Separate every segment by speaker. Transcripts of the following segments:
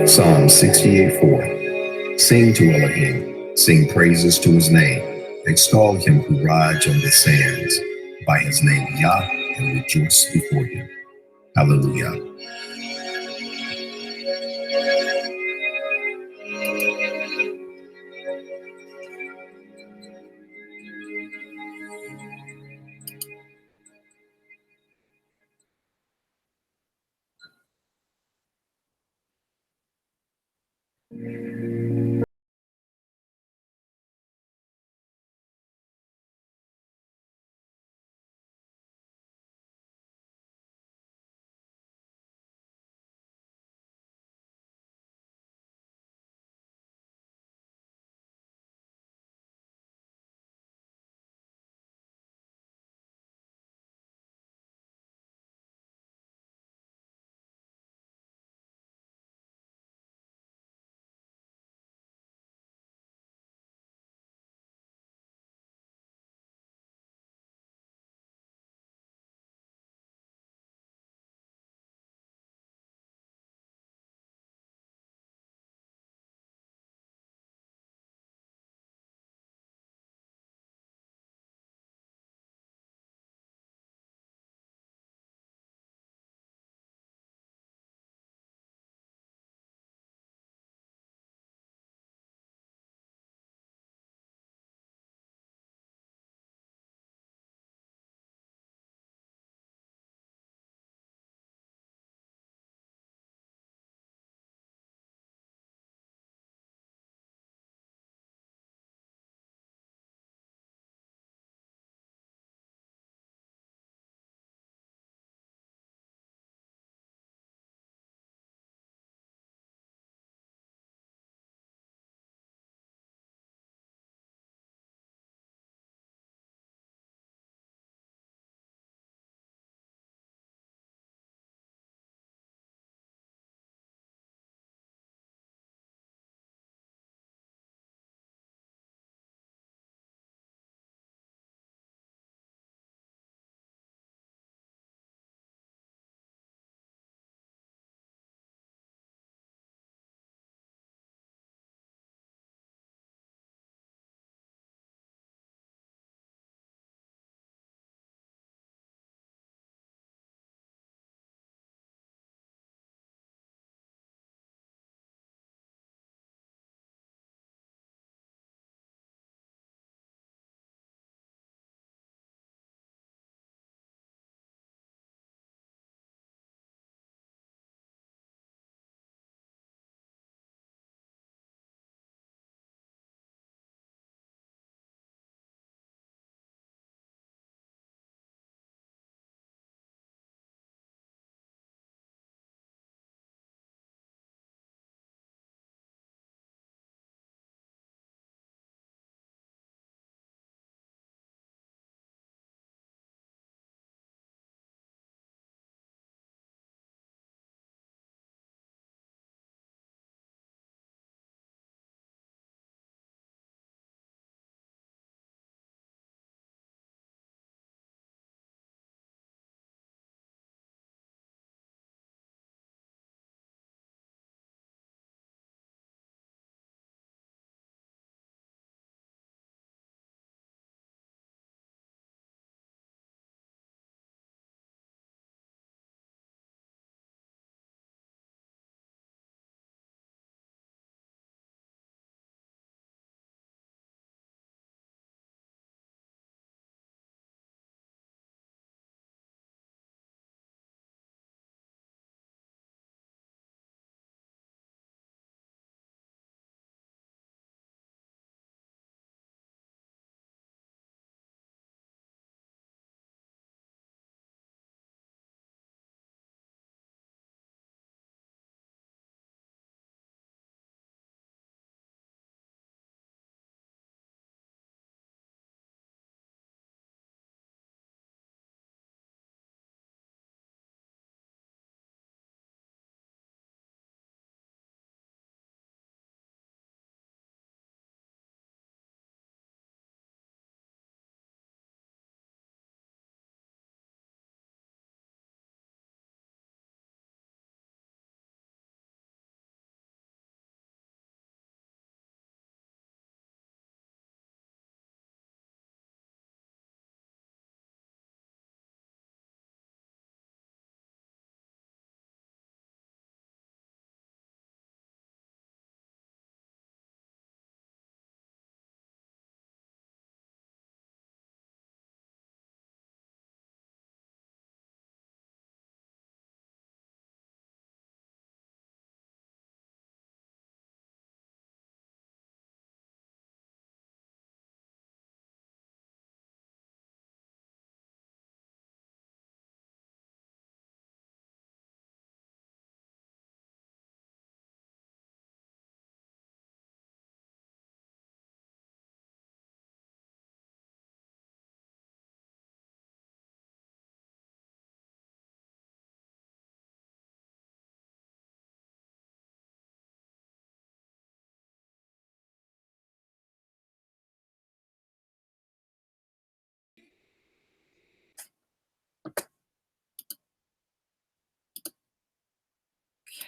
Speaker 1: Psalm 68:4. Sing to Elohim, sing praises to his name. Extol him who rides on the sands. By his name Yah, and rejoice before him. Hallelujah.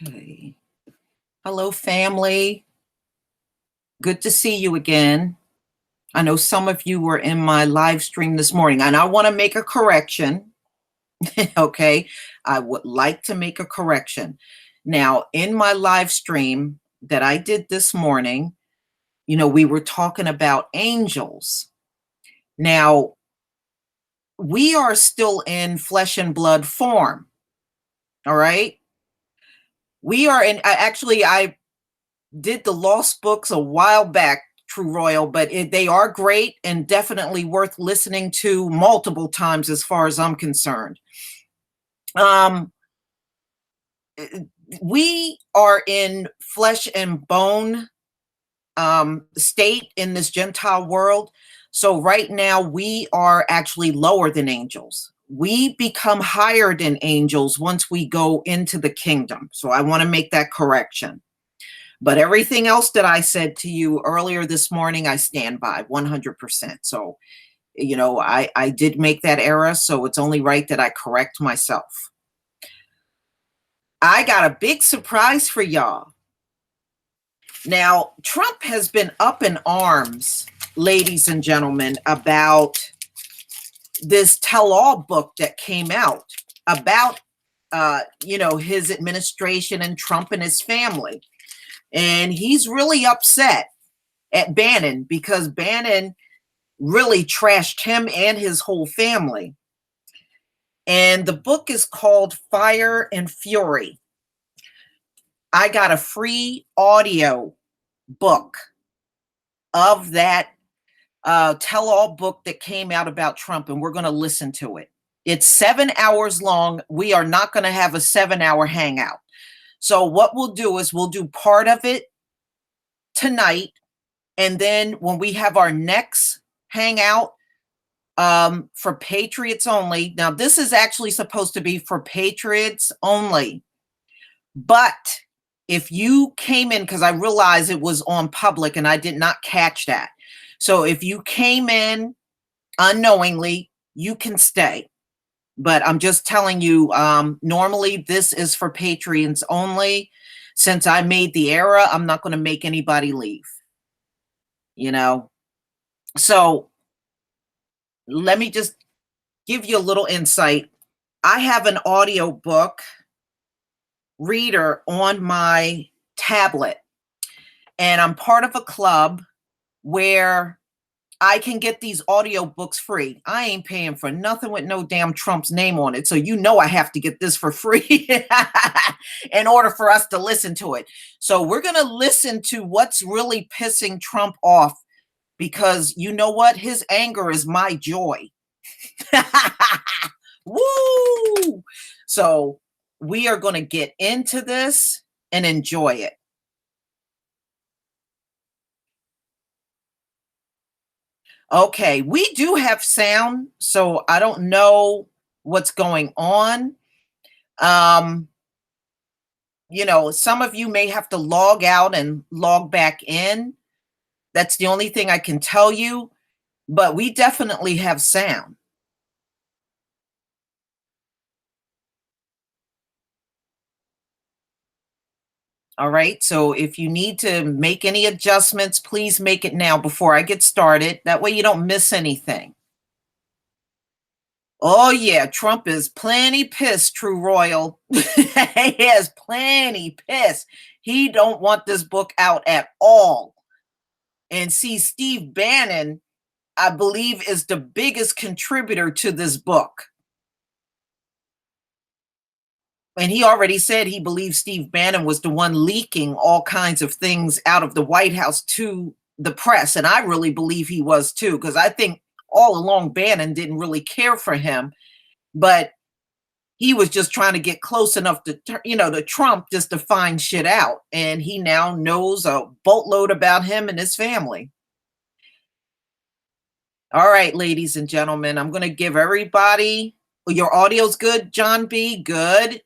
Speaker 2: Okay. Hello, family. Good to see you again. I know some of you were in my live stream this morning, and I want to make a correction. Okay. I would like to make a correction. Now, in my live stream that I did this morning, we were talking about angels. Now, we are still in flesh and blood form. All right. We are in, I did the lost books a while back, True Royal, but they are great and definitely worth listening to multiple times as far as I'm concerned. Um, we are in flesh and bone state in this Gentile world. So right now we are actually lower than angels. We become higher than angels once we go into the kingdom. So I want to make that correction. But everything else that I said to you earlier this morning, I stand by 100%. So, I did make that error. So it's only right that I correct myself. I got a big surprise for y'all. Now, Trump has been up in arms, ladies and gentlemen, about this tell-all book that came out about, his administration and Trump and his family. And he's really upset at Bannon because Bannon really trashed him and his whole family. And the book is called Fire and Fury. I got a free audio book of that tell-all book that came out about Trump, and we're going to listen to it. It's 7 hours long. We are not going to have a 7-hour hangout. So what we'll do is we'll do part of it tonight, and then when we have our next hangout, for Patriots only. Now, this is actually supposed to be for Patriots only. But if you came in, because I realized it was on public and I did not catch that. So if you came in unknowingly, you can stay. But I'm just telling you, normally this is for Patriots only. Since I made the error, I'm not going to make anybody leave. So let me just give you a little insight. I have an audiobook reader on my tablet, and I'm part of a club where I can get these audiobooks free. I ain't paying for nothing with no damn Trump's name on it. So I have to get this for free in order for us to listen to it. So we're going to listen to what's really pissing Trump off, because you know what? His anger is my joy. Woo! So we are going to get into this and enjoy it. Okay, we do have sound, so I don't know what's going on. Some of you may have to log out and log back in. That's the only thing I can tell you, but we definitely have sound. All right, so if you need to make any adjustments, please make it now before I get started. That way you don't miss anything. Oh yeah, Trump is plenty pissed, True Royal. He is plenty pissed. He don't want this book out at all. And see, Steve Bannon, I believe, is the biggest contributor to this book. And he already said he believes Steve Bannon was the one leaking all kinds of things out of the White House to the press. And I really believe he was too, because I think all along Bannon didn't really care for him, but he was just trying to get close enough to Trump just to find shit out. And he now knows a boatload about him and his family. All right, ladies and gentlemen, I'm going to give everybody, your audio's good, John B. Good.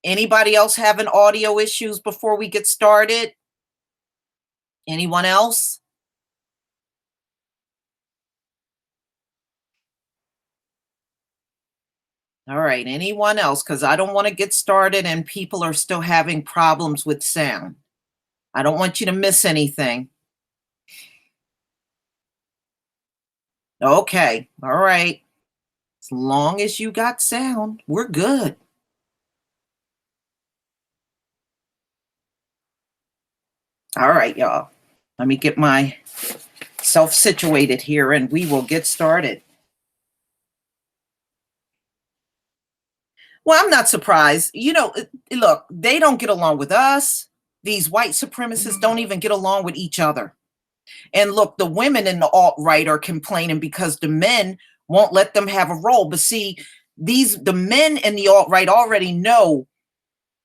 Speaker 2: Anybody else having audio issues before we get started? Anyone else? All right, anyone else? Because I don't want to get started and people are still having problems with sound. I don't want you to miss anything. Okay, all right. As long as you got sound, we're good. All right, y'all. Let me get myself situated here and we will get started. Well, I'm not surprised. Look, they don't get along with us. These white supremacists don't even get along with each other. And look, the women in the alt-right are complaining because the men won't let them have a role. But see, the men in the alt-right already know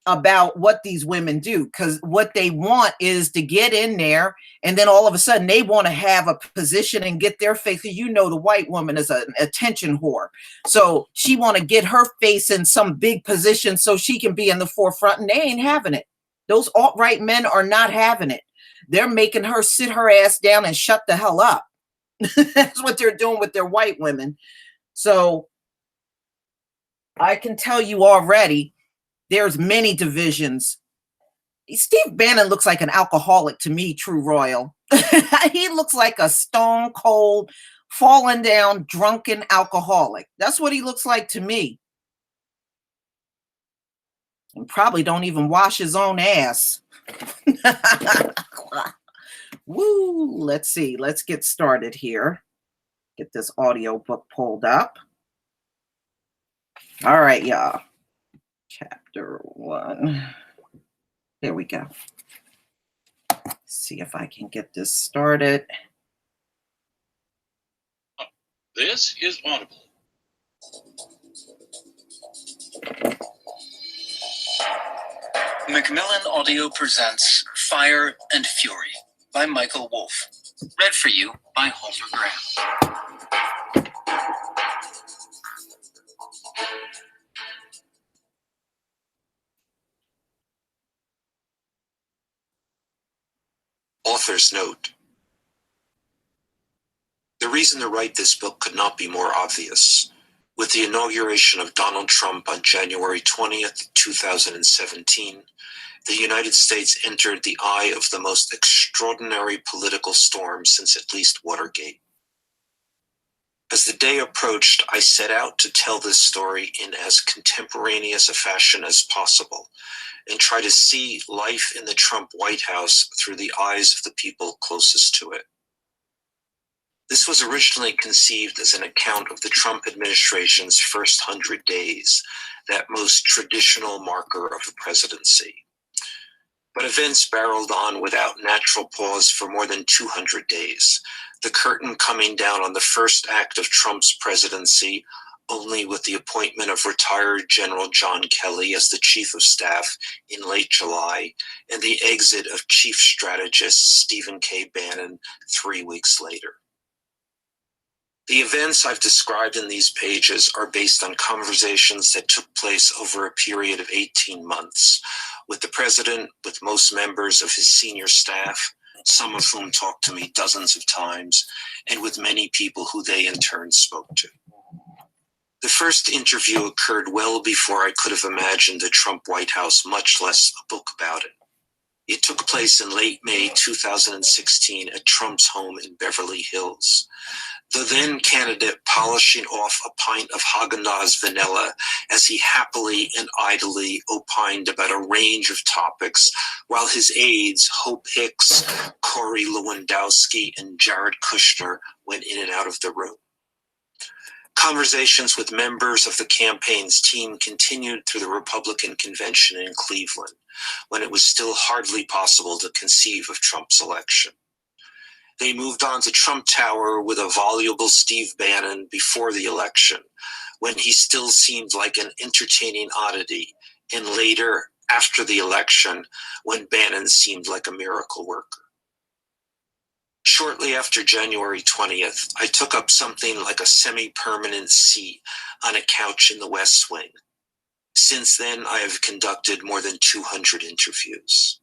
Speaker 2: about what these women do, because what they want is to get in there and then all of a sudden they want to have a position and get their face. The white woman is an attention whore, so she want to get her face in some big position so she can be in the forefront, and they ain't having it. Those alt-right men are not having it. They're making her sit her ass down and shut the hell up. That's what they're doing with their white women. So I can tell you already, there's many divisions. Steve Bannon looks like an alcoholic to me, True Royal. He looks like a stone cold, fallen down, drunken alcoholic. That's what he looks like to me. And probably don't even wash his own ass. Woo, let's see. Let's get started here. Get this audiobook pulled up. All right, y'all. Chapter 1. There we go. See if I can get this started.
Speaker 3: This is Audible. Macmillan Audio presents Fire and Fury by Michael Wolff. Read for you by Holter Graham.
Speaker 4: Author's note. The reason to write this book could not be more obvious. With the inauguration of Donald Trump on January 20th, 2017, the United States entered the eye of the most extraordinary political storm since at least Watergate. As the day approached, I set out to tell this story in as contemporaneous a fashion as possible and try to see life in the Trump White House through the eyes of the people closest to it. This was originally conceived as an account of the Trump administration's first 100 days, that most traditional marker of the presidency. But events barreled on without natural pause for more than 200 days, the curtain coming down on the first act of Trump's presidency only with the appointment of retired General John Kelly as the Chief of Staff in late July and the exit of Chief Strategist Stephen K. Bannon 3 weeks later. The events I've described in these pages are based on conversations that took place over a period of 18 months with the president, with most members of his senior staff, some of whom talked to me dozens of times, and with many people who they in turn spoke to. The first interview occurred well before I could have imagined the Trump White House, much less a book about it. It took place in late May 2016 at Trump's home in Beverly Hills. The then candidate polishing off a pint of Haagen-Dazs vanilla as he happily and idly opined about a range of topics, while his aides, Hope Hicks, Corey Lewandowski, and Jared Kushner went in and out of the room. Conversations with members of the campaign's team continued through the Republican convention in Cleveland, when it was still hardly possible to conceive of Trump's election. They moved on to Trump Tower with a voluble Steve Bannon before the election, when he still seemed like an entertaining oddity, and later, after the election, when Bannon seemed like a miracle worker. Shortly after January 20th, I took up something like a semi-permanent seat on a couch in the West Wing. Since then, I have conducted more than 200 interviews.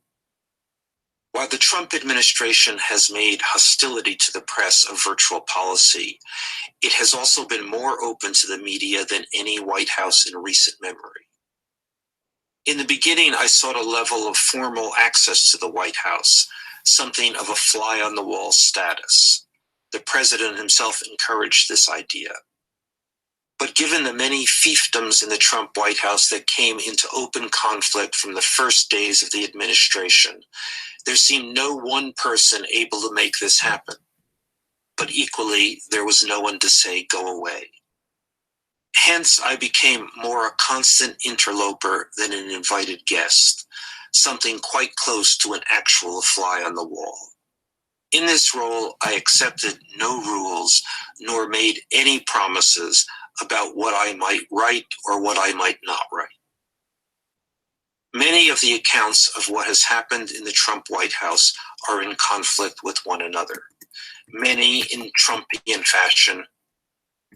Speaker 4: While the Trump administration has made hostility to the press a virtual policy, it has also been more open to the media than any White House in recent memory. In the beginning, I sought a level of formal access to the White House, something of a fly-on-the-wall status. The president himself encouraged this idea. But given the many fiefdoms in the Trump White House that came into open conflict from the first days of the administration, there seemed no one person able to make this happen. But equally, there was no one to say, go away. Hence, I became more a constant interloper than an invited guest, something quite close to an actual fly on the wall. In this role, I accepted no rules, nor made any promises about what I might write or what I might not write. Many of the accounts of what has happened in the Trump White House are in conflict with one another. Many, in Trumpian fashion,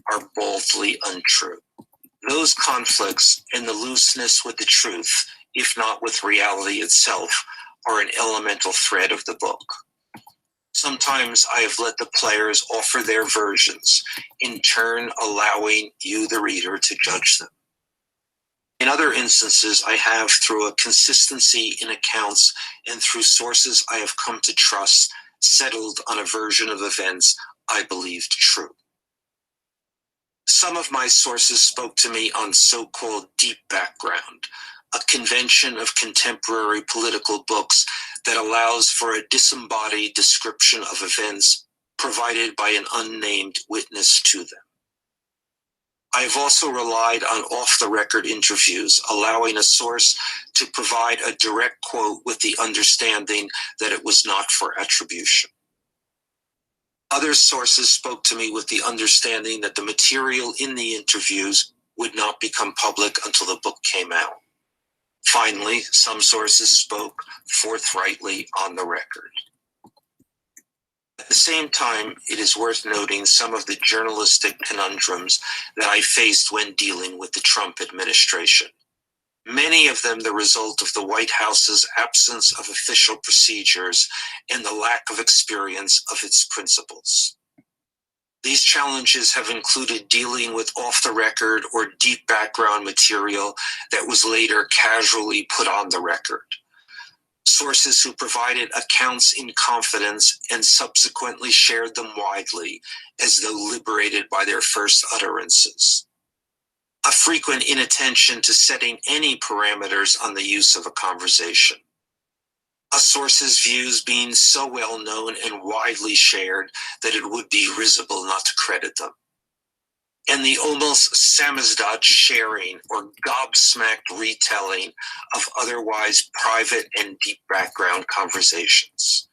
Speaker 4: are boldly untrue. Those conflicts and the looseness with the truth, if not with reality itself, are an elemental thread of the book. Sometimes I have let the players offer their versions, in turn allowing you, the reader, to judge them. In other instances, I have, through a consistency in accounts and through sources I have come to trust, settled on a version of events I believed true. Some of my sources spoke to me on so-called deep background, a convention of contemporary political books that allows for a disembodied description of events provided by an unnamed witness to them. I have also relied on off-the-record interviews, allowing a source to provide a direct quote with the understanding that it was not for attribution. Other sources spoke to me with the understanding that the material in the interviews would not become public until the book came out. Finally, some sources spoke forthrightly on the record. At the same time, it is worth noting some of the journalistic conundrums that I faced when dealing with the Trump administration. Many of them the result of the White House's absence of official procedures and the lack of experience of its principals. These challenges have included dealing with off-the-record or deep background material that was later casually put on the record. Sources who provided accounts in confidence and subsequently shared them widely as though liberated by their first utterances. A frequent inattention to setting any parameters on the use of a conversation. A source's views being so well known and widely shared that it would be risible not to credit them. And the almost samizdat sharing or gobsmacked retelling of otherwise private and deep background conversations.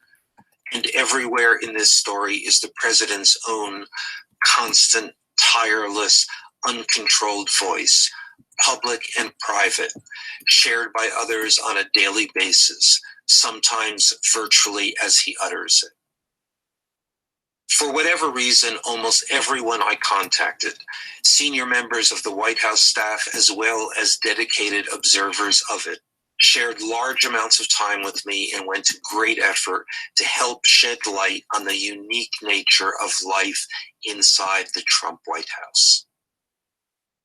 Speaker 4: And everywhere in this story is the president's own constant, tireless, uncontrolled voice, public and private, shared by others on a daily basis, sometimes virtually as he utters it. For whatever reason, almost everyone I contacted, senior members of the White House staff as well as dedicated observers of it, shared large amounts of time with me and went to great effort to help shed light on the unique nature of life inside the Trump White House.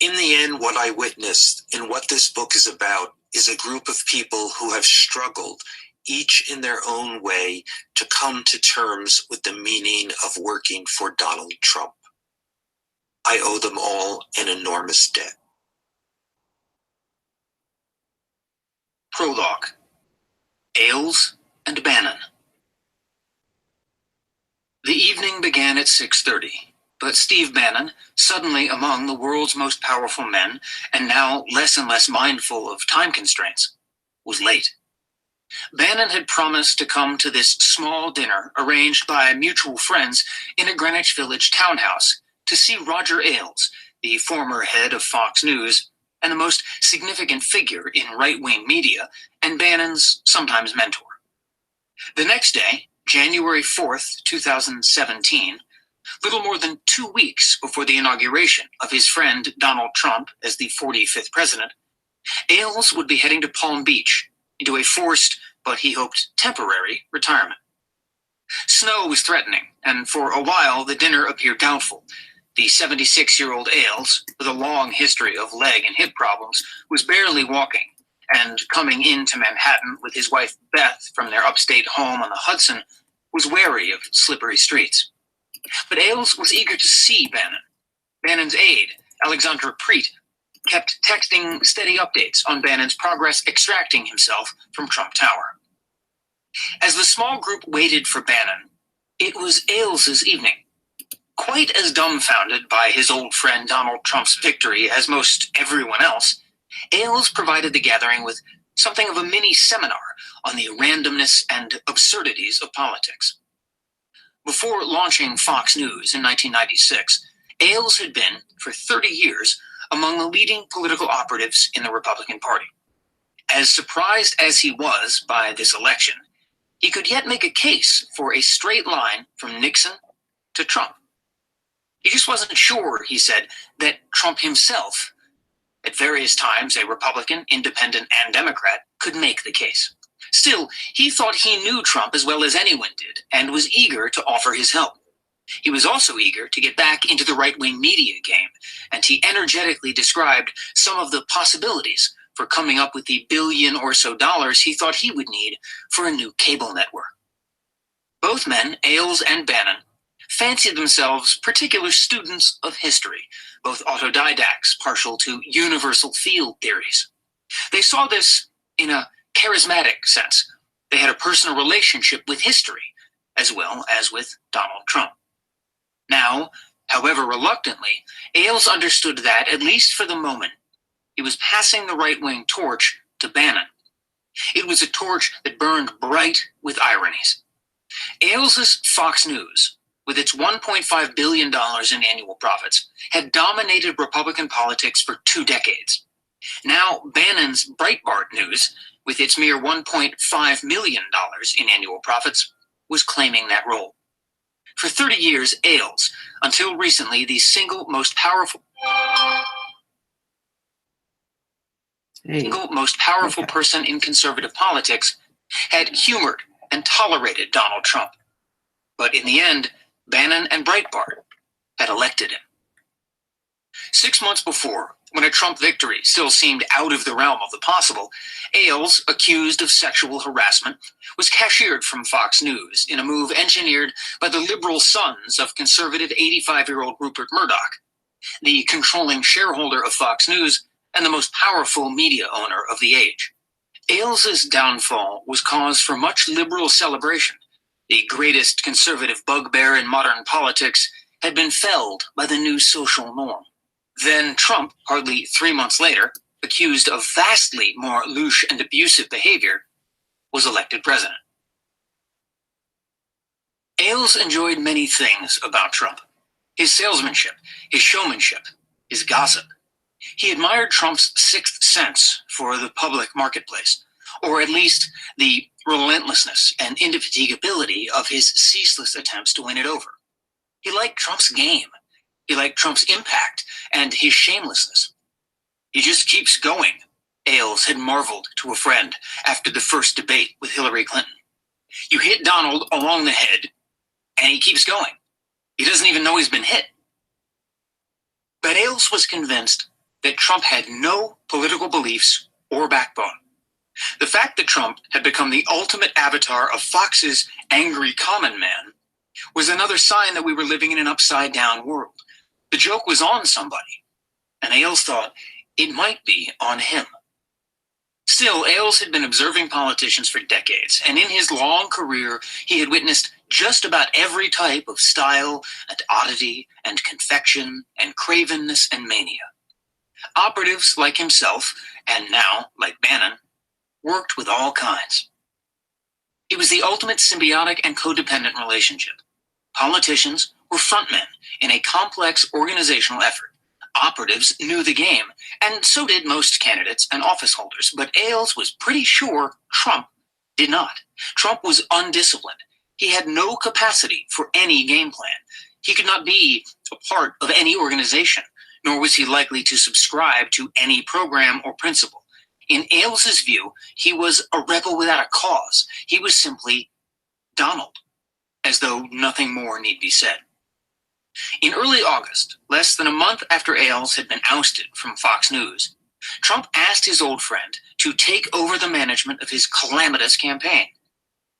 Speaker 4: In the end, what I witnessed and what this book is about is a group of people who have struggled, each in their own way, to come to terms with the meaning of working for Donald Trump. I owe them all an enormous debt.
Speaker 3: Prologue. Ailes and Bannon. The evening began at 6:30, but Steve Bannon, suddenly among the world's most powerful men, and now less and less mindful of time constraints, was late. Bannon had promised to come to this small dinner arranged by mutual friends in a Greenwich Village townhouse to see Roger Ailes, the former head of Fox News and the most significant figure in right-wing media and Bannon's sometimes mentor. The next day, January 4th, 2017, little more than 2 weeks before the inauguration of his friend Donald Trump as the 45th president, Ailes would be heading to Palm Beach into a forced but he hoped temporary retirement. Snow was threatening, and for a while the dinner appeared doubtful. The 76-year-old Ailes, with a long history of leg and hip problems, was barely walking, and coming into Manhattan with his wife Beth from their upstate home on the Hudson, was wary of slippery streets. But Ailes was eager to see Bannon. Bannon's aide, Alexandra Preet, kept texting steady updates on Bannon's progress extracting himself from Trump Tower. As the small group waited for Bannon, it was Ailes's evening. Quite as dumbfounded by his old friend Donald Trump's victory as most everyone else, Ailes provided the gathering with something of a mini-seminar on the randomness and absurdities of politics. Before launching Fox News in 1996, Ailes had been, for 30 years, among the leading political operatives in the Republican Party. As surprised as he was by this election, he could yet make a case for a straight line from Nixon to Trump. He just wasn't sure, he said, that Trump himself, at various times a Republican, independent, and Democrat, could make the case. Still, he thought he knew Trump as well as anyone did, and was eager to offer his help. He was also eager to get back into the right-wing media game, and he energetically described some of the possibilities for coming up with the $1 billion or so he thought he would need for a new cable network. Both men, Ailes and Bannon, fancied themselves particular students of history, both autodidacts partial to universal field theories. They saw this in a charismatic sense. They had a personal relationship with history, as well as with Donald Trump. Now, however reluctantly, Ailes understood that, at least for the moment, he was passing the right-wing torch to Bannon. It was a torch that burned bright with ironies. Ailes's Fox News, with its $1.5 billion in annual profits, had dominated Republican politics for 2 decades. Now, Bannon's Breitbart News, with its mere $1.5 million in annual profits, was claiming that role. For 30 years, Ailes, until recently the single most powerful person in conservative politics, had humored and tolerated Donald Trump. But in the end, Bannon and Breitbart had elected him. 6 months before, when a Trump victory still seemed out of the realm of the possible, Ailes, accused of sexual harassment, was cashiered from Fox News in a move engineered by the liberal sons of conservative 85-year-old Rupert Murdoch, the controlling shareholder of Fox News and the most powerful media owner of the age. Ailes's downfall was cause for much liberal celebration. The greatest conservative bugbear in modern politics had been felled by the new social norm. Then Trump, hardly 3 months later, accused of vastly more louche and abusive behavior, was elected president. Ailes enjoyed many things about Trump: his salesmanship, his showmanship, his gossip. He admired Trump's sixth sense for the public marketplace, or at least the relentlessness and indefatigability of his ceaseless attempts to win it over. He liked Trump's game. He liked Trump's impact and his shamelessness. He just keeps going, Ailes had marveled to a friend after the first debate with Hillary Clinton. You hit Donald along the head, and he keeps going. He doesn't even know he's been hit. But Ailes was convinced that Trump had no political beliefs or backbone. The fact that Trump had become the ultimate avatar of Fox's angry common man was another sign that we were living in an upside-down world. The joke was on somebody, and Ailes thought it might be on him. Still, Ailes had been observing politicians for decades, and in his long career, he had witnessed just about every type of style and oddity and confection and cravenness and mania. Operatives like himself, and now, like Bannon, worked with all kinds. It was the ultimate symbiotic and codependent relationship. Politicians were frontmen in a complex organizational effort. Operatives knew the game, and so did most candidates and office holders, but Ailes was pretty sure Trump did not. Trump was undisciplined. He had no capacity for any game plan. He could not be a part of any organization, nor was he likely to subscribe to any program or principle. In Ailes's view, he was a rebel without a cause. He was simply Donald, as though nothing more need be said. In early August, less than a month after Ailes had been ousted from Fox News, Trump asked his old friend to take over the management of his calamitous campaign.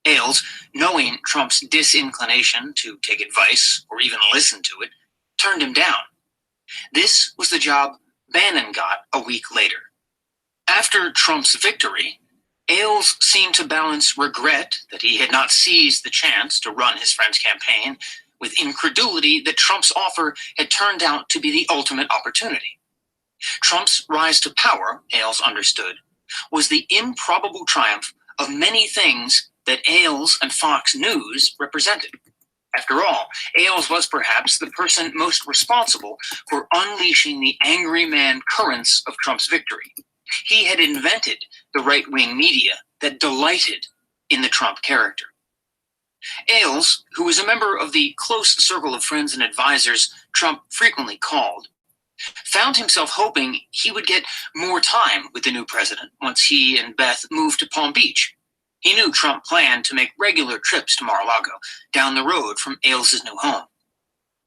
Speaker 3: Ailes, knowing Trump's disinclination to take advice or even listen to it, turned him down. This was the job Bannon got a week later. After Trump's victory, Ailes seemed to balance regret that he had not seized the chance to run his friend's campaign with incredulity that Trump's offer had turned out to be the ultimate opportunity. Trump's rise to power, Ailes understood, was the improbable triumph of many things that Ailes and Fox News represented. After all, Ailes was perhaps the person most responsible for unleashing the angry man currents of Trump's victory. He had invented the right-wing media that delighted in the Trump character. Ailes, who was a member of the close circle of friends and advisors Trump frequently called, found himself hoping he would get more time with the new president once he and Beth moved to Palm Beach. He knew Trump planned to make regular trips to Mar-a-Lago, down the road from Ailes's new home.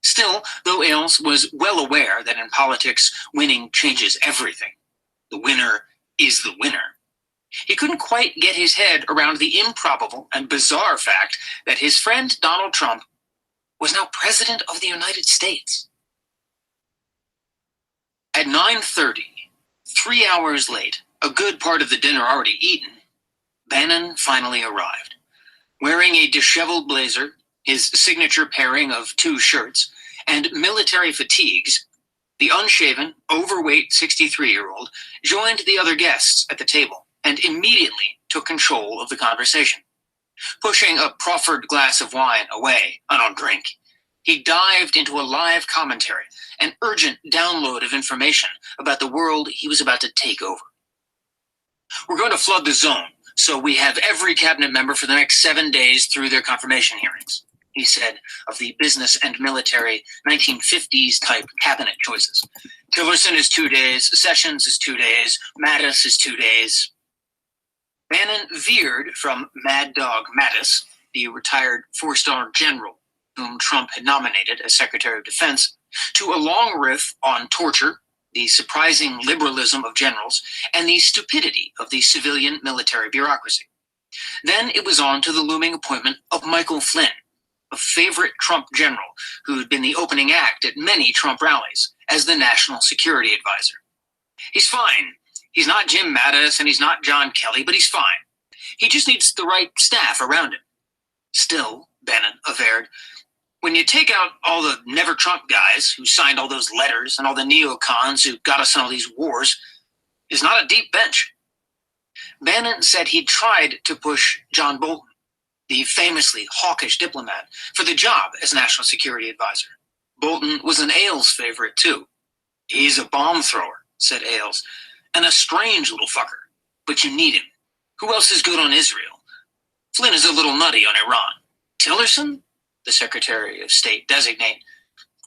Speaker 3: Still, though Ailes was well aware that in politics, winning changes everything, the winner is the winner, he couldn't quite get his head around the improbable and bizarre fact that his friend Donald Trump was now President of the United States. At 9:30, 3 hours late, a good part of the dinner already eaten, Bannon finally arrived. Wearing a disheveled blazer, his signature pairing of 2 shirts, and military fatigues, the unshaven, overweight 63-year-old joined the other guests at the table and immediately took control of the conversation. Pushing a proffered glass of wine away, I don't drink, he dived into a live commentary, an urgent download of information about the world he was about to take over. We're going to flood the zone, so we have every cabinet member for the next 7 days through their confirmation hearings, he said of the business and military 1950s type cabinet choices. Tillerson is 2 days, Sessions is 2 days, Mattis is 2 days. Bannon veered from Mad Dog Mattis, the retired 4-star general whom Trump had nominated as Secretary of Defense, to a long riff on torture, the surprising liberalism of generals, and the stupidity of the civilian military bureaucracy. Then it was on to the looming appointment of Michael Flynn, a favorite Trump general who'd been the opening act at many Trump rallies, as the national security advisor. He's fine. He's not Jim Mattis and he's not John Kelly, but he's fine. He just needs the right staff around him. Still, Bannon averred, when you take out all the never Trump guys who signed all those letters and all the neocons who got us in all these wars, it's not a deep bench. Bannon said he'd tried to push John Bolton, the famously hawkish diplomat, for the job as national security advisor. Bolton was an Ailes favorite too. He's a bomb thrower, said Ailes, and a strange little fucker, but you need him. Who else is good on Israel? Flynn is a little nutty on Iran. Tillerson, the Secretary of State designate,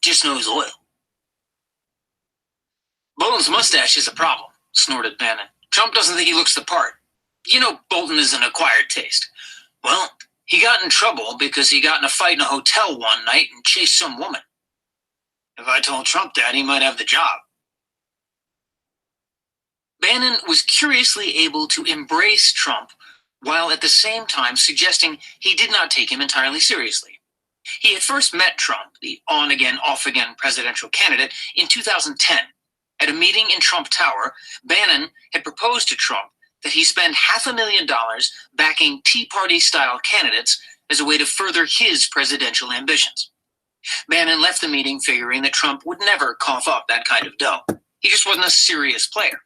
Speaker 3: just knows oil. Bolton's mustache is a problem, snorted Bannon. Trump doesn't think he looks the part. You know Bolton is an acquired taste. Well, he got in trouble because he got in a fight in a hotel one night and chased some woman. If I told Trump that, he might have the job. Bannon was curiously able to embrace Trump while at the same time suggesting he did not take him entirely seriously. He had first met Trump, the on-again, off-again presidential candidate, in 2010. At a meeting in Trump Tower, Bannon had proposed to Trump that he spend $500,000 backing Tea Party-style candidates as a way to further his presidential ambitions. Bannon left the meeting figuring that Trump would never cough up that kind of dough. He just wasn't a serious player.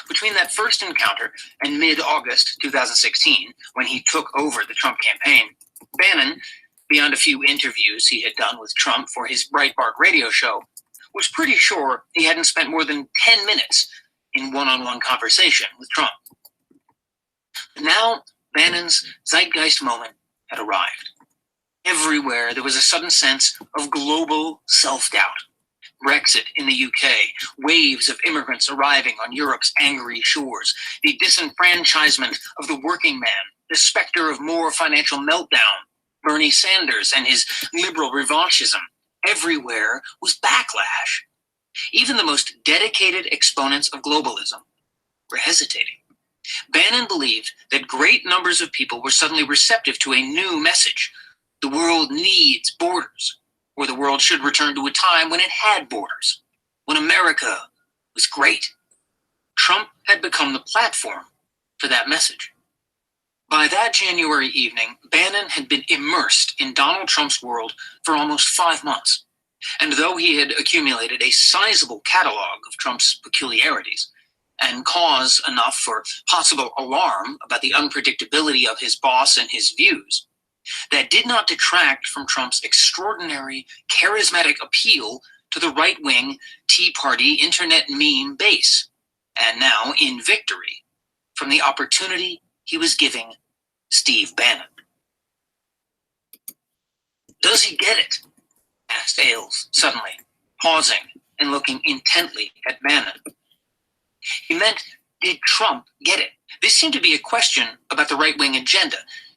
Speaker 3: Between that first encounter and mid-August 2016, when he took over the Trump campaign, Bannon, beyond a few interviews he had done with Trump for his Breitbart radio show, was pretty sure he hadn't spent more than 10 minutes in one-on-one conversation with Trump. Now, Bannon's zeitgeist moment had arrived. Everywhere there was a sudden sense of global self-doubt. Brexit in the UK, waves of immigrants arriving on Europe's angry shores, the disenfranchisement of the working man, the specter of more financial meltdown, Bernie Sanders and his liberal revanchism. Everywhere was backlash. Even the most dedicated exponents of globalism were hesitating. Bannon believed that great numbers of people were suddenly receptive to a new message. The world needs borders, or the world should return to a time when it had borders, when America was great. Trump had become the platform for that message. By that January evening, Bannon had been immersed in Donald Trump's world for almost 5 months. And though he had accumulated a sizable catalog of Trump's peculiarities and cause enough for possible alarm about the unpredictability of his boss and his views, that did not detract from Trump's extraordinary, charismatic appeal to the right-wing Tea Party internet meme base, and now, in victory, from the opportunity he was giving Steve Bannon. Does he get it? Asked Ailes suddenly, pausing and looking intently at Bannon. He meant, did Trump get it? This seemed to be a question about the right-wing agenda.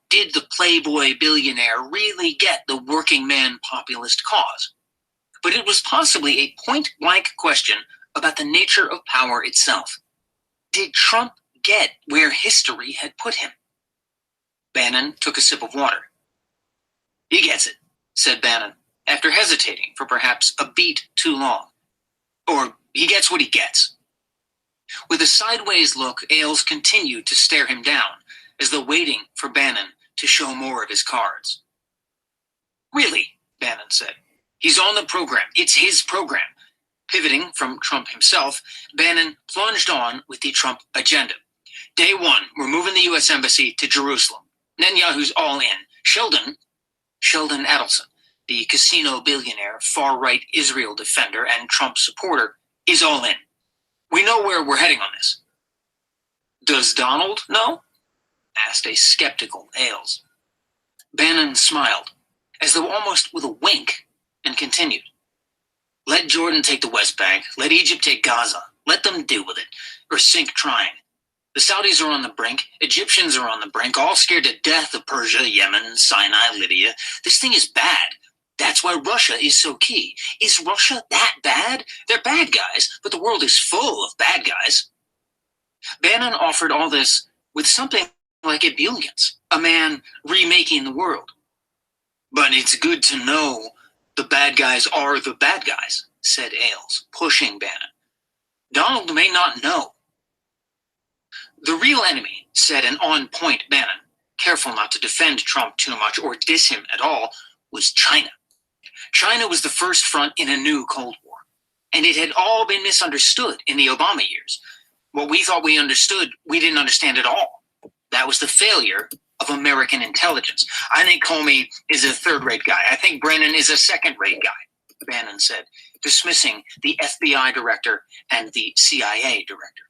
Speaker 3: Did the playboy billionaire really get the working man populist cause? But it was possibly a point-blank question about the nature of power itself. Did Trump get where history had put him? Bannon took a sip of water. He gets it, said Bannon, after hesitating for perhaps a beat too long. Or he gets what he gets. With a sideways look, Ailes continued to stare him down, as though waiting for Bannon to show more of his cards. Really, Bannon said. He's on the program. It's his program. Pivoting from Trump himself, Bannon plunged on with the Trump agenda. Day one, we're moving the U.S. Embassy to Jerusalem. Netanyahu's all in. Sheldon Adelson, the casino billionaire, far-right Israel defender, and Trump supporter, is all in. We know where we're heading on this. Does Donald know? Asked a skeptical Ailes. Bannon smiled, as though almost with a wink, and continued. Let Jordan take the West Bank. Let Egypt take Gaza. Let them deal with it, or sink trying. The Saudis are on the brink. Egyptians are on the brink, all scared to death of Persia, Yemen, Sinai, Libya. This thing is bad. That's why Russia is so key. Is Russia that bad? They're bad guys, but the world is full of bad guys. Bannon offered all this with something like ebullience, a man remaking the world. But it's good to know the bad guys are the bad guys, said Ailes, pushing Bannon. Donald may not know. The real enemy, said an on-point Bannon, careful not to defend Trump too much or diss him at all, was China. China was the first front in a new Cold War, and it had all been misunderstood in the Obama years. What we thought we understood, we didn't understand at all. That was the failure of American intelligence. I think Comey is a third-rate guy. I think Brennan is a second-rate guy, Bannon said, dismissing the FBI director and the CIA director.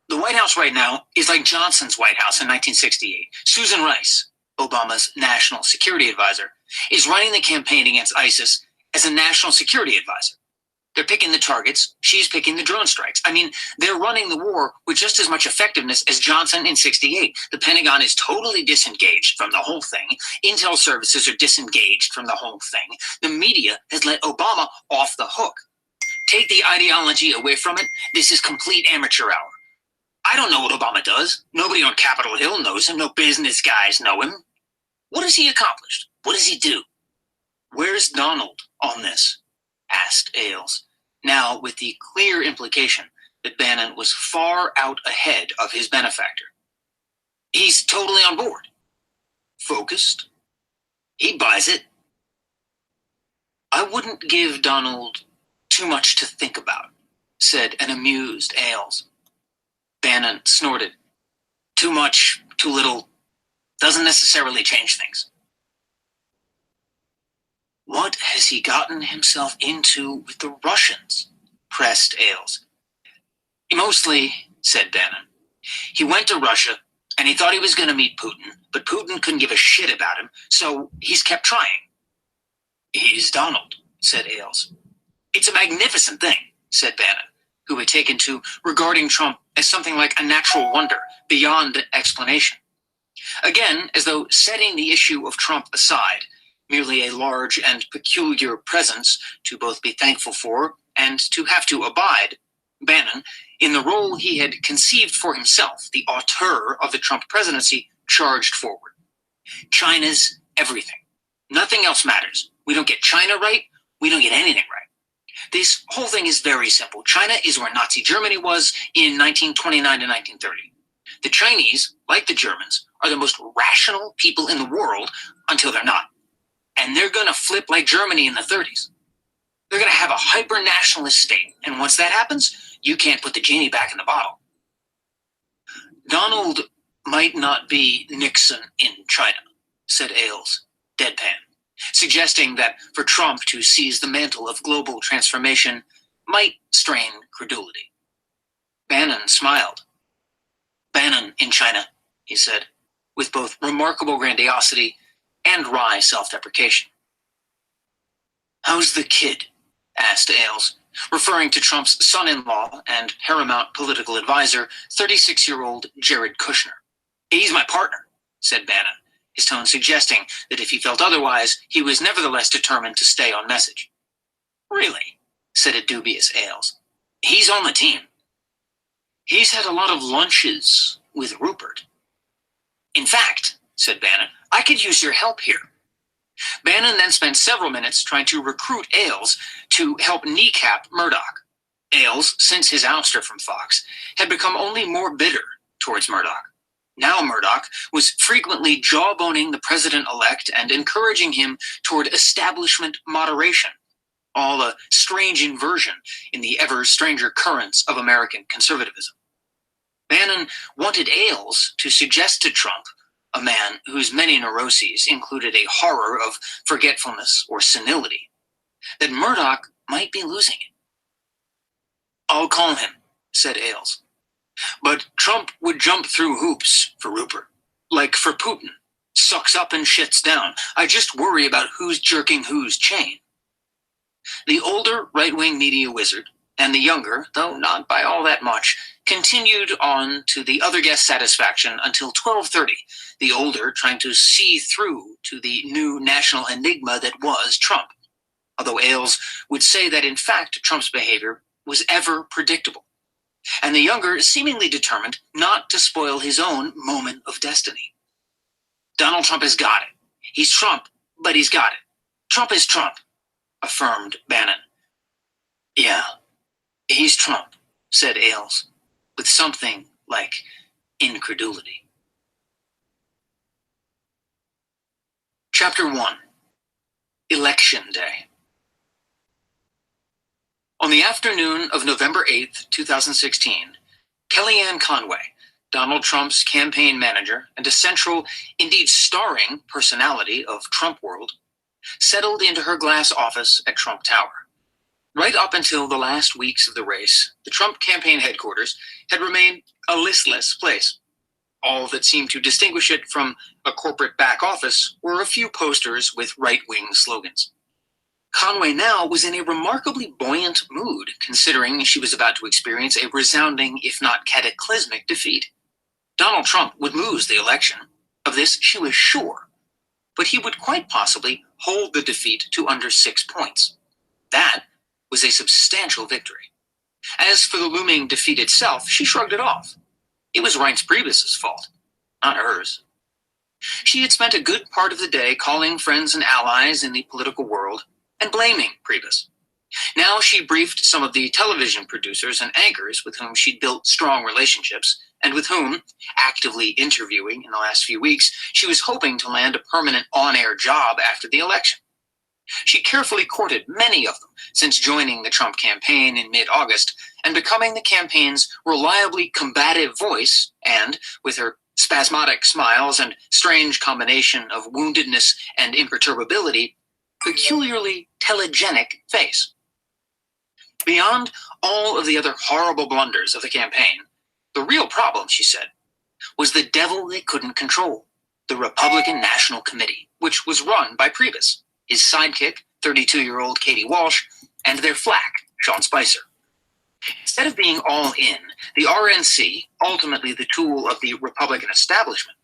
Speaker 3: The White House right now is like Johnson's White House in 1968. Susan Rice, Obama's national security advisor, is running the campaign against ISIS as a national security advisor. They're picking the targets. She's picking the drone strikes. I mean, they're running the war with just as much effectiveness as Johnson in 68. The Pentagon is totally disengaged from the whole thing. Intel services are disengaged from the whole thing. The media has let Obama off the hook. Take the ideology away from it. This is complete amateur hour. I don't know what Obama does. Nobody on Capitol Hill knows him. No business guys know him. What has he accomplished? What does he do? Where's Donald on this? Asked Ailes, now with the clear implication that Bannon was far out ahead of his benefactor. He's totally on board. Focused. He buys it. I wouldn't give Donald too much to think about, said an amused Ailes. Bannon snorted. Too much, too little, doesn't necessarily change things. What has he gotten himself into with the Russians? Pressed Ailes. Mostly, said Bannon. He went to Russia, and he thought he was going to meet Putin, but Putin couldn't give a shit about him, so he's kept trying. He's Donald, said Ailes. "It's a magnificent thing," said Bannon, who had taken to regarding Trump as something like a natural wonder beyond explanation. Again, as though setting the issue of Trump aside, merely a large and peculiar presence to both be thankful for and to have to abide, Bannon, in the role he had conceived for himself, the auteur of the Trump presidency, charged forward. China's everything. Nothing else matters. We don't get China right, we don't get anything right. This whole thing is very simple. China is where Nazi Germany was in 1929 to 1930. The Chinese, like the Germans, are the most rational people in the world until they're not. And they're going to flip like Germany in the 30s. They're going to have a hyper-nationalist state. And once that happens, you can't put the genie back in the bottle. "Donald might not be Nixon in China," said Ailes, deadpan, suggesting that for Trump to seize the mantle of global transformation might strain credulity. Bannon smiled. "Bannon in China," he said, with both remarkable grandiosity and wry self-deprecation. "How's the kid?" asked Ailes, referring to Trump's son-in-law and paramount political advisor, 36-year-old Jared Kushner. "He's my partner," said Bannon, his tone suggesting that if he felt otherwise, he was nevertheless determined to stay on message. "Really?" said a dubious Ailes. "He's on the team. He's had a lot of lunches with Rupert." "In fact," said Bannon, "I could use your help here." Bannon then spent several minutes trying to recruit Ailes to help kneecap Murdoch. Ailes, since his ouster from Fox, had become only more bitter towards Murdoch. Now Murdoch was frequently jawboning the president-elect and encouraging him toward establishment moderation, all a strange inversion in the ever-stranger currents of American conservatism. Bannon wanted Ailes to suggest to Trump, a man whose many neuroses included a horror of forgetfulness or senility, that Murdoch might be losing it. "I'll call him," said Ailes. "But Trump would jump through hoops for Rupert, like for Putin, sucks up and shits down. I just worry about who's jerking whose chain." The older right-wing media wizard and the younger, though not by all that much, continued on to the other guest's satisfaction until 12:30, the older trying to see through to the new national enigma that was Trump, although Ailes would say that in fact Trump's behavior was ever predictable, and the younger seemingly determined not to spoil his own moment of destiny. "Donald Trump has got it. He's Trump, but he's got it. Trump is Trump," affirmed Bannon. "Yeah, he's Trump," said Ailes, with something like incredulity. Chapter 1. Election Day. On the afternoon of November 8th, 2016, Kellyanne Conway, Donald Trump's campaign manager and a central, indeed starring personality of Trump world, settled into her glass office at Trump Tower. Right up until the last weeks of the race, the Trump campaign headquarters had remained a listless place. All that seemed to distinguish it from a corporate back office were a few posters with right-wing slogans. Conway now was in a remarkably buoyant mood, considering she was about to experience a resounding, if not cataclysmic, defeat. Donald Trump would lose the election. Of this she was sure. But he would quite possibly hold the defeat to under 6 points. That was a substantial victory. As for the looming defeat itself, she shrugged it off. It was Reince Priebus's fault, not hers. She had spent a good part of the day calling friends and allies in the political world and blaming Priebus. Now she briefed some of the television producers and anchors with whom she'd built strong relationships and with whom, actively interviewing in the last few weeks, she was hoping to land a permanent on-air job after the election. She carefully courted many of them since joining the Trump campaign in mid-August and becoming the campaign's reliably combative voice and, with her spasmodic smiles and strange combination of woundedness and imperturbability, peculiarly telegenic face. Beyond all of the other horrible blunders of the campaign, the real problem, she said, was the devil they couldn't control, the Republican National Committee, which was run by Priebus, his sidekick, 32-year-old Katie Walsh, and their flack, Sean Spicer. Instead of being all in, the RNC, ultimately the tool of the Republican establishment,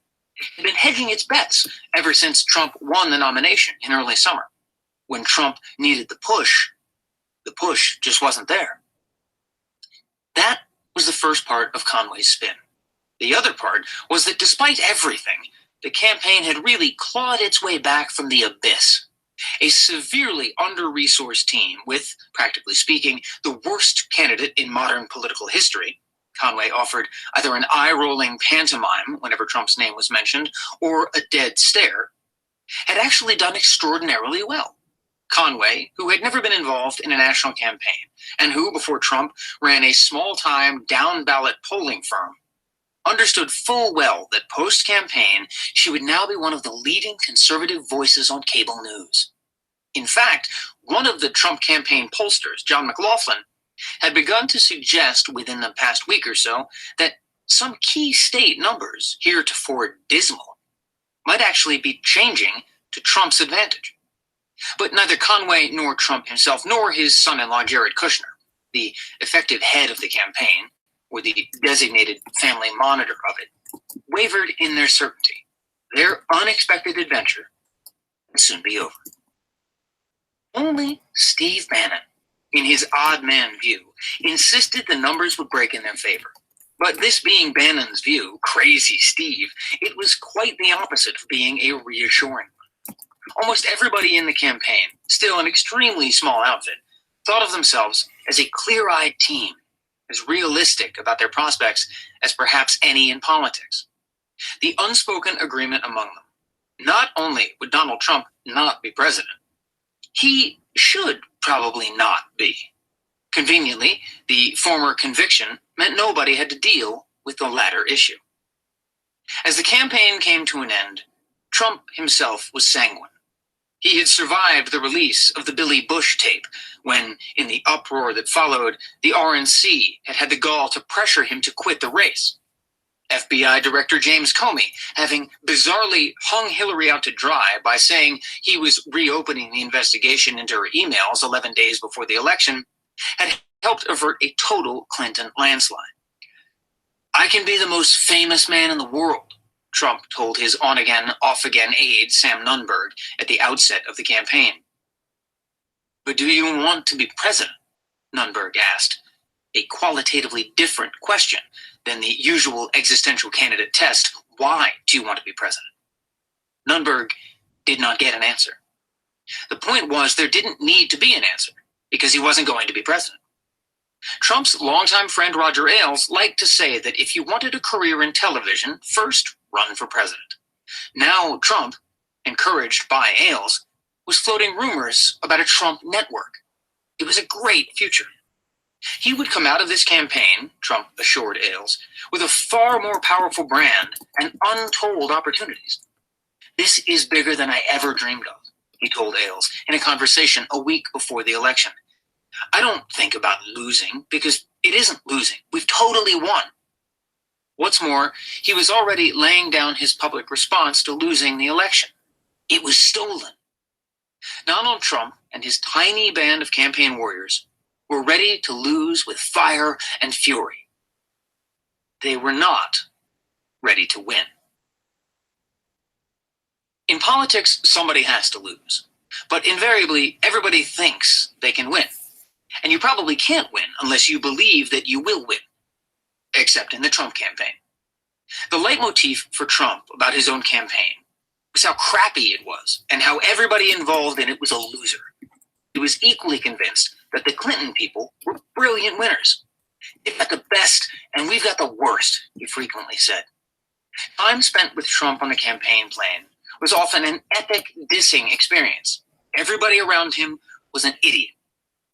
Speaker 3: had been hedging its bets ever since Trump won the nomination in early summer. When Trump needed the push just wasn't there. That was the first part of Conway's spin. The other part was that despite everything, the campaign had really clawed its way back from the abyss. A severely under-resourced team with, practically speaking, the worst candidate in modern political history. Conway offered either an eye-rolling pantomime whenever Trump's name was mentioned, or a dead stare, had actually done extraordinarily well. Conway, who had never been involved in a national campaign, and who, before Trump, ran a small-time, down-ballot polling firm, understood full well that post-campaign, she would now be one of the leading conservative voices on cable news. In fact, one of the Trump campaign pollsters, John McLaughlin, had begun to suggest within the past week or so that some key state numbers, heretofore dismal, might actually be changing to Trump's advantage. But neither Conway nor Trump himself, nor his son-in-law Jared Kushner, the effective head of the campaign, or the designated family monitor of it, wavered in their certainty. Their unexpected adventure would soon be over. Only Steve Bannon, in his odd man view, insisted the numbers would break in their favor. But this being Bannon's view, crazy Steve, it was quite the opposite of being a reassuring one. Almost everybody in the campaign, still an extremely small outfit, thought of themselves as a clear-eyed team, as realistic about their prospects as perhaps any in politics. The unspoken agreement among them, not only would Donald Trump not be president, he should probably not be. Conveniently, the former conviction meant nobody had to deal with the latter issue. As the campaign came to an end, Trump himself was sanguine. He had survived the release of the Billy Bush tape when, in the uproar that followed, the RNC had had the gall to pressure him to quit the race. FBI Director James Comey, having bizarrely hung Hillary out to dry by saying he was reopening the investigation into her emails 11 days before the election, had helped avert a total Clinton landslide. "I can be the most famous man in the world," Trump told his on-again, off-again aide, Sam Nunberg, at the outset of the campaign. "But do you want to be president?" Nunberg asked, a qualitatively different question than the usual existential candidate test, why do you want to be president? Nunberg did not get an answer. The point was there didn't need to be an answer, because he wasn't going to be president. Trump's longtime friend Roger Ailes liked to say that if you wanted a career in television, first run for president. Now Trump, encouraged by Ailes, was floating rumors about a Trump network. It was a great future. He would come out of this campaign, Trump assured Ailes, with a far more powerful brand and untold opportunities. "This is bigger than I ever dreamed of," he told Ailes in a conversation a week before the election. "I don't think about losing, because it isn't losing. We've totally won." What's more, he was already laying down his public response to losing the election. It was stolen. Donald Trump and his tiny band of campaign warriors were ready to lose with fire and fury. They were not ready to win. In politics, somebody has to lose. But invariably, everybody thinks they can win. And you probably can't win unless you believe that you will win. Except in the Trump campaign. The leitmotif for Trump about his own campaign was how crappy it was and how everybody involved in it was a loser. He was equally convinced that the Clinton people were brilliant winners. "They've got the best and we've got the worst," he frequently said. Time spent with Trump on the campaign plane was often an epic dissing experience. Everybody around him was an idiot.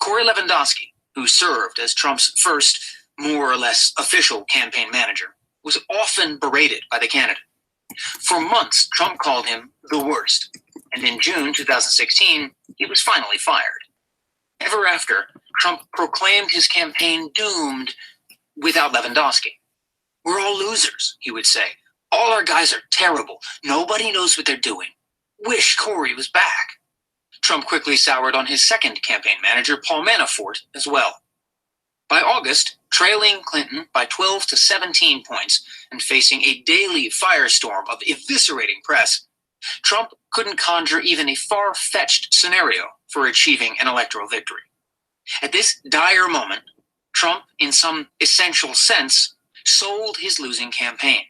Speaker 3: Corey Lewandowski, who served as Trump's first, more or less official campaign manager, was often berated by the candidate. For months, Trump called him the worst, and in June 2016, he was finally fired. Ever after, Trump proclaimed his campaign doomed without Lewandowski. "We're all losers," he would say. "All our guys are terrible. Nobody knows what they're doing. Wish Corey was back." Trump quickly soured on his second campaign manager, Paul Manafort, as well. By August, trailing Clinton by 12 to 17 points and facing a daily firestorm of eviscerating press, Trump couldn't conjure even a far-fetched scenario for achieving an electoral victory. At this dire moment, Trump, in some essential sense, sold his losing campaign.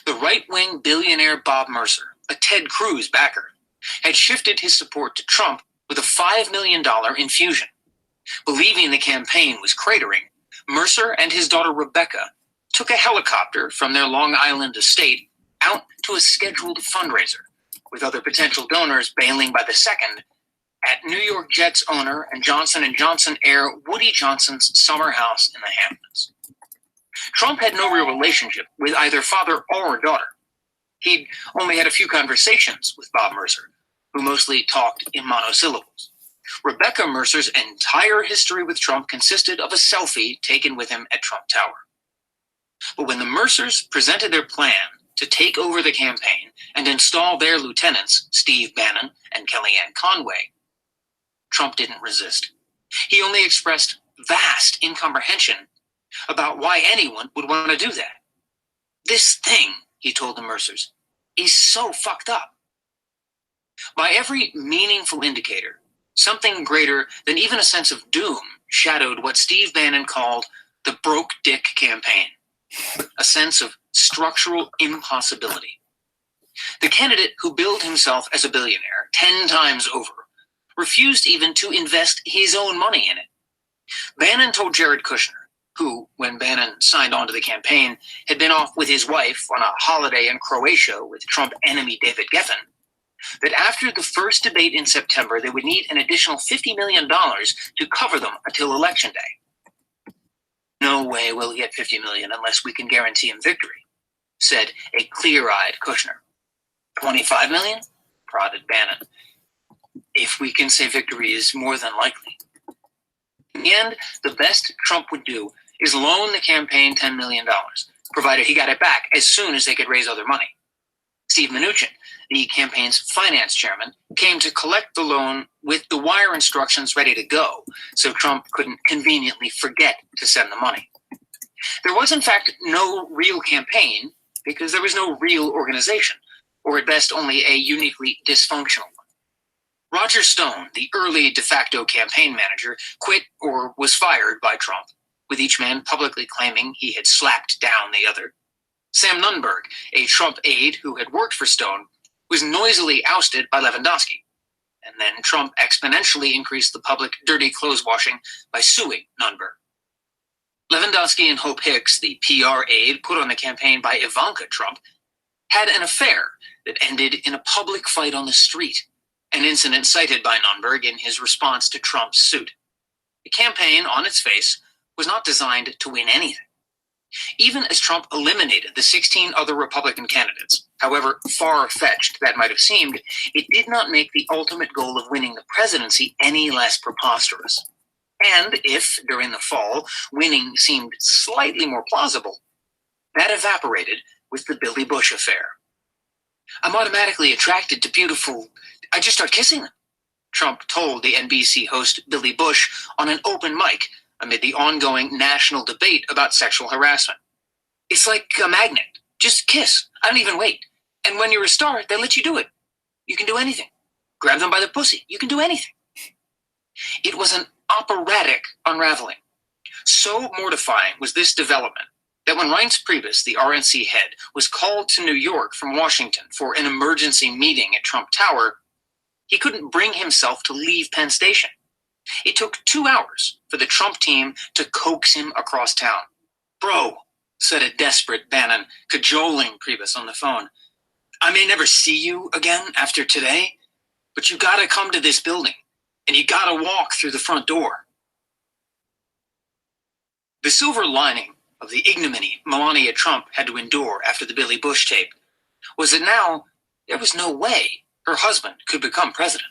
Speaker 3: The right-wing billionaire Bob Mercer, a Ted Cruz backer, had shifted his support to Trump with a $5 million infusion. Believing the campaign was cratering, Mercer and his daughter Rebecca took a helicopter from their Long Island estate out to a scheduled fundraiser, with other potential donors bailing by the second at New York Jets owner and Johnson & Johnson heir Woody Johnson's summer house in the Hamptons. Trump had no real relationship with either father or daughter. He'd only had a few conversations with Bob Mercer, who mostly talked in monosyllables. Rebecca Mercer's entire history with Trump consisted of a selfie taken with him at Trump Tower. But when the Mercers presented their plan to take over the campaign and install their lieutenants, Steve Bannon and Kellyanne Conway, Trump didn't resist. He only expressed vast incomprehension about why anyone would want to do that. This thing, he told the Mercers, is so fucked up. By every meaningful indicator, something greater than even a sense of doom shadowed what Steve Bannon called the broke dick campaign, a sense of structural impossibility. The candidate who billed himself as a billionaire 10 times over refused even to invest his own money in it. Bannon told Jared Kushner, who, when Bannon signed on to the campaign, had been off with his wife on a holiday in Croatia with Trump enemy David Geffen, that after the first debate in September, they would need an additional $50 million to cover them until Election Day. No way will he get $50 million unless we can guarantee him victory, said a clear-eyed Kushner. $25 million? Prodded Bannon. If we can say victory is more than likely. In the end, the best Trump would do is loan the campaign $10 million, provided he got it back as soon as they could raise other money. Steve Mnuchin, the campaign's finance chairman, came to collect the loan with the wire instructions ready to go, so Trump couldn't conveniently forget to send the money. There was, in fact, no real campaign because there was no real organization, or at best only a uniquely dysfunctional one. Roger Stone, the early de facto campaign manager, quit or was fired by Trump, with each man publicly claiming he had slapped down the other. Sam Nunberg, a Trump aide who had worked for Stone, was noisily ousted by Lewandowski. And then Trump exponentially increased the public dirty clothes washing by suing Nunberg. Lewandowski and Hope Hicks, the PR aide put on the campaign by Ivanka Trump, had an affair that ended in a public fight on the street, an incident cited by Nunberg in his response to Trump's suit. The campaign, on its face, was not designed to win anything. Even as Trump eliminated the 16 other Republican candidates, however far-fetched that might have seemed, it did not make the ultimate goal of winning the presidency any less preposterous. And if, during the fall, winning seemed slightly more plausible, that evaporated with the Billy Bush affair. I'm automatically attracted to beautiful... I just start kissing them, Trump told the NBC host Billy Bush on an open mic amid the ongoing national debate about sexual harassment. It's like a magnet. Just kiss. I don't even wait. And when you're a star, they let you do it. You can do anything. Grab them by the pussy. You can do anything. It was an operatic unraveling. So mortifying was this development that when Reince Priebus, the RNC head, was called to New York from Washington for an emergency meeting at Trump Tower, he couldn't bring himself to leave Penn Station. It took 2 hours for the Trump team to coax him across town. Bro, said a desperate Bannon, cajoling Priebus on the phone, I may never see you again after today, but you gotta come to this building, and you gotta walk through the front door. The silver lining of the ignominy Melania Trump had to endure after the Billy Bush tape was that now there was no way her husband could become president.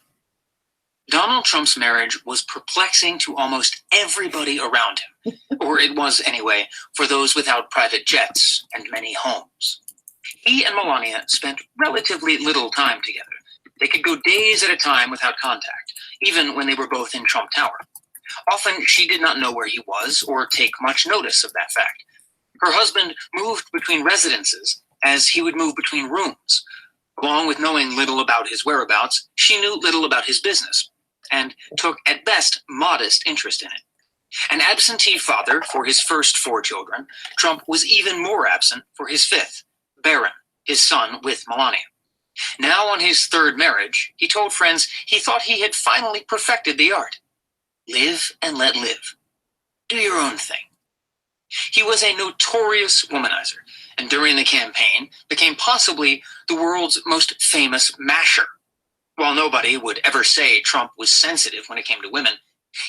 Speaker 3: Donald Trump's marriage was perplexing to almost everybody around him, or it was anyway for those without private jets and many homes. He and Melania spent relatively little time together, They could go days at a time without contact, even when they were both in Trump Tower. Often, she did not know where he was or take much notice of that fact. Her husband moved between residences as he would move between rooms. Along with knowing little about his whereabouts, she knew little about his business and took, at best, modest interest in it. An absentee father for his first 4 children, Trump was even more absent for his 5th, Bannon, his son with Melania. Now on his 3rd marriage, he told friends he thought he had finally perfected the art. Live and let live. Do your own thing. He was a notorious womanizer, and during the campaign became possibly the world's most famous masher. While nobody would ever say Trump was sensitive when it came to women,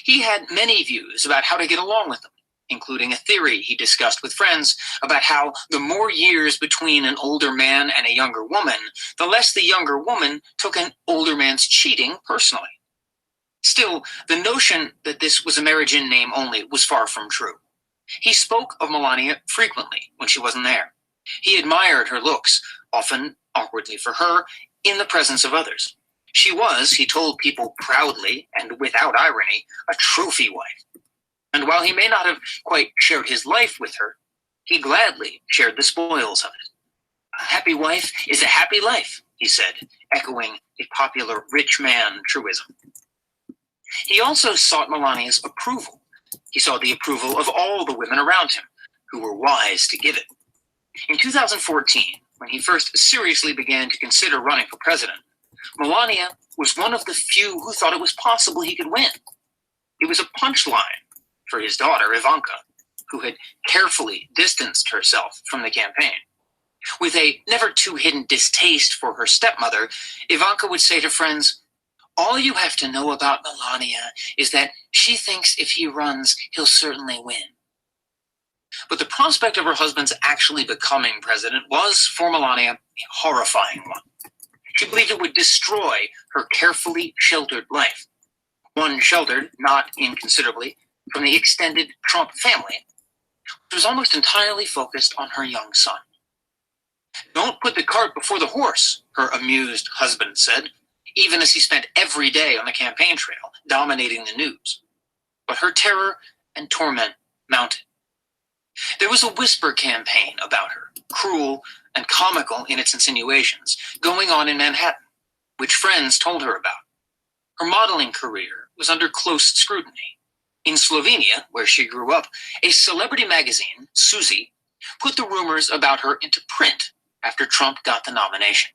Speaker 3: he had many views about how to get along with them, including a theory he discussed with friends about how the more years between an older man and a younger woman, the less the younger woman took an older man's cheating personally. Still, the notion that this was a marriage in name only was far from true. He spoke of Melania frequently when she wasn't there. He admired her looks, often awkwardly for her, in the presence of others. She was, he told people proudly and without irony, a trophy wife. And while he may not have quite shared his life with her, he gladly shared the spoils of it. A happy wife is a happy life, he said, echoing a popular rich man truism. He also sought Melania's approval. He sought the approval of all the women around him, who were wise to give it. In 2014, when he first seriously began to consider running for president, Melania was one of the few who thought it was possible he could win. It was a punchline for his daughter, Ivanka, who had carefully distanced herself from the campaign. With a never-too-hidden distaste for her stepmother, Ivanka would say to friends, "All you have to know about Melania is that she thinks if he runs, he'll certainly win." But the prospect of her husband's actually becoming president was, for Melania, a horrifying one. She believed it would destroy her carefully sheltered life. One sheltered, not inconsiderably, from the extended Trump family, which was almost entirely focused on her young son. "Don't put the cart before the horse," her amused husband said, even as he spent every day on the campaign trail, dominating the news. But her terror and torment mounted. There was a whisper campaign about her, cruel and comical in its insinuations, going on in Manhattan, which friends told her about. Her modeling career was under close scrutiny. In Slovenia, where she grew up, a celebrity magazine, Suzy, put the rumors about her into print after Trump got the nomination.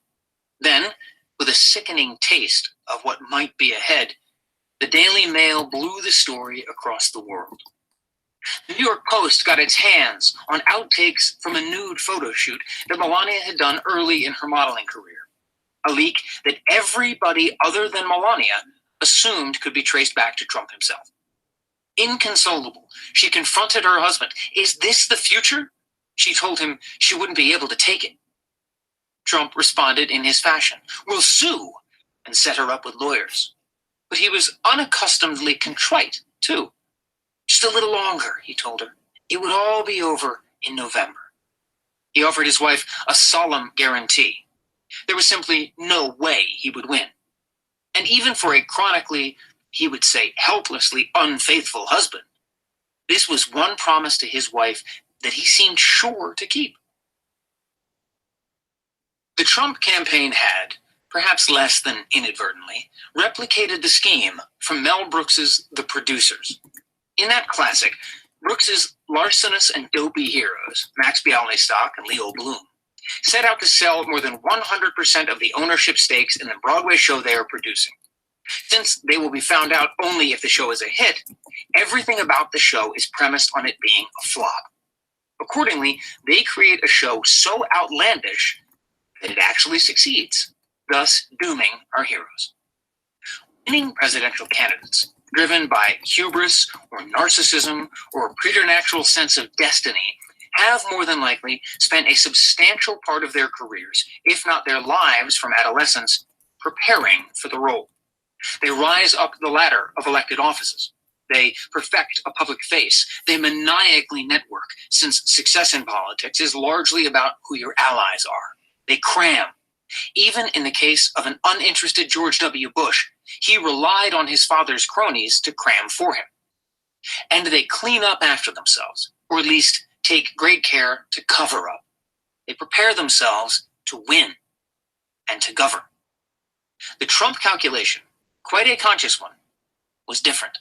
Speaker 3: Then, with a sickening taste of what might be ahead, the Daily Mail blew the story across the world. The New York Post got its hands on outtakes from a nude photo shoot that Melania had done early in her modeling career, a leak that everybody other than Melania assumed could be traced back to Trump himself. Inconsolable, she confronted her husband. "Is this the future?" She told him she wouldn't be able to take it. Trump responded in his fashion, "We'll sue," and set her up with lawyers. But he was unaccustomedly contrite, too. "Just a little longer," he told her. "It would all be over in November." He offered his wife a solemn guarantee. There was simply no way he would win. And even for a chronically, he would say, helplessly unfaithful husband, this was one promise to his wife that he seemed sure to keep. The Trump campaign had, perhaps less than inadvertently, replicated the scheme from Mel Brooks's The Producers. In that classic, Brooks's larcenous and dopey heroes, Max Bialystock and Leo Bloom, set out to sell more than 100% of the ownership stakes in the Broadway show they are producing. Since they will be found out only if the show is a hit, everything about the show is premised on it being a flop. Accordingly, they create a show so outlandish that it actually succeeds, thus dooming our heroes. Winning presidential candidates, driven by hubris or narcissism or a preternatural sense of destiny, have more than likely spent a substantial part of their careers, if not their lives from adolescence, preparing for the role. They rise up the ladder of elected offices. They perfect a public face. They maniacally network, since success in politics is largely about who your allies are. They cram Even in the case of an uninterested George W. Bush, he relied on his father's cronies to cram for him. And they clean up after themselves, or at least take great care to cover up. They prepare themselves to win and to govern. The Trump calculation, quite a conscious one, was different.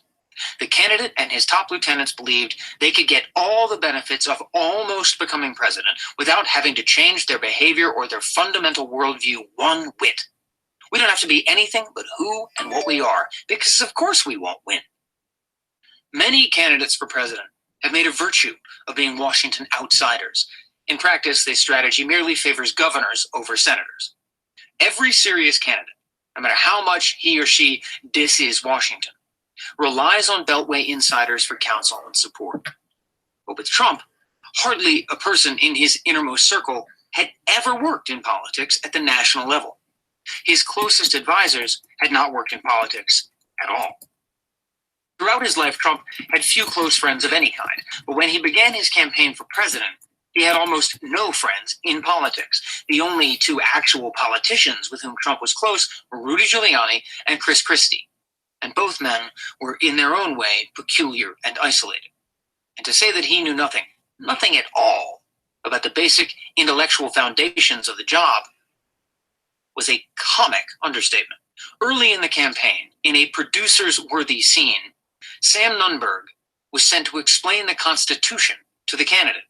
Speaker 3: The candidate and his top lieutenants believed they could get all the benefits of almost becoming president without having to change their behavior or their fundamental worldview one whit. We don't have to be anything but who and what we are, because of course we won't win. Many candidates for president have made a virtue of being Washington outsiders. In practice, this strategy merely favors governors over senators. Every serious candidate, no matter how much he or she disses Washington, relies on Beltway insiders for counsel and support. But with Trump, hardly a person in his innermost circle had ever worked in politics at the national level. His closest advisors had not worked in politics at all. Throughout his life, Trump had few close friends of any kind, but when he began his campaign for president, he had almost no friends in politics. The only two actual politicians with whom Trump was close were Rudy Giuliani and Chris Christie. And both men were in their own way peculiar and isolated. And to say that he knew nothing at all about the basic intellectual foundations of the job was a comic understatement. Early in the campaign, in a producer's worthy scene, Sam Nunberg was sent to explain the Constitution to the candidate.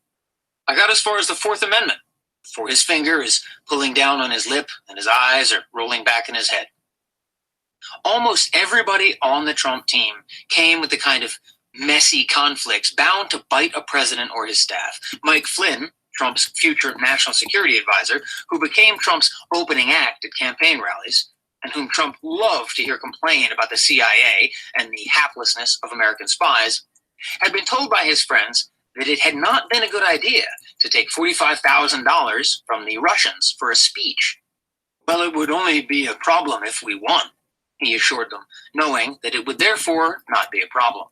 Speaker 3: I got as far as the Fourth Amendment, for his finger is pulling down on his lip and his eyes are rolling back in his head. Almost everybody on the Trump team came with the kind of messy conflicts bound to bite a president or his staff. Mike Flynn, Trump's future national security advisor, who became Trump's opening act at campaign rallies, and whom Trump loved to hear complain about the CIA and the haplessness of American spies, had been told by his friends that it had not been a good idea to take $45,000 from the Russians for a speech. Well, it would only be a problem if we won, he assured them, knowing that it would therefore not be a problem.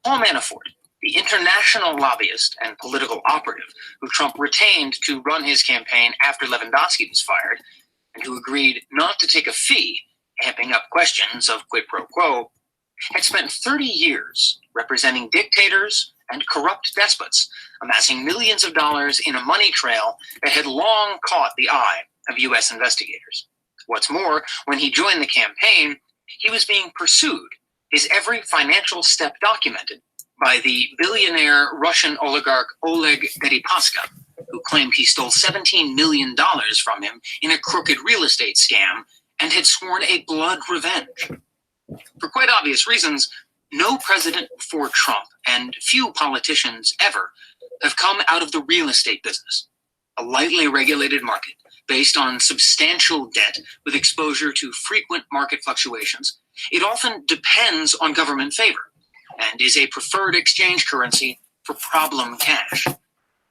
Speaker 3: Paul Manafort, the international lobbyist and political operative who Trump retained to run his campaign after Lewandowski was fired, and who agreed not to take a fee, amping up questions of quid pro quo, had spent 30 years representing dictators and corrupt despots, amassing millions of dollars in a money trail that had long caught the eye of U.S. investigators. What's more, when he joined the campaign, he was being pursued, his every financial step documented, by the billionaire Russian oligarch Oleg Deripaska, who claimed he stole $17 million from him in a crooked real estate scam and had sworn a blood revenge. For quite obvious reasons, no president before Trump and few politicians ever have come out of the real estate business, a lightly regulated market based on substantial debt with exposure to frequent market fluctuations. It often depends on government favor and is a preferred exchange currency for problem cash,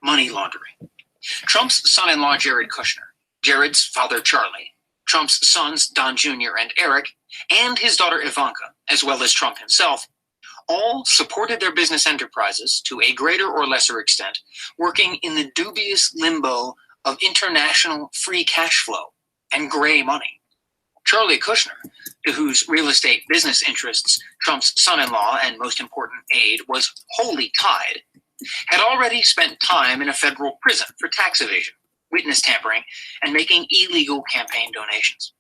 Speaker 3: money laundering. Trump's son-in-law, Jared Kushner, Jared's father, Charlie, Trump's sons, Don Jr. and Eric, and his daughter, Ivanka, as well as Trump himself, all supported their business enterprises to a greater or lesser extent, working in the dubious limbo of international free cash flow and gray money. Charlie Kushner, to whose real estate business interests Trump's son-in-law and most important aide was wholly tied, had already spent time in a federal prison for tax evasion, witness tampering, and making illegal campaign donations.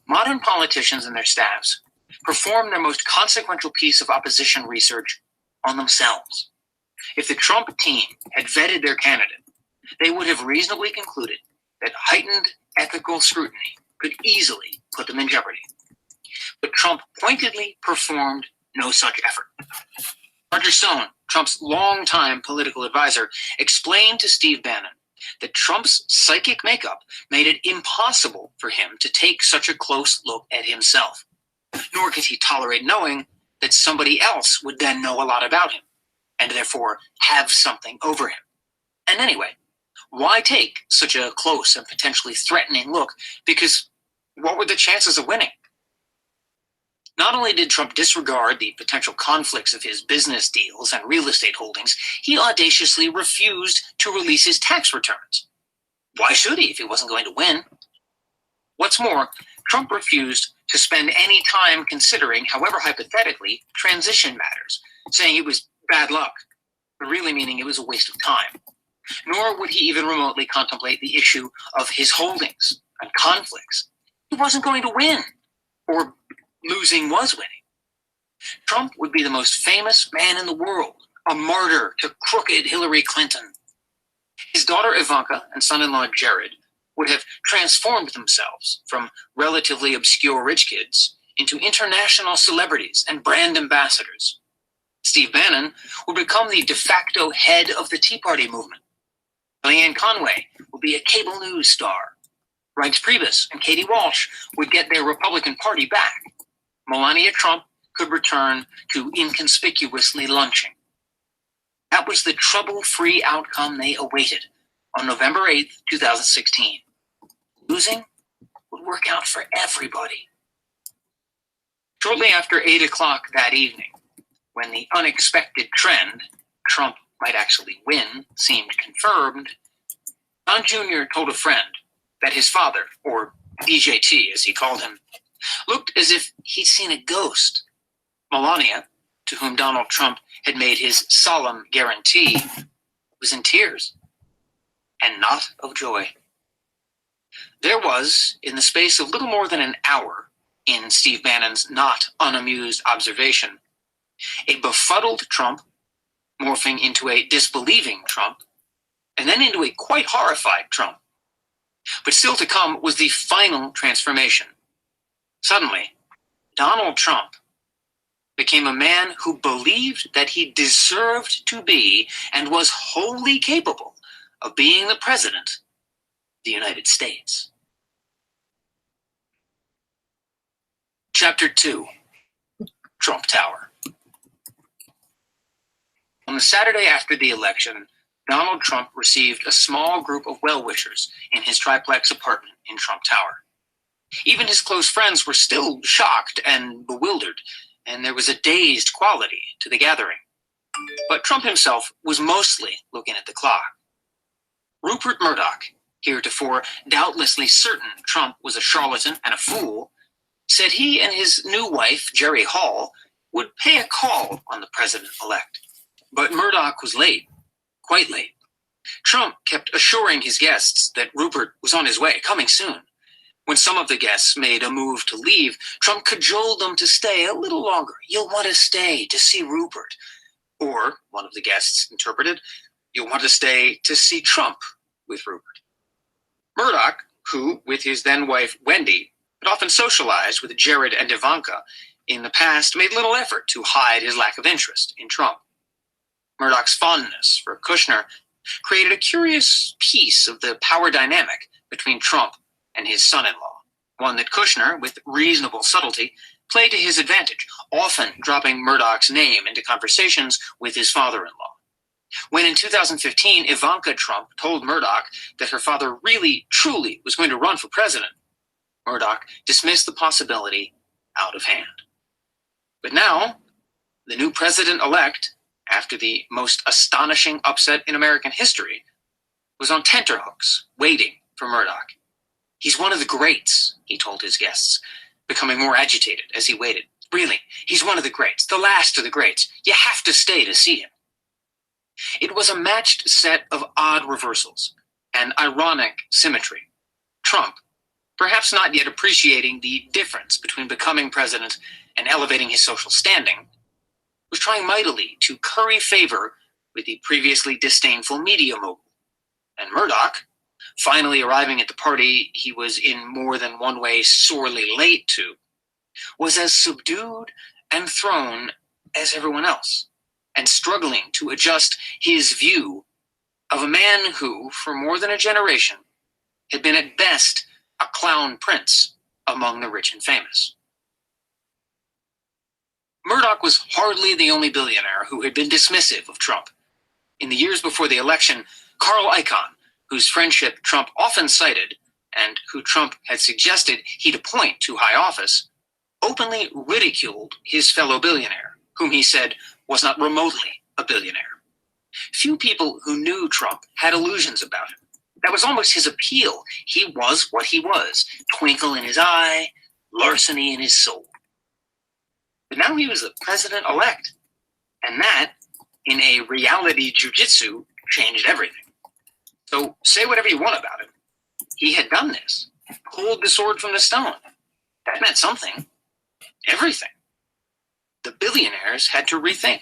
Speaker 3: Modern politicians and their staffs perform their most consequential piece of opposition research on themselves. If the Trump team had vetted their candidate, they would have reasonably concluded that heightened ethical scrutiny could easily put them in jeopardy. But Trump pointedly performed no such effort. Roger Stone, Trump's longtime political advisor, explained to Steve Bannon that Trump's psychic makeup made it impossible for him to take such a close look at himself, nor could he tolerate knowing that somebody else would then know a lot about him, and therefore have something over him. And anyway, why take such a close and potentially threatening look? Because what were the chances of winning? Not only did Trump disregard the potential conflicts of his business deals and real estate holdings, he audaciously refused to release his tax returns. Why should he if he wasn't going to win? What's more, Trump refused to spend any time considering, however hypothetically, transition matters, saying it was bad luck, but really meaning it was a waste of time. Nor would he even remotely contemplate the issue of his holdings and conflicts. He wasn't going to win, or losing was winning. Trump would be the most famous man in the world, a martyr to crooked Hillary Clinton. His daughter Ivanka and son-in-law Jared would have transformed themselves from relatively obscure rich kids into international celebrities and brand ambassadors. Steve Bannon would become the de facto head of the Tea Party movement. Kellyanne Conway would be a cable news star. Reince Priebus and Katie Walsh would get their Republican Party back. Melania Trump could return to inconspicuously lunching. That was the trouble-free outcome they awaited on November 8th, 2016. Losing would work out for everybody. Shortly after 8 o'clock that evening, when the unexpected trend, Trump might actually win, seemed confirmed, Don Jr. told a friend that his father, or DJT as he called him, looked as if he'd seen a ghost. Melania, to whom Donald Trump had made his solemn guarantee, was in tears, and not of joy. There was, in the space of little more than an hour, in Steve Bannon's not unamused observation, a befuddled Trump morphing into a disbelieving Trump, and then into a quite horrified Trump. But still to come was the final transformation. Suddenly, Donald Trump became a man who believed that he deserved to be and was wholly capable of being the president of the United States. Chapter 2, Trump Tower. On the Saturday after the election, Donald Trump received a small group of well-wishers in his triplex apartment in Trump Tower. Even his close friends were still shocked and bewildered, and there was a dazed quality to the gathering. But Trump himself was mostly looking at the clock. Rupert Murdoch, heretofore doubtlessly certain Trump was a charlatan and a fool, said he and his new wife, Jerry Hall, would pay a call on the president-elect. But Murdoch was late, quite late. Trump kept assuring his guests that Rupert was on his way, coming soon. When some of the guests made a move to leave, Trump cajoled them to stay a little longer. "You'll want to stay to see Rupert." Or, one of the guests interpreted, "You'll want to stay to see Trump with Rupert." Murdoch, who, with his then-wife Wendy, had often socialized with Jared and Ivanka in the past, made little effort to hide his lack of interest in Trump. Murdoch's fondness for Kushner created a curious piece of the power dynamic between Trump and his son-in-law, one that Kushner, with reasonable subtlety, played to his advantage, often dropping Murdoch's name into conversations with his father-in-law. When in 2015, Ivanka Trump told Murdoch that her father really, truly was going to run for president, Murdoch dismissed the possibility out of hand. But now, the new president-elect, after the most astonishing upset in American history, was on tenterhooks, waiting for Murdoch. "He's one of the greats," he told his guests, becoming more agitated as he waited. "Really, he's one of the greats, the last of the greats. You have to stay to see him." It was a matched set of odd reversals and ironic symmetry. Trump, perhaps not yet appreciating the difference between becoming president and elevating his social standing, was trying mightily to curry favor with the previously disdainful media mogul. And Murdoch, finally arriving at the party he was in more than one way sorely late to, was as subdued and thrown as everyone else, and struggling to adjust his view of a man who, for more than a generation, had been at best a clown prince among the rich and famous. Murdoch was hardly the only billionaire who had been dismissive of Trump. In the years before the election, Carl Icahn, whose friendship Trump often cited, and who Trump had suggested he'd appoint to high office, openly ridiculed his fellow billionaire, whom he said was not remotely a billionaire. Few people who knew Trump had illusions about him. That was almost his appeal. He was what he was. Twinkle in his eye, larceny in his soul. But now he was the president-elect. And that, in a reality jujitsu, changed everything. So say whatever you want about him. He had done this. Pulled the sword from the stone. That meant something. Everything. The billionaires had to rethink.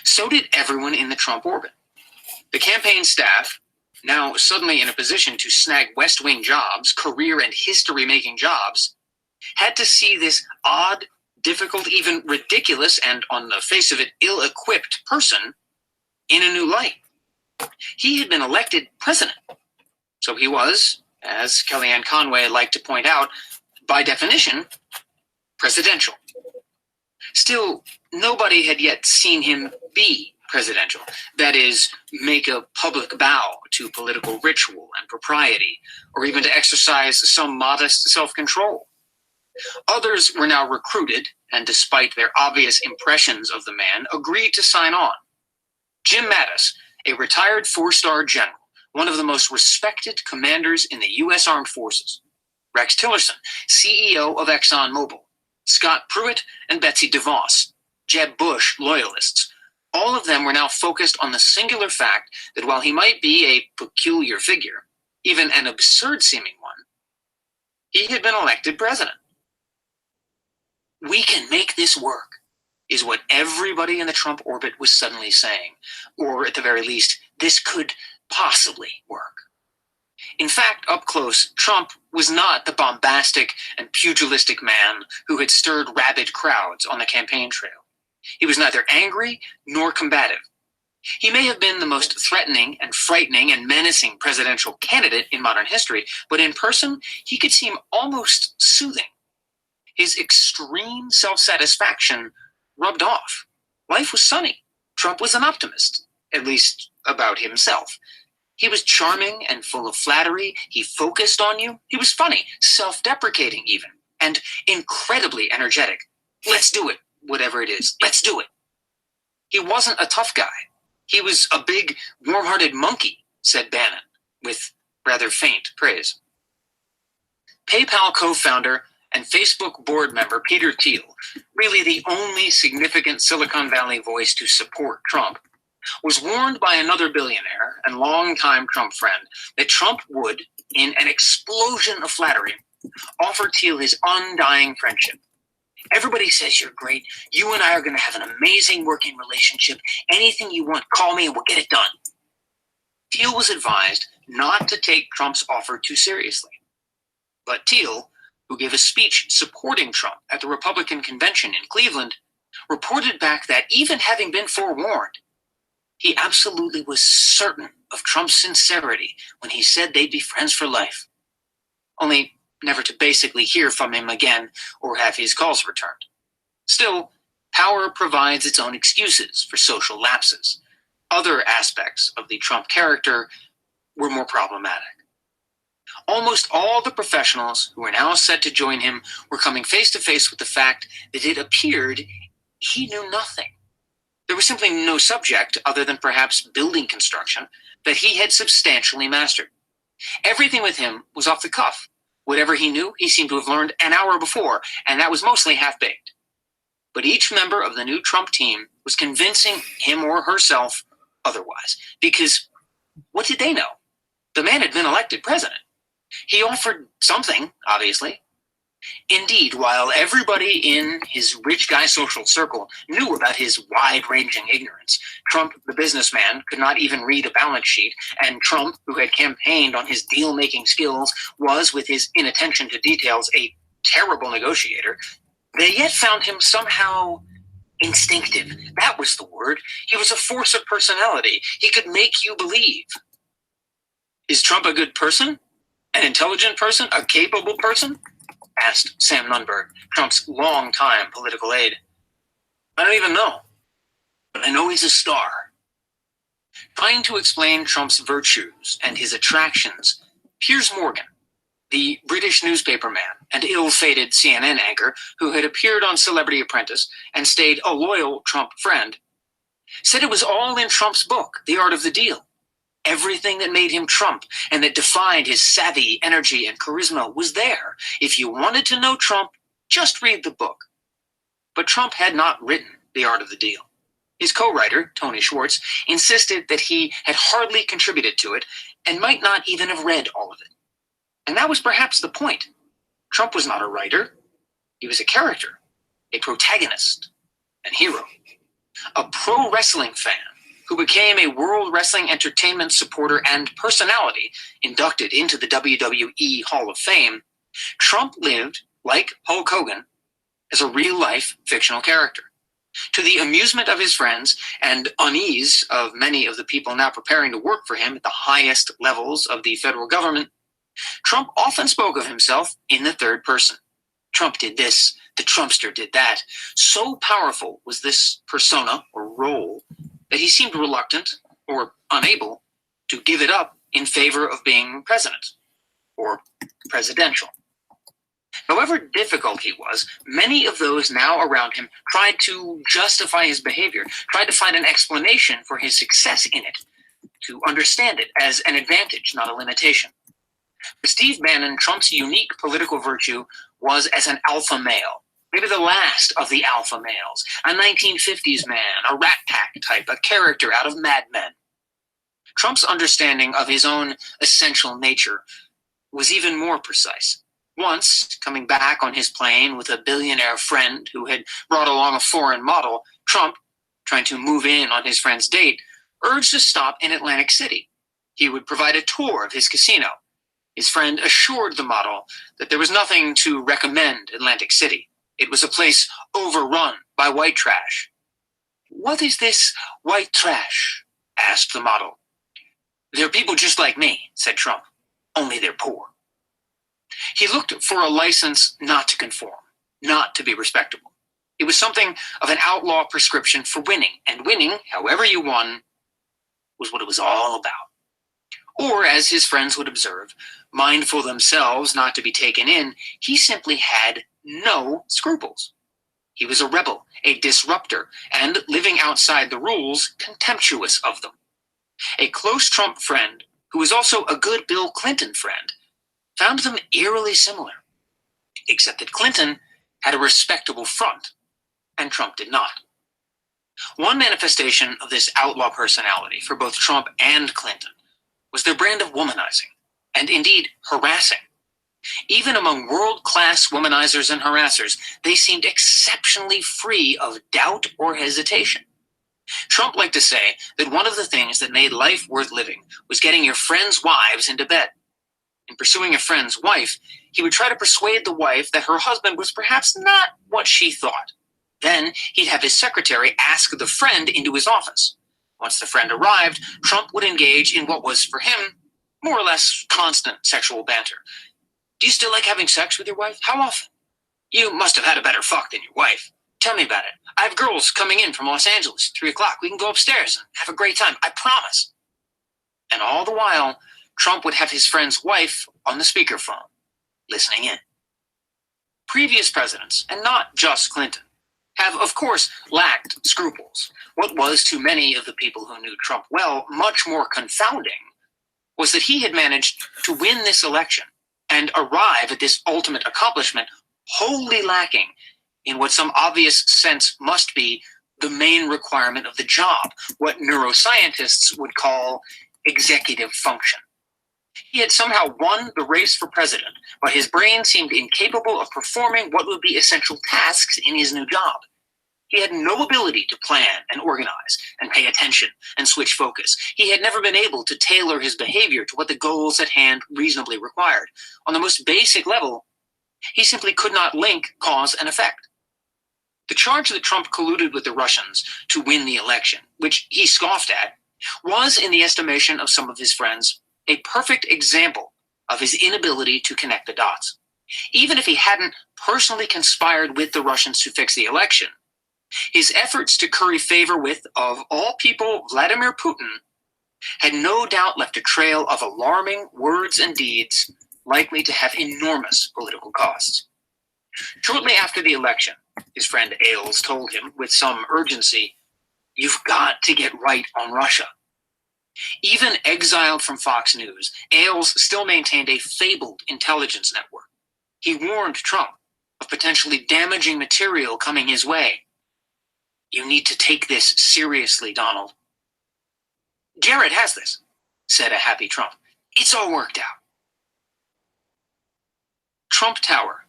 Speaker 3: So did everyone in the Trump orbit. The campaign staff, now suddenly in a position to snag West Wing jobs, career and history-making jobs, had to see this odd, difficult, even ridiculous, and on the face of it, ill-equipped person in a new light. He had been elected president. So he was, as Kellyanne Conway liked to point out, by definition, presidential. Still, nobody had yet seen him be presidential. That is, make a public bow to political ritual and propriety, or even to exercise some modest self-control. Others were now recruited, and despite their obvious impressions of the man, agreed to sign on. Jim Mattis, a retired 4-star general, one of the most respected commanders in the U.S. Armed Forces. Rex Tillerson, CEO of ExxonMobil. Scott Pruitt and Betsy DeVos, Jeb Bush loyalists. All of them were now focused on the singular fact that while he might be a peculiar figure, even an absurd-seeming one, he had been elected president. We can make this work, is what everybody in the Trump orbit was suddenly saying. Or at the very least, this could possibly work. In fact, up close, Trump was not the bombastic and pugilistic man who had stirred rabid crowds on the campaign trail. He was neither angry nor combative. He may have been the most threatening and frightening and menacing presidential candidate in modern history, but in person, he could seem almost soothing. His extreme self-satisfaction rubbed off. Life was sunny. Trump was an optimist, at least about himself. He was charming and full of flattery. He focused on you. He was funny, self-deprecating even, and incredibly energetic. Let's do it, whatever it is. Let's do it. He wasn't a tough guy. He was a big, warm-hearted monkey, said Bannon, with rather faint praise. PayPal co-founder and Facebook board member Peter Thiel, really the only significant Silicon Valley voice to support Trump, was warned by another billionaire and longtime Trump friend that Trump would, in an explosion of flattery, offer Thiel his undying friendship. Everybody says you're great. You and I are going to have an amazing working relationship. Anything you want, call me and we'll get it done. Thiel was advised not to take Trump's offer too seriously. But Thiel, who gave a speech supporting Trump at the Republican convention in Cleveland, reported back that even having been forewarned, he absolutely was certain of Trump's sincerity when he said they'd be friends for life. Only never to basically hear from him again or have his calls returned. Still, power provides its own excuses for social lapses. Other aspects of the Trump character were more problematic. Almost all the professionals who were now set to join him were coming face to face with the fact that it appeared he knew nothing. There was simply no subject, other than perhaps building construction, that he had substantially mastered. Everything with him was off the cuff. Whatever he knew, he seemed to have learned an hour before, and that was mostly half-baked. But each member of the new Trump team was convincing him or herself otherwise. Because what did they know? The man had been elected president. He offered something, obviously. Indeed, while everybody in his rich guy social circle knew about his wide-ranging ignorance, Trump, the businessman, could not even read a balance sheet, and Trump, who had campaigned on his deal-making skills, was, with his inattention to details, a terrible negotiator, they yet found him somehow instinctive. That was the word. He was a force of personality. He could make you believe. Is Trump a good person? An intelligent person? A capable person? Asked Sam Nunberg, Trump's longtime political aide. I don't even know, but I know he's a star. Trying to explain Trump's virtues and his attractions, Piers Morgan, the British newspaper man and ill-fated CNN anchor who had appeared on Celebrity Apprentice and stayed a loyal Trump friend, said it was all in Trump's book, The Art of the Deal. Everything that made him Trump and that defined his savvy, energy, and charisma was there. If you wanted to know Trump, just read the book. But Trump had not written The Art of the Deal. His co-writer, Tony Schwartz, insisted that he had hardly contributed to it and might not even have read all of it. And that was perhaps the point. Trump was not a writer. He was a character, a protagonist, an hero, a pro wrestling fan who became a World Wrestling Entertainment supporter and personality inducted into the WWE Hall of Fame. Trump lived, like Hulk Hogan, as a real-life fictional character. To the amusement of his friends and unease of many of the people now preparing to work for him at the highest levels of the federal government, Trump often spoke of himself in the third person. Trump did this, the Trumpster did that. So powerful was this persona or role that he seemed reluctant or unable to give it up in favor of being president or presidential. However difficult he was, many of those now around him tried to justify his behavior, tried to find an explanation for his success in it, to understand it as an advantage, not a limitation. For Steve Bannon, Trump's unique political virtue was as an alpha male, maybe the last of the alpha males, a 1950s man, a Rat Pack type, a character out of Mad Men. Trump's understanding of his own essential nature was even more precise. Once, coming back on his plane with a billionaire friend who had brought along a foreign model, Trump, trying to move in on his friend's date, urged a stop in Atlantic City. He would provide a tour of his casino. His friend assured the model that there was nothing to recommend Atlantic City. It was a place overrun by white trash. "What is this white trash?" asked the model. "They're people just like me," said Trump, "only they're poor." He looked for a license not to conform, not to be respectable. It was something of an outlaw prescription for winning, and winning, however you won, was what it was all about. Or, as his friends would observe, mindful themselves not to be taken in, he simply had no scruples. He was a rebel, a disruptor, and, living outside the rules, contemptuous of them. A close Trump friend, who was also a good Bill Clinton friend, found them eerily similar, except that Clinton had a respectable front, and Trump did not. One manifestation of this outlaw personality for both Trump and Clinton was their brand of womanizing, and indeed harassing. Even among world-class womanizers and harassers, they seemed exceptionally free of doubt or hesitation. Trump liked to say that one of the things that made life worth living was getting your friends' wives into bed. In pursuing a friend's wife, he would try to persuade the wife that her husband was perhaps not what she thought. Then he'd have his secretary ask the friend into his office. Once the friend arrived, Trump would engage in what was, for him, more or less constant sexual banter. "Do you still like having sex with your wife? How often? You must have had a better fuck than your wife. Tell me about it. I have girls coming in from Los Angeles at 3 o'clock. We can go upstairs and have a great time. I promise." And all the while, Trump would have his friend's wife on the speakerphone, listening in. Previous presidents, and not just Clinton, have, of course, lacked scruples. What was, to many of the people who knew Trump well, much more confounding was that he had managed to win this election and arrive at this ultimate accomplishment wholly lacking in what some obvious sense must be the main requirement of the job, what neuroscientists would call executive function. He had somehow won the race for president, but his brain seemed incapable of performing what would be essential tasks in his new job. He had no ability to plan and organize and pay attention and switch focus. He had never been able to tailor his behavior to what the goals at hand reasonably required. On the most basic level, he simply could not link cause and effect. The charge that Trump colluded with the Russians to win the election, which he scoffed at, was, in the estimation of some of his friends, a perfect example of his inability to connect the dots. Even if he hadn't personally conspired with the Russians to fix the election, his efforts to curry favor with, of all people, Vladimir Putin, had no doubt left a trail of alarming words and deeds likely to have enormous political costs. Shortly after the election, his friend Ailes told him with some urgency, "You've got to get right on Russia." Even exiled from Fox News, Ailes still maintained a fabled intelligence network. He warned Trump of potentially damaging material coming his way. "You need to take this seriously, Donald." "Jared has this," said a happy Trump. "It's all worked out." Trump Tower,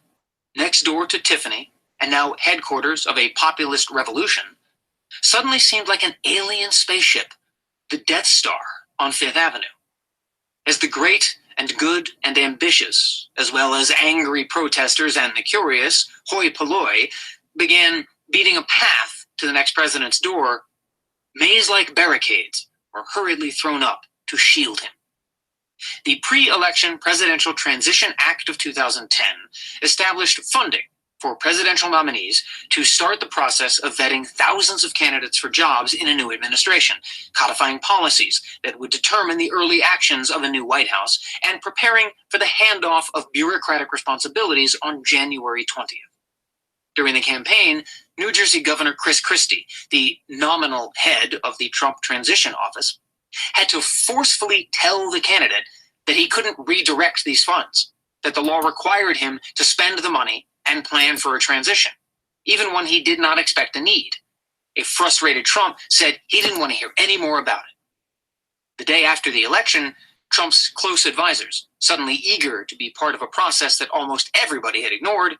Speaker 3: next door to Tiffany, and now headquarters of a populist revolution, suddenly seemed like an alien spaceship, the Death Star on Fifth Avenue. As the great and good and ambitious, as well as angry protesters and the curious, hoi polloi, began beating a path to the next president's door, maze-like barricades were hurriedly thrown up to shield him. The Pre-Election Presidential Transition Act of 2010 established funding for presidential nominees to start the process of vetting thousands of candidates for jobs in a new administration, codifying policies that would determine the early actions of a new White House, and preparing for the handoff of bureaucratic responsibilities on January 20th. During the campaign, New Jersey Governor Chris Christie, the nominal head of the Trump Transition Office, had to forcefully tell the candidate that he couldn't redirect these funds, that the law required him to spend the money and plan for a transition, even when he did not expect a need. A frustrated Trump said he didn't want to hear any more about it. The day after the election, Trump's close advisors, suddenly eager to be part of a process that almost everybody had ignored,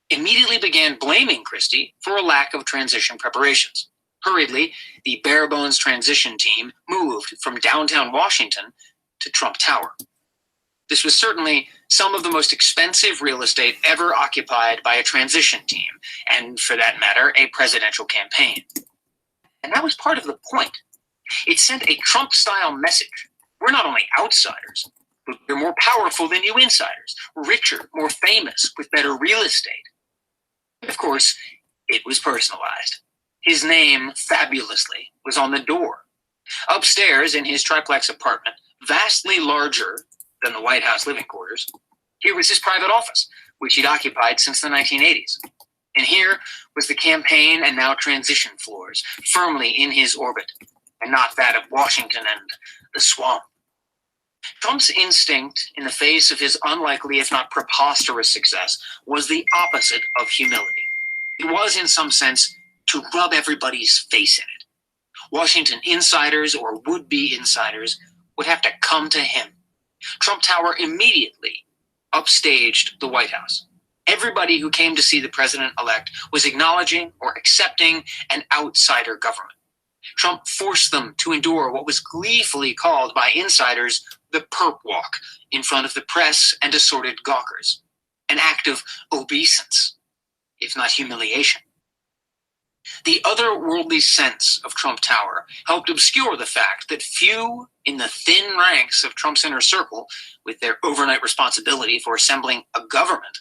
Speaker 3: immediately began blaming Christie for a lack of transition preparations. Hurriedly, the bare-bones transition team moved from downtown Washington to Trump Tower. This was certainly some of the most expensive real estate ever occupied by a transition team, and for that matter, a presidential campaign. And that was part of the point. It sent a Trump-style message. We're not only outsiders, but we're more powerful than you insiders, richer, more famous, with better real estate. Of course, it was personalized. His name, fabulously, was on the door. Upstairs in his triplex apartment, vastly larger than the White House living quarters, here was his private office, which he'd occupied since the 1980s. And here was the campaign and now transition floors, firmly in his orbit, and not that of Washington and the swamp. Trump's instinct in the face of his unlikely, if not preposterous success, was the opposite of humility. It was, in some sense, to rub everybody's face in it. Washington insiders or would-be insiders would have to come to him. Trump Tower immediately upstaged the White House. Everybody who came to see the president-elect was acknowledging or accepting an outsider government. Trump forced them to endure what was gleefully called by insiders the perp walk in front of the press and assorted gawkers, an act of obeisance, if not humiliation. The otherworldly sense of Trump Tower helped obscure the fact that few in the thin ranks of Trump's inner circle, with their overnight responsibility for assembling a government,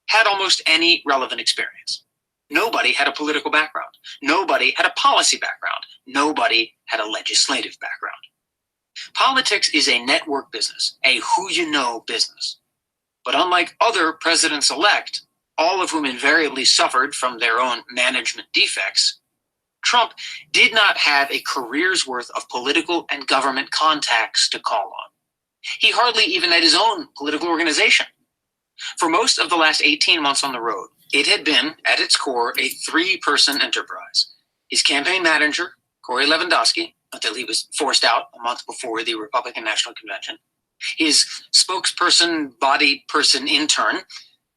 Speaker 3: had almost any relevant experience. Nobody had a political background. Nobody had a policy background. Nobody had a legislative background. Politics is a network business, a who-you-know business. But unlike other presidents-elect, all of whom invariably suffered from their own management defects, Trump did not have a career's worth of political and government contacts to call on. He hardly even had his own political organization. For most of the last 18 months on the road, it had been, at its core, a three-person enterprise. His campaign manager, Corey Lewandowski, until he was forced out a month before the Republican National Convention, his spokesperson, body person intern,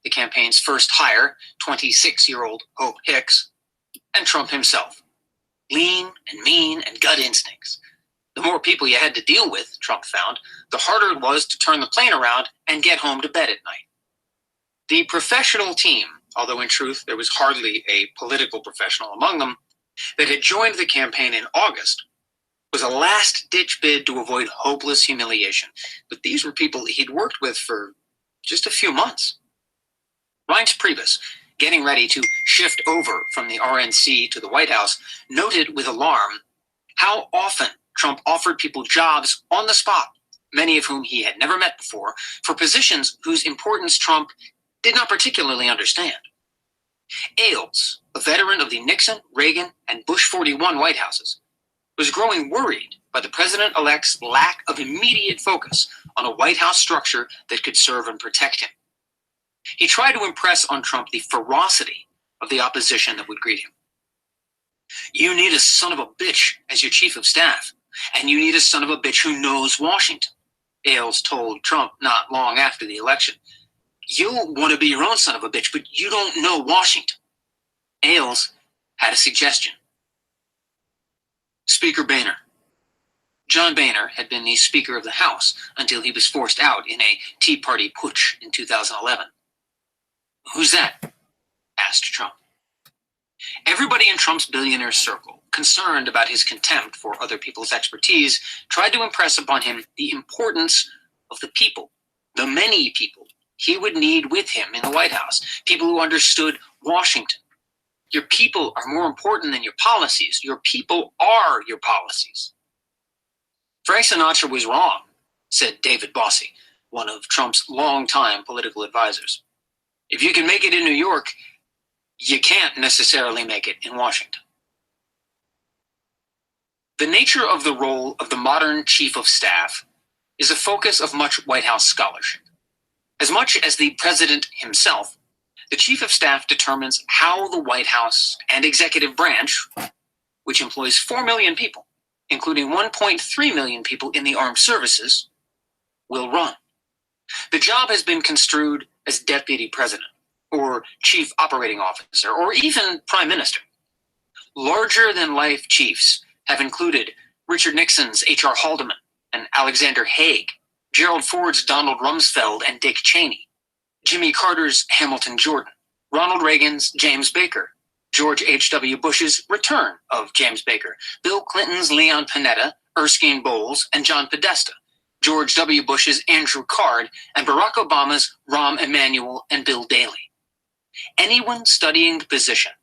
Speaker 3: the campaign's first hire, 26-year-old Hope Hicks, and Trump himself. Lean and mean and gut instincts. The more people you had to deal with, Trump found, the harder it was to turn the plane around and get home to bed at night. The professional team, although in truth there was hardly a political professional among them, that had joined the campaign in August, was a last-ditch bid to avoid hopeless humiliation. But these were people he'd worked with for just a few months. Reince Priebus, getting ready to shift over from the RNC to the White House, noted with alarm how often Trump offered people jobs on the spot, many of whom he had never met before, for positions whose importance Trump did not particularly understand. Ailes, a veteran of the Nixon, Reagan, and Bush 41 White Houses, was growing worried by the president-elect's lack of immediate focus on a White House structure that could serve and protect him. He tried to impress on Trump the ferocity of the opposition that would greet him. You need a son of a bitch as your chief of staff, and you need a son of a bitch who knows Washington, Ailes told Trump not long after the election. You'll want to be your own son of a bitch, but you don't know Washington. Ailes had a suggestion. Speaker Boehner. John Boehner had been the Speaker of the House until he was forced out in a Tea Party putsch in 2011. Who's that? Asked Trump. Everybody in Trump's billionaire circle, concerned about his contempt for other people's expertise, tried to impress upon him the importance of the people, the many people he would need with him in the White House, people who understood Washington. Your people are more important than your policies. Your people are your policies. Frank Sinatra was wrong, said David Bossie, one of Trump's longtime political advisors. If you can make it in New York, you can't necessarily make it in Washington. The nature of the role of the modern chief of staff is a focus of much White House scholarship. As much as the president himself, the chief of staff determines how the White House and executive branch, which employs 4 million people, including 1.3 million people in the armed services, will run. The job has been construed as deputy president, or chief operating officer, or even prime minister. Larger-than-life chiefs have included Richard Nixon's H.R. Haldeman and Alexander Haig, Gerald Ford's Donald Rumsfeld and Dick Cheney, Jimmy Carter's Hamilton Jordan, Ronald Reagan's James Baker, George H.W. Bush's return of James Baker, Bill Clinton's Leon Panetta, Erskine Bowles, and John Podesta, George W. Bush's Andrew Card, and Barack Obama's Rahm Emanuel and Bill Daley. Anyone studying the position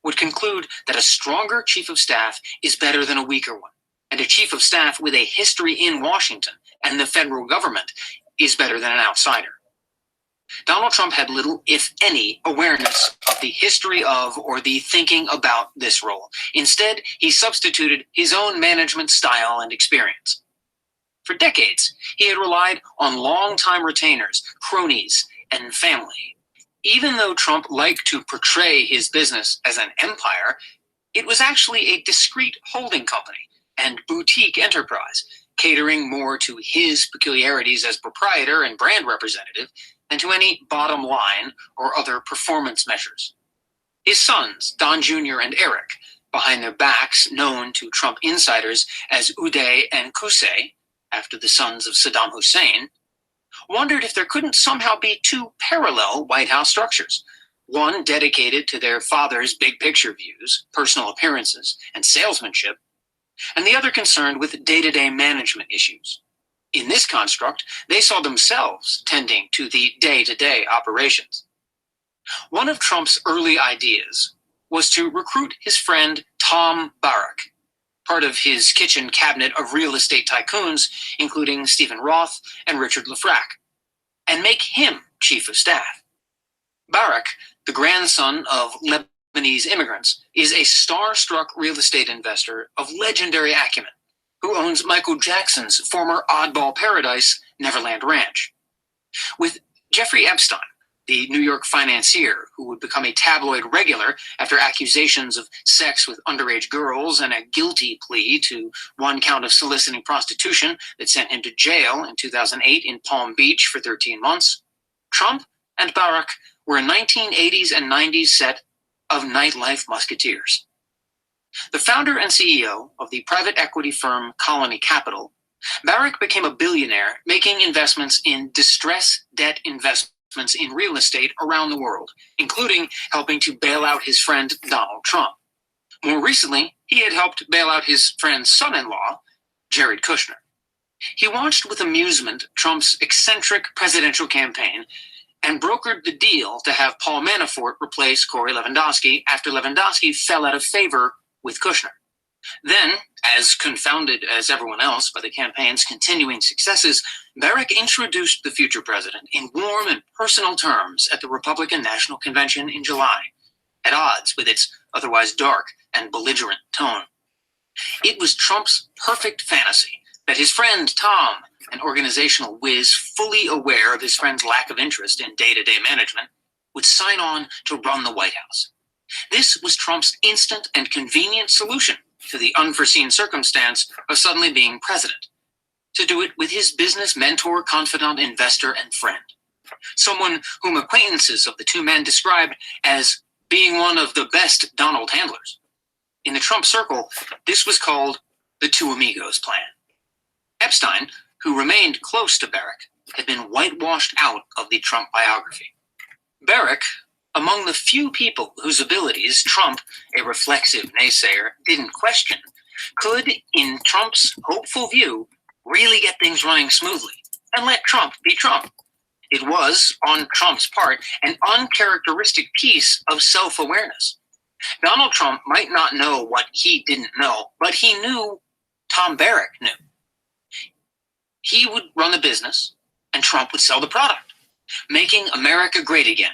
Speaker 3: would conclude that a stronger chief of staff is better than a weaker one, and a chief of staff with a history in Washington and the federal government is better than an outsider. Donald Trump had little, if any, awareness of the history of or the thinking about this role. Instead, he substituted his own management style and experience. For decades, he had relied on longtime retainers, cronies, and family. Even though Trump liked to portray his business as an empire, it was actually a discreet holding company and boutique enterprise, catering more to his peculiarities as proprietor and brand representative than to any bottom line or other performance measures. His sons, Don Jr. and Eric, behind their backs known to Trump insiders as Uday and Qusay, after the sons of Saddam Hussein, wondered if there couldn't somehow be two parallel White House structures, one dedicated to their father's big picture views, personal appearances, and salesmanship, and the other concerned with day-to-day management issues. In this construct, they saw themselves tending to the day-to-day operations. One of Trump's early ideas was to recruit his friend Tom Barrack, part of his kitchen cabinet of real estate tycoons, including Stephen Roth and Richard Lefrak, and make him chief of staff. Barrack, the grandson of Lebanese immigrants, is a star-struck real estate investor of legendary acumen, who owns Michael Jackson's former oddball paradise, Neverland Ranch. With Jeffrey Epstein, the New York financier who would become a tabloid regular after accusations of sex with underage girls and a guilty plea to one count of soliciting prostitution that sent him to jail in 2008 in Palm Beach for 13 months, Trump and Barrack were a 1980s and 90s set of nightlife musketeers. The founder and CEO of the private equity firm Colony Capital, Barrack became a billionaire making investments in distress debt investments in real estate around the world, including helping to bail out his friend Donald Trump. More recently, he had helped bail out his friend's son-in-law, Jared Kushner. He watched with amusement Trump's eccentric presidential campaign and brokered the deal to have Paul Manafort replace Corey Lewandowski after Lewandowski fell out of favor with Kushner. Then, as confounded as everyone else by the campaign's continuing successes, Barrack introduced the future president in warm and personal terms at the Republican National Convention in July, at odds with its otherwise dark and belligerent tone. It was Trump's perfect fantasy that his friend Tom, an organizational whiz fully aware of his friend's lack of interest in day-to-day management, would sign on to run the White House. This was Trump's instant and convenient solution to the unforeseen circumstance of suddenly being president. To do it with his business mentor, confidant, investor, and friend. Someone whom acquaintances of the two men described as being one of the best Donald handlers. In the Trump circle, this was called the Two Amigos plan. Epstein, who remained close to Barrack, had been whitewashed out of the Trump biography. Barrack, among the few people whose abilities Trump, a reflexive naysayer, didn't question, could, in Trump's hopeful view, really get things running smoothly and let Trump be Trump. It was, on Trump's part, an uncharacteristic piece of self-awareness. Donald Trump might not know what he didn't know, but he knew Tom Barrack knew. He would run the business, and Trump would sell the product, making America great again.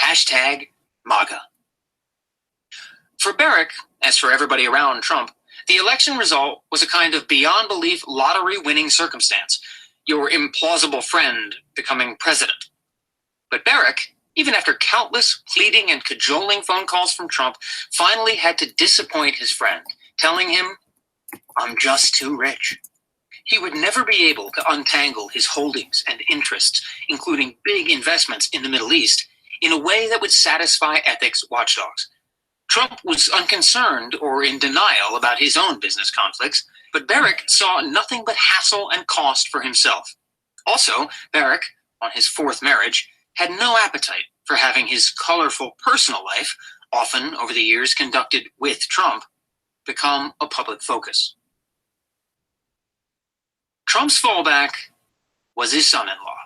Speaker 3: Hashtag MAGA. For Barrack, as for everybody around Trump, the election result was a kind of beyond belief lottery-winning circumstance, your implausible friend becoming president. But Barrack, even after countless pleading and cajoling phone calls from Trump, finally had to disappoint his friend, telling him, "I'm just too rich." He would never be able to untangle his holdings and interests, including big investments in the Middle East, in a way that would satisfy ethics watchdogs. Trump was unconcerned or in denial about his own business conflicts, but Barrack saw nothing but hassle and cost for himself. Also, Barrack, on his fourth marriage, had no appetite for having his colorful personal life, often over the years conducted with Trump, become a public focus. Trump's fallback was his son-in-law.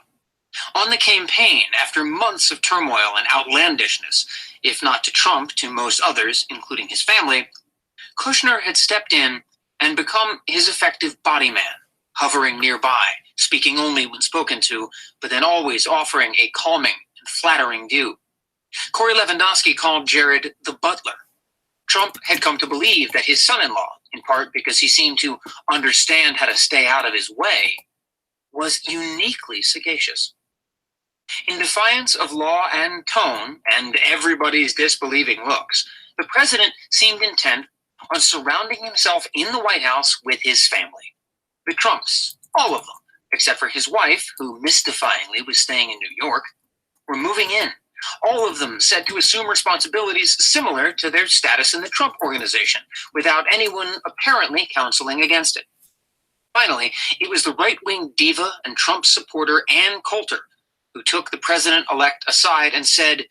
Speaker 3: On the campaign, after months of turmoil and outlandishness, if not to Trump, to most others, including his family, Kushner had stepped in and become his effective body man, hovering nearby, speaking only when spoken to, but then always offering a calming and flattering view. Corey Lewandowski called Jared the butler. Trump had come to believe that his son-in-law, in part because he seemed to understand how to stay out of his way, was uniquely sagacious. In defiance of law and tone and everybody's disbelieving looks, the president seemed intent on surrounding himself in the White House with his family. The Trumps, all of them, except for his wife, who mystifyingly was staying in New York, were moving in. All of them said to assume responsibilities similar to their status in the Trump organization, without anyone apparently counseling against it. Finally, it was the right-wing diva and Trump supporter Ann Coulter who took the president-elect aside and said,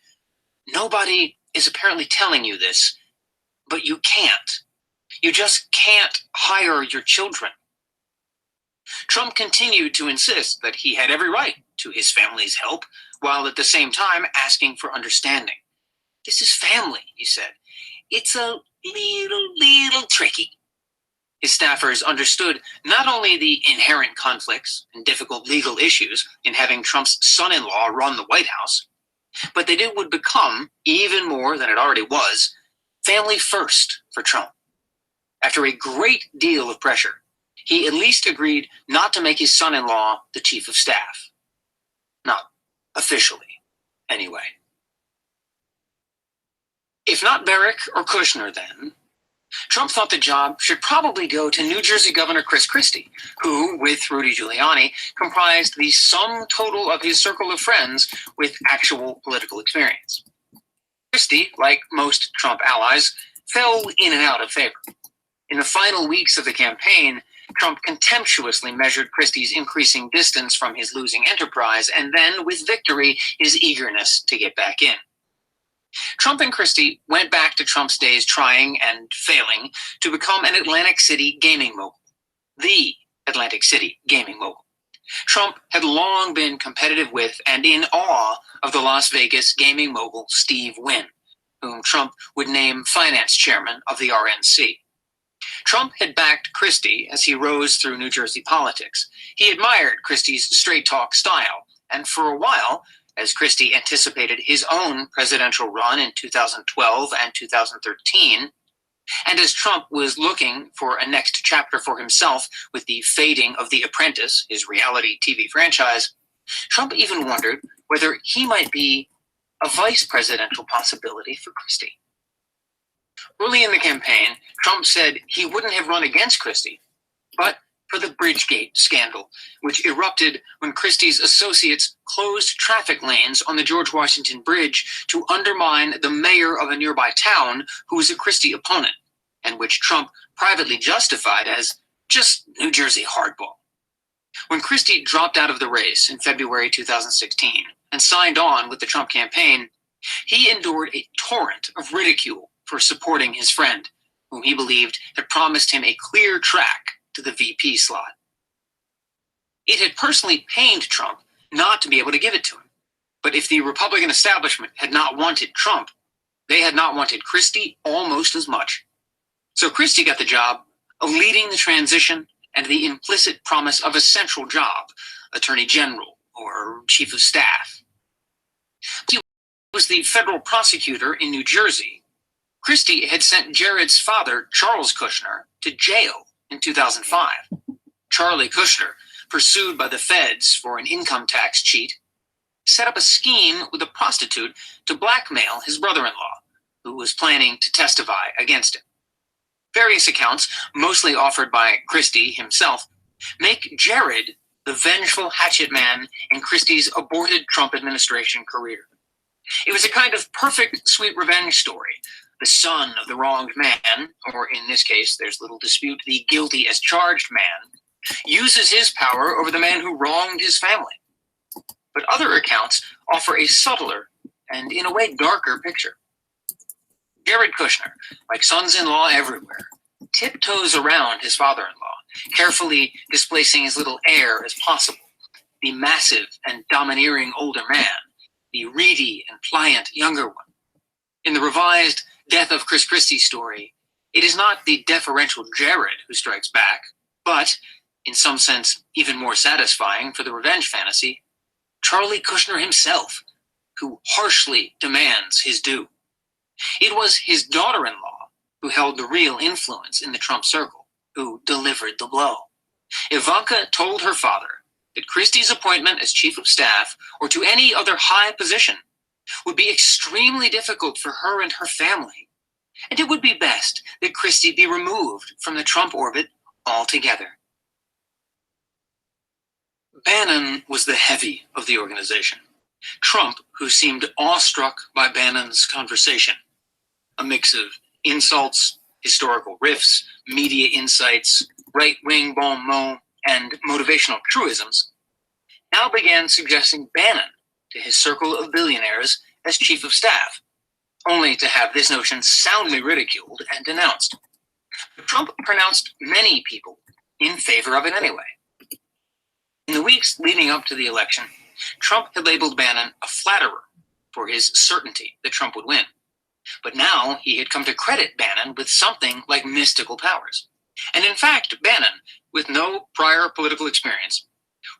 Speaker 3: "Nobody is apparently telling you this, but you can't. You just can't hire your children." Trump continued to insist that he had every right to his family's help, while at the same time asking for understanding. "This is family," he said. "It's a little tricky." His staffers understood not only the inherent conflicts and difficult legal issues in having Trump's son-in-law run the White House, but that it would become, even more than it already was, family first for Trump. After a great deal of pressure, he at least agreed not to make his son-in-law the chief of staff. Not officially, anyway. If not Barrack or Kushner, then, Trump thought the job should probably go to New Jersey Governor Chris Christie, who, with Rudy Giuliani, comprised the sum total of his circle of friends with actual political experience. Christie, like most Trump allies, fell in and out of favor. In the final weeks of the campaign, Trump contemptuously measured Christie's increasing distance from his losing enterprise, and then, with victory, his eagerness to get back in. Trump and Christie went back to Trump's days trying and failing to become an Atlantic City gaming mogul. The Atlantic City gaming mogul. Trump had long been competitive with and in awe of the Las Vegas gaming mogul Steve Wynn, whom Trump would name finance chairman of the RNC. Trump had backed Christie as he rose through New Jersey politics. He admired Christie's straight-talk style, and for a while, as Christie anticipated his own presidential run in 2012 and 2013, And as Trump was looking for a next chapter for himself with the fading of The Apprentice, his reality TV franchise, Trump even wondered whether he might be a vice presidential possibility for Christie. Early in the campaign, Trump said he wouldn't have run against Christie, but for the Bridgegate scandal, which erupted when Christie's associates closed traffic lanes on the George Washington Bridge to undermine the mayor of a nearby town who was a Christie opponent, and which Trump privately justified as just New Jersey hardball. When Christie dropped out of the race in February 2016 and signed on with the Trump campaign, he endured a torrent of ridicule for supporting his friend, whom he believed had promised him a clear track to the VP slot. It had personally pained Trump not to be able to give it to him. But if the Republican establishment had not wanted Trump, they had not wanted Christie almost as much. So Christie got the job of leading the transition and the implicit promise of a central job, Attorney General or Chief of Staff. He was the federal prosecutor in New Jersey. Christie had sent Jared's father, Charles Kushner, to jail in 2005. Charlie Kushner, pursued by the feds for an income tax cheat, set up a scheme with a prostitute to blackmail his brother-in-law, who was planning to testify against him. Various accounts, mostly offered by Christie himself, make Jared the vengeful hatchet man in Christie's aborted Trump administration career. It was a kind of perfect sweet revenge story. The son of the wronged man, or in this case, there's little dispute, the guilty as charged man, uses his power over the man who wronged his family. But other accounts offer a subtler and, in a way, darker picture. Jared Kushner, like sons-in-law everywhere, tiptoes around his father-in-law, carefully displacing as little heir as possible, the massive and domineering older man, the reedy and pliant younger one. In the revised Death of Chris Christie story, it is not the deferential Jared who strikes back, but, in some sense even more satisfying for the revenge fantasy, Charlie Kushner himself, who harshly demands his due. It was his daughter-in-law who held the real influence in the Trump circle, who delivered the blow. Ivanka told her father that Christie's appointment as chief of staff or to any other high position would be extremely difficult for her and her family, and it would be best that Christie be removed from the Trump orbit altogether. Bannon was the heavy of the organization. Trump, who seemed awestruck by Bannon's conversation, a mix of insults, historical riffs, media insights, right-wing bon mot, and motivational truisms, now began suggesting Bannon to his circle of billionaires as chief of staff, only to have this notion soundly ridiculed and denounced. But Trump pronounced many people in favor of it anyway. In the weeks leading up to the election, Trump had labeled Bannon a flatterer for his certainty that Trump would win. But now he had come to credit Bannon with something like mystical powers. And in fact, Bannon, with no prior political experience,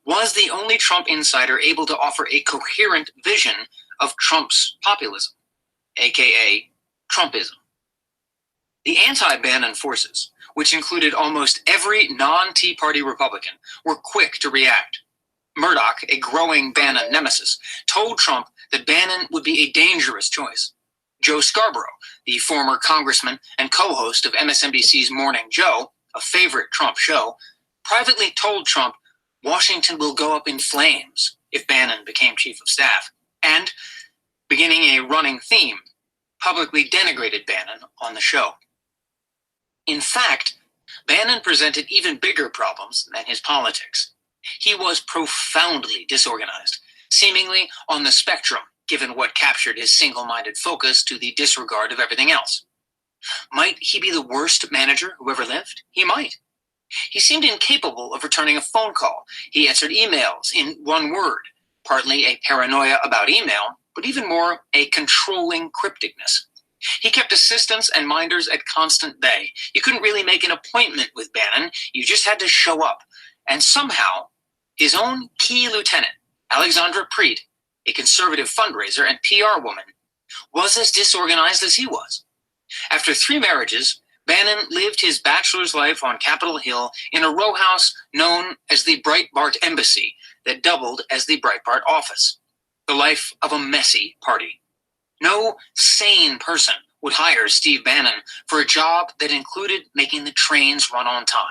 Speaker 3: was the only Trump insider able to offer a coherent vision of Trump's populism, aka Trumpism. The anti-Bannon forces, which included almost every non-Tea Party Republican, were quick to react. Murdoch, a growing Bannon nemesis, told Trump that Bannon would be a dangerous choice. Joe Scarborough, the former congressman and co-host of MSNBC's Morning Joe, a favorite Trump show, privately told Trump Washington will go up in flames if Bannon became chief of staff, and, beginning a running theme, publicly denigrated Bannon on the show. In fact, Bannon presented even bigger problems than his politics. He was profoundly disorganized, seemingly on the spectrum, given what captured his single-minded focus to the disregard of everything else. Might he be the worst manager who ever lived? He might. He seemed incapable of returning a phone call. He answered emails in one word, partly a paranoia about email, but even more a controlling crypticness. He kept assistants and minders at constant bay. You couldn't really make an appointment with Bannon. You just had to show up. And somehow, his own key lieutenant, Alexandra Preet, a conservative fundraiser and PR woman, was as disorganized as he was. After 3 marriages, Bannon lived his bachelor's life on Capitol Hill in a row house known as the Breitbart Embassy that doubled as the Breitbart office. The life of a messy party. No sane person would hire Steve Bannon for a job that included making the trains run on time.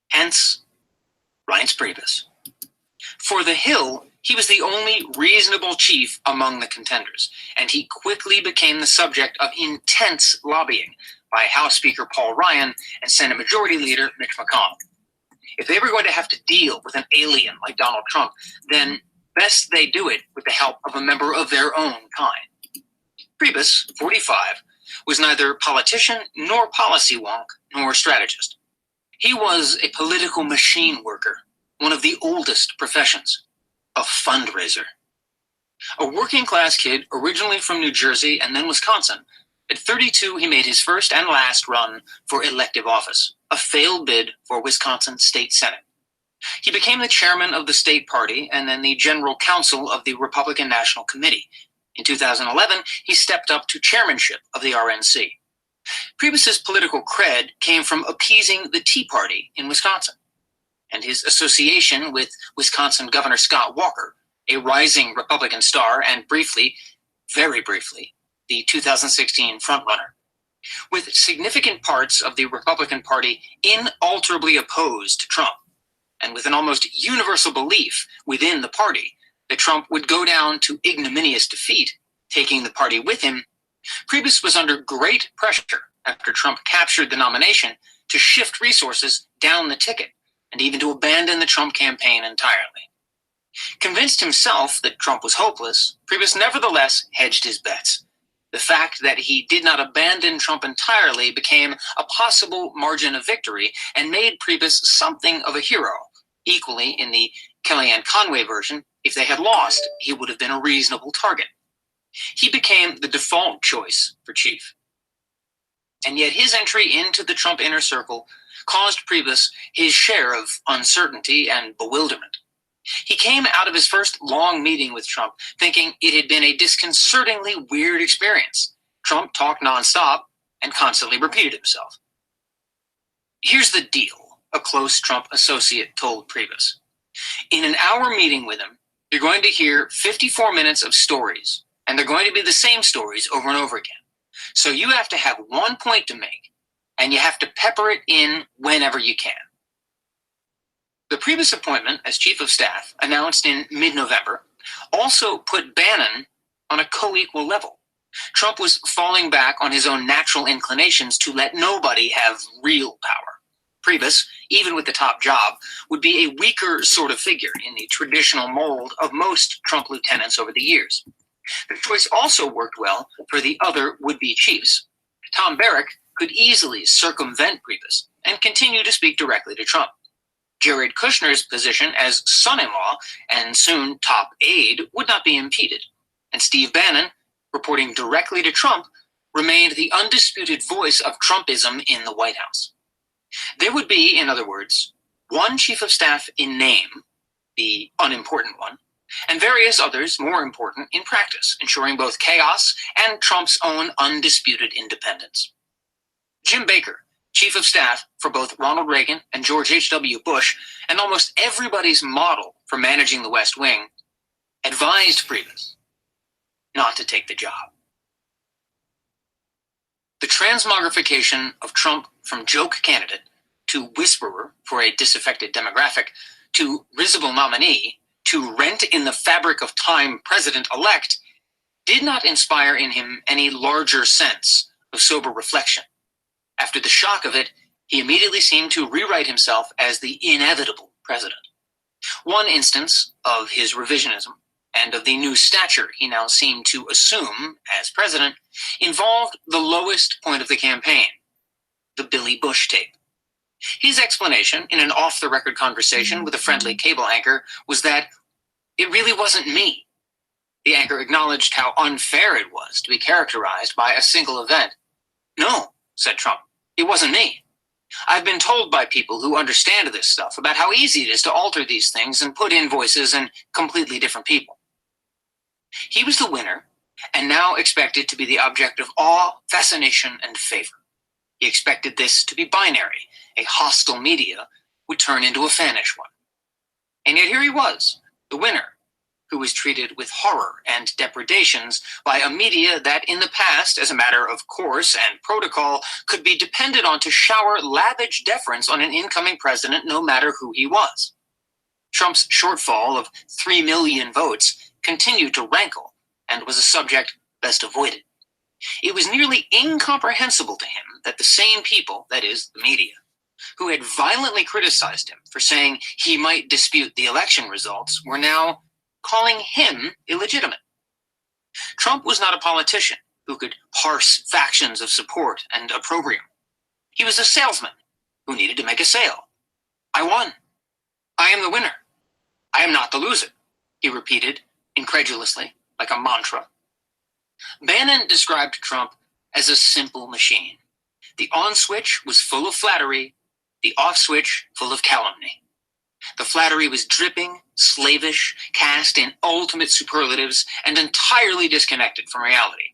Speaker 3: Hence, Reince Priebus. For the Hill, he was the only reasonable chief among the contenders, and he quickly became the subject of intense lobbying by House Speaker Paul Ryan and Senate Majority Leader Mitch McConnell. If they were going to have to deal with an alien like Donald Trump, then best they do it with the help of a member of their own kind. Priebus, 45, was neither politician nor policy wonk nor strategist. He was a political machine worker, one of the oldest professions, a fundraiser. A working-class kid originally from New Jersey and then Wisconsin, at 32 he made his first and last run for elective office, a failed bid for Wisconsin State Senate. He became the chairman of the state party and then the general counsel of the Republican National Committee. In 2011, he stepped up to chairmanship of the RNC. Priebus's political cred came from appeasing the Tea Party in Wisconsin, and his association with Wisconsin Governor Scott Walker, a rising Republican star and briefly, very briefly, the 2016 frontrunner. With significant parts of the Republican Party inalterably opposed to Trump, and with an almost universal belief within the party that Trump would go down to ignominious defeat, taking the party with him, Priebus was under great pressure after Trump captured the nomination to shift resources down the ticket and even to abandon the Trump campaign entirely. Convinced himself that Trump was hopeless, Priebus nevertheless hedged his bets. The fact that he did not abandon Trump entirely became a possible margin of victory and made Priebus something of a hero. Equally, in the Kellyanne Conway version, if they had lost, he would have been a reasonable target. He became the default choice for chief. And yet his entry into the Trump inner circle caused Priebus his share of uncertainty and bewilderment. He came out of his first long meeting with Trump thinking it had been a disconcertingly weird experience. Trump talked nonstop and constantly repeated himself. Here's the deal, a close Trump associate told Priebus. In an hour meeting with him, you're going to hear 54 minutes of stories, and they're going to be the same stories over and over again. So you have to have one point to make, and you have to pepper it in whenever you can. The Priebus appointment as chief of staff, announced in mid-November, also put Bannon on a co-equal level. Trump was falling back on his own natural inclinations to let nobody have real power. Priebus, even with the top job, would be a weaker sort of figure in the traditional mold of most Trump lieutenants over the years. The choice also worked well for the other would-be chiefs. Tom Barrack could easily circumvent Priebus and continue to speak directly to Trump. Jared Kushner's position as son-in-law and soon top aide would not be impeded, and Steve Bannon, reporting directly to Trump, remained the undisputed voice of Trumpism in the White House. There would be, in other words, one chief of staff in name, the unimportant one, and various others more important in practice, ensuring both chaos and Trump's own undisputed independence. Jim Baker, chief of staff for both Ronald Reagan and George H.W. Bush, and almost everybody's model for managing the West Wing, advised Priebus not to take the job. The transmogrification of Trump from joke candidate to whisperer for a disaffected demographic to risible nominee to rent in the fabric of time president-elect did not inspire in him any larger sense of sober reflection. After the shock of it, he immediately seemed to rewrite himself as the inevitable president. One instance of his revisionism and of the new stature he now seemed to assume as president involved the lowest point of the campaign, the Billy Bush tape. His explanation in an off-the-record conversation with a friendly cable anchor was that it really wasn't me. The anchor acknowledged how unfair it was to be characterized by a single event. No, said Trump, it wasn't me. I've been told by people who understand this stuff about how easy it is to alter these things and put in voices and completely different people. He was the winner and now expected to be the object of awe, fascination, and favor. He expected this to be binary. A hostile media would turn into a fanish one. And yet here he was, the winner, who was treated with horror and depredations by a media that in the past, as a matter of course and protocol, could be depended on to shower lavish deference on an incoming president no matter who he was. Trump's shortfall of 3 million votes continued to rankle and was a subject best avoided. It was nearly incomprehensible to him that the same people, that is, the media, who had violently criticized him for saying he might dispute the election results, were now calling him illegitimate. Trump was not a politician who could parse factions of support and opprobrium. He was a salesman who needed to make a sale. I won. I am the winner. I am not the loser, he repeated incredulously, like a mantra. Bannon described Trump as a simple machine. The on switch was full of flattery, the off switch full of calumny. The flattery was dripping, slavish, cast in ultimate superlatives, and entirely disconnected from reality.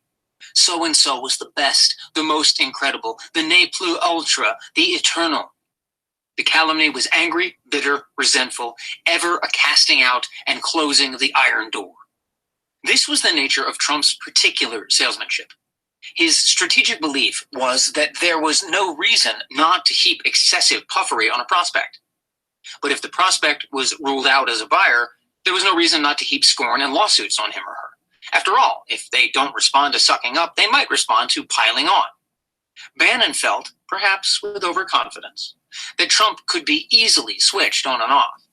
Speaker 3: So-and-so was the best, the most incredible, the ne plus ultra, the eternal. The calumny was angry, bitter, resentful, ever a casting out and closing of the iron door. This was the nature of Trump's particular salesmanship. His strategic belief was that there was no reason not to heap excessive puffery on a prospect. But if the prospect was ruled out as a buyer, there was no reason not to heap scorn and lawsuits on him or her. After all, if they don't respond to sucking up, they might respond to piling on. Bannon felt, perhaps with overconfidence, that Trump could be easily switched on and off.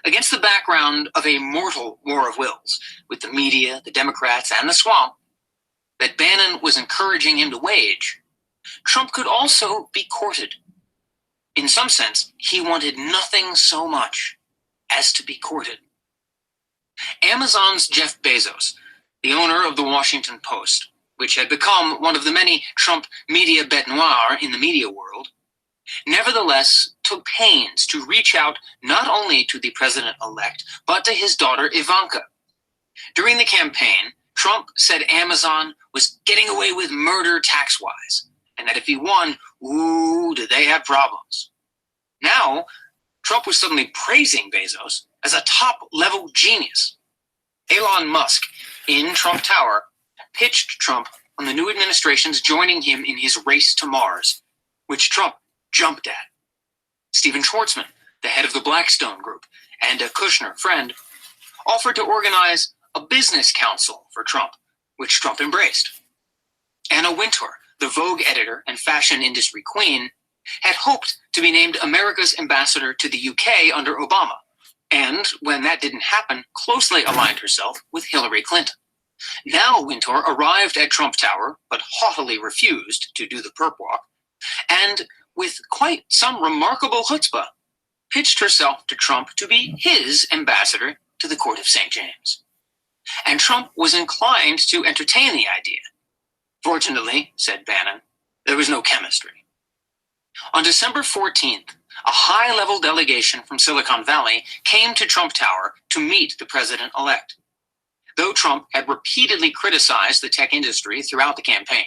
Speaker 3: Against the background of a mortal war of wills, with the media, the Democrats, and the swamp, that Bannon was encouraging him to wage, Trump could also be courted. In some sense, he wanted nothing so much as to be courted. Amazon's Jeff Bezos, the owner of the Washington Post, which had become one of the many Trump media bête noire in the media world, nevertheless took pains to reach out not only to the president-elect, but to his daughter Ivanka. During the campaign, Trump said Amazon was getting away with murder tax-wise, and that if he won, ooh, did they have problems. Now, Trump was suddenly praising Bezos as a top-level genius. Elon Musk, in Trump Tower, pitched Trump on the new administration's joining him in his race to Mars, which Trump jumped at. Stephen Schwartzman, the head of the Blackstone Group, and a Kushner friend, offered to organize a business council for Trump, which Trump embraced. Anna Wintour, the Vogue editor and fashion industry queen, had hoped to be named America's ambassador to the UK under Obama, and when that didn't happen, closely aligned herself with Hillary Clinton. Now Wintour arrived at Trump Tower, but haughtily refused to do the perp walk, and with quite some remarkable chutzpah, pitched herself to Trump to be his ambassador to the court of St. James. And Trump was inclined to entertain the idea. Fortunately, said Bannon, there was no chemistry. On December 14th, a high-level delegation from Silicon Valley came to Trump Tower to meet the president-elect. Though Trump had repeatedly criticized the tech industry throughout the campaign.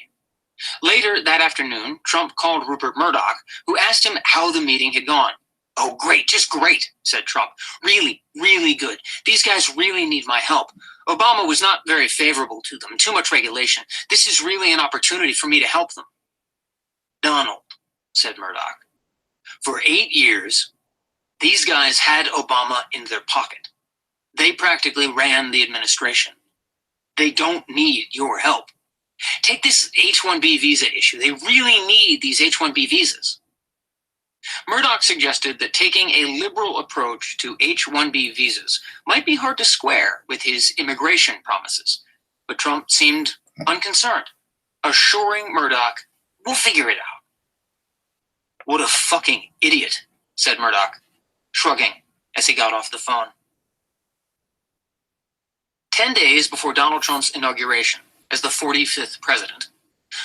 Speaker 3: Later that afternoon, Trump called Rupert Murdoch, who asked him how the meeting had gone. Oh, great, just great, said Trump. Really, really good. These guys really need my help. Obama was not very favorable to them, too much regulation. This is really an opportunity for me to help them. Donald, said Murdoch, for 8 years, these guys had Obama in their pocket. They practically ran the administration. They don't need your help. Take this H-1B visa issue. They really need these H-1B visas. Murdoch suggested that taking a liberal approach to H-1B visas might be hard to square with his immigration promises, but Trump seemed unconcerned, assuring Murdoch, we'll figure it out. What a fucking idiot, said Murdoch, shrugging as he got off the phone. 10 days before Donald Trump's inauguration as the 45th president,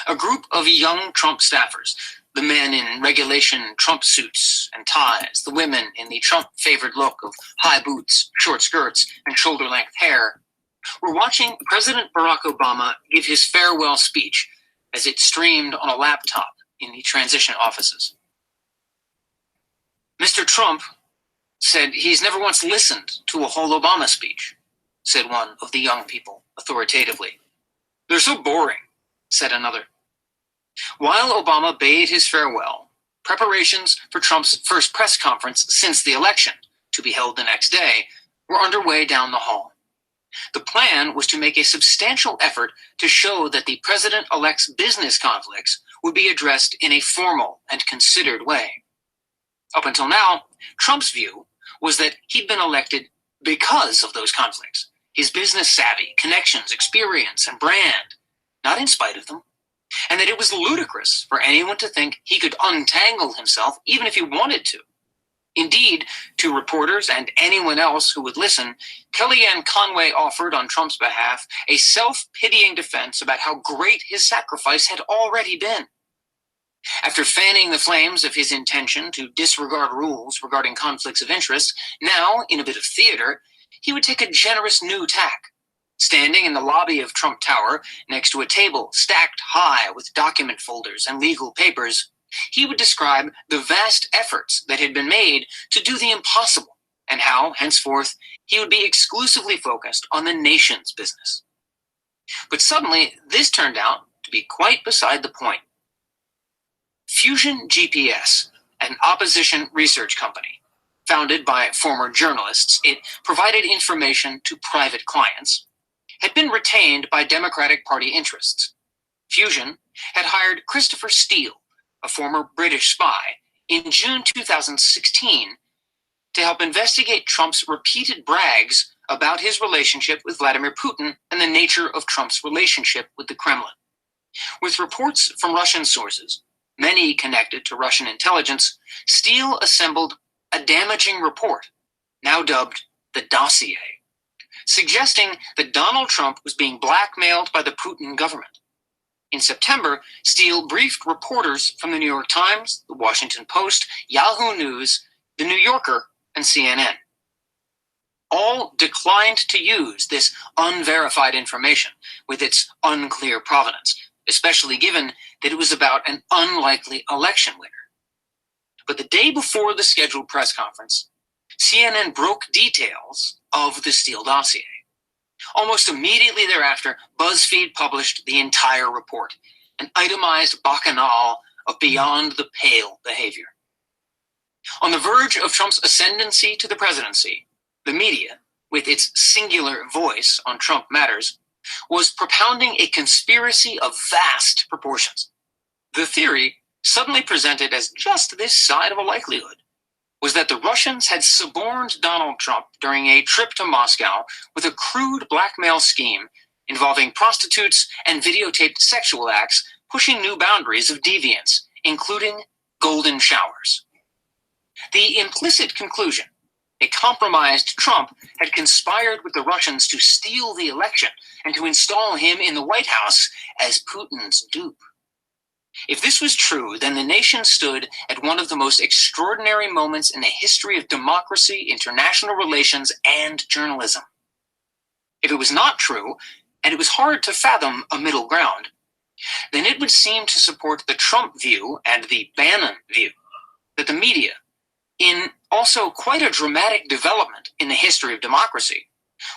Speaker 3: a group of young Trump staffers, the men in regulation Trump suits and ties, the women in the Trump-favored look of high boots, short skirts, and shoulder-length hair, were watching President Barack Obama give his farewell speech as it streamed on a laptop in the transition offices. Mr. Trump said he's never once listened to a whole Obama speech, said one of the young people authoritatively. They're so boring, said another. While Obama bade his farewell, preparations for Trump's first press conference since the election, to be held the next day, were underway down the hall. The plan was to make a substantial effort to show that the president-elect's business conflicts would be addressed in a formal and considered way. Up until now, Trump's view was that he'd been elected because of those conflicts, his business savvy, connections, experience, and brand, not in spite of them, and that it was ludicrous for anyone to think he could untangle himself even if he wanted to. Indeed, to reporters and anyone else who would listen, Kellyanne Conway offered on Trump's behalf a self-pitying defense about how great his sacrifice had already been. After fanning the flames of his intention to disregard rules regarding conflicts of interest, now, in a bit of theater, he would take a generous new tack. Standing in the lobby of Trump Tower, next to a table stacked high with document folders and legal papers, he would describe the vast efforts that had been made to do the impossible, and how, henceforth, he would be exclusively focused on the nation's business. But suddenly, this turned out to be quite beside the point. Fusion GPS, an opposition research company, founded by former journalists, it provided information to private clients, had been retained by Democratic Party interests. Fusion had hired Christopher Steele, a former British spy, in June 2016 to help investigate Trump's repeated brags about his relationship with Vladimir Putin and the nature of Trump's relationship with the Kremlin. With reports from Russian sources, many connected to Russian intelligence, Steele assembled a damaging report, now dubbed the dossier, suggesting that Donald Trump was being blackmailed by the Putin government. In September, Steele briefed reporters from the New York Times, the Washington Post, Yahoo News, the New Yorker, and CNN. All declined to use this unverified information with its unclear provenance, especially given that it was about an unlikely election winner. But the day before the scheduled press conference, CNN broke details of the Steele dossier. Almost immediately thereafter, BuzzFeed published the entire report, an itemized bacchanal of beyond-the-pale behavior. On the verge of Trump's ascendancy to the presidency, the media, with its singular voice on Trump matters, was propounding a conspiracy of vast proportions. The theory, suddenly presented as just this side of a likelihood, was that the Russians had suborned Donald Trump during a trip to Moscow with a crude blackmail scheme involving prostitutes and videotaped sexual acts pushing new boundaries of deviance, including golden showers. The implicit conclusion, a compromised Trump had conspired with the Russians to steal the election and to install him in the White House as Putin's dupe. If this was true, then the nation stood at one of the most extraordinary moments in the history of democracy, international relations, and journalism. If it was not true, and it was hard to fathom a middle ground, then it would seem to support the Trump view and the Bannon view, that the media, in also quite a dramatic development in the history of democracy,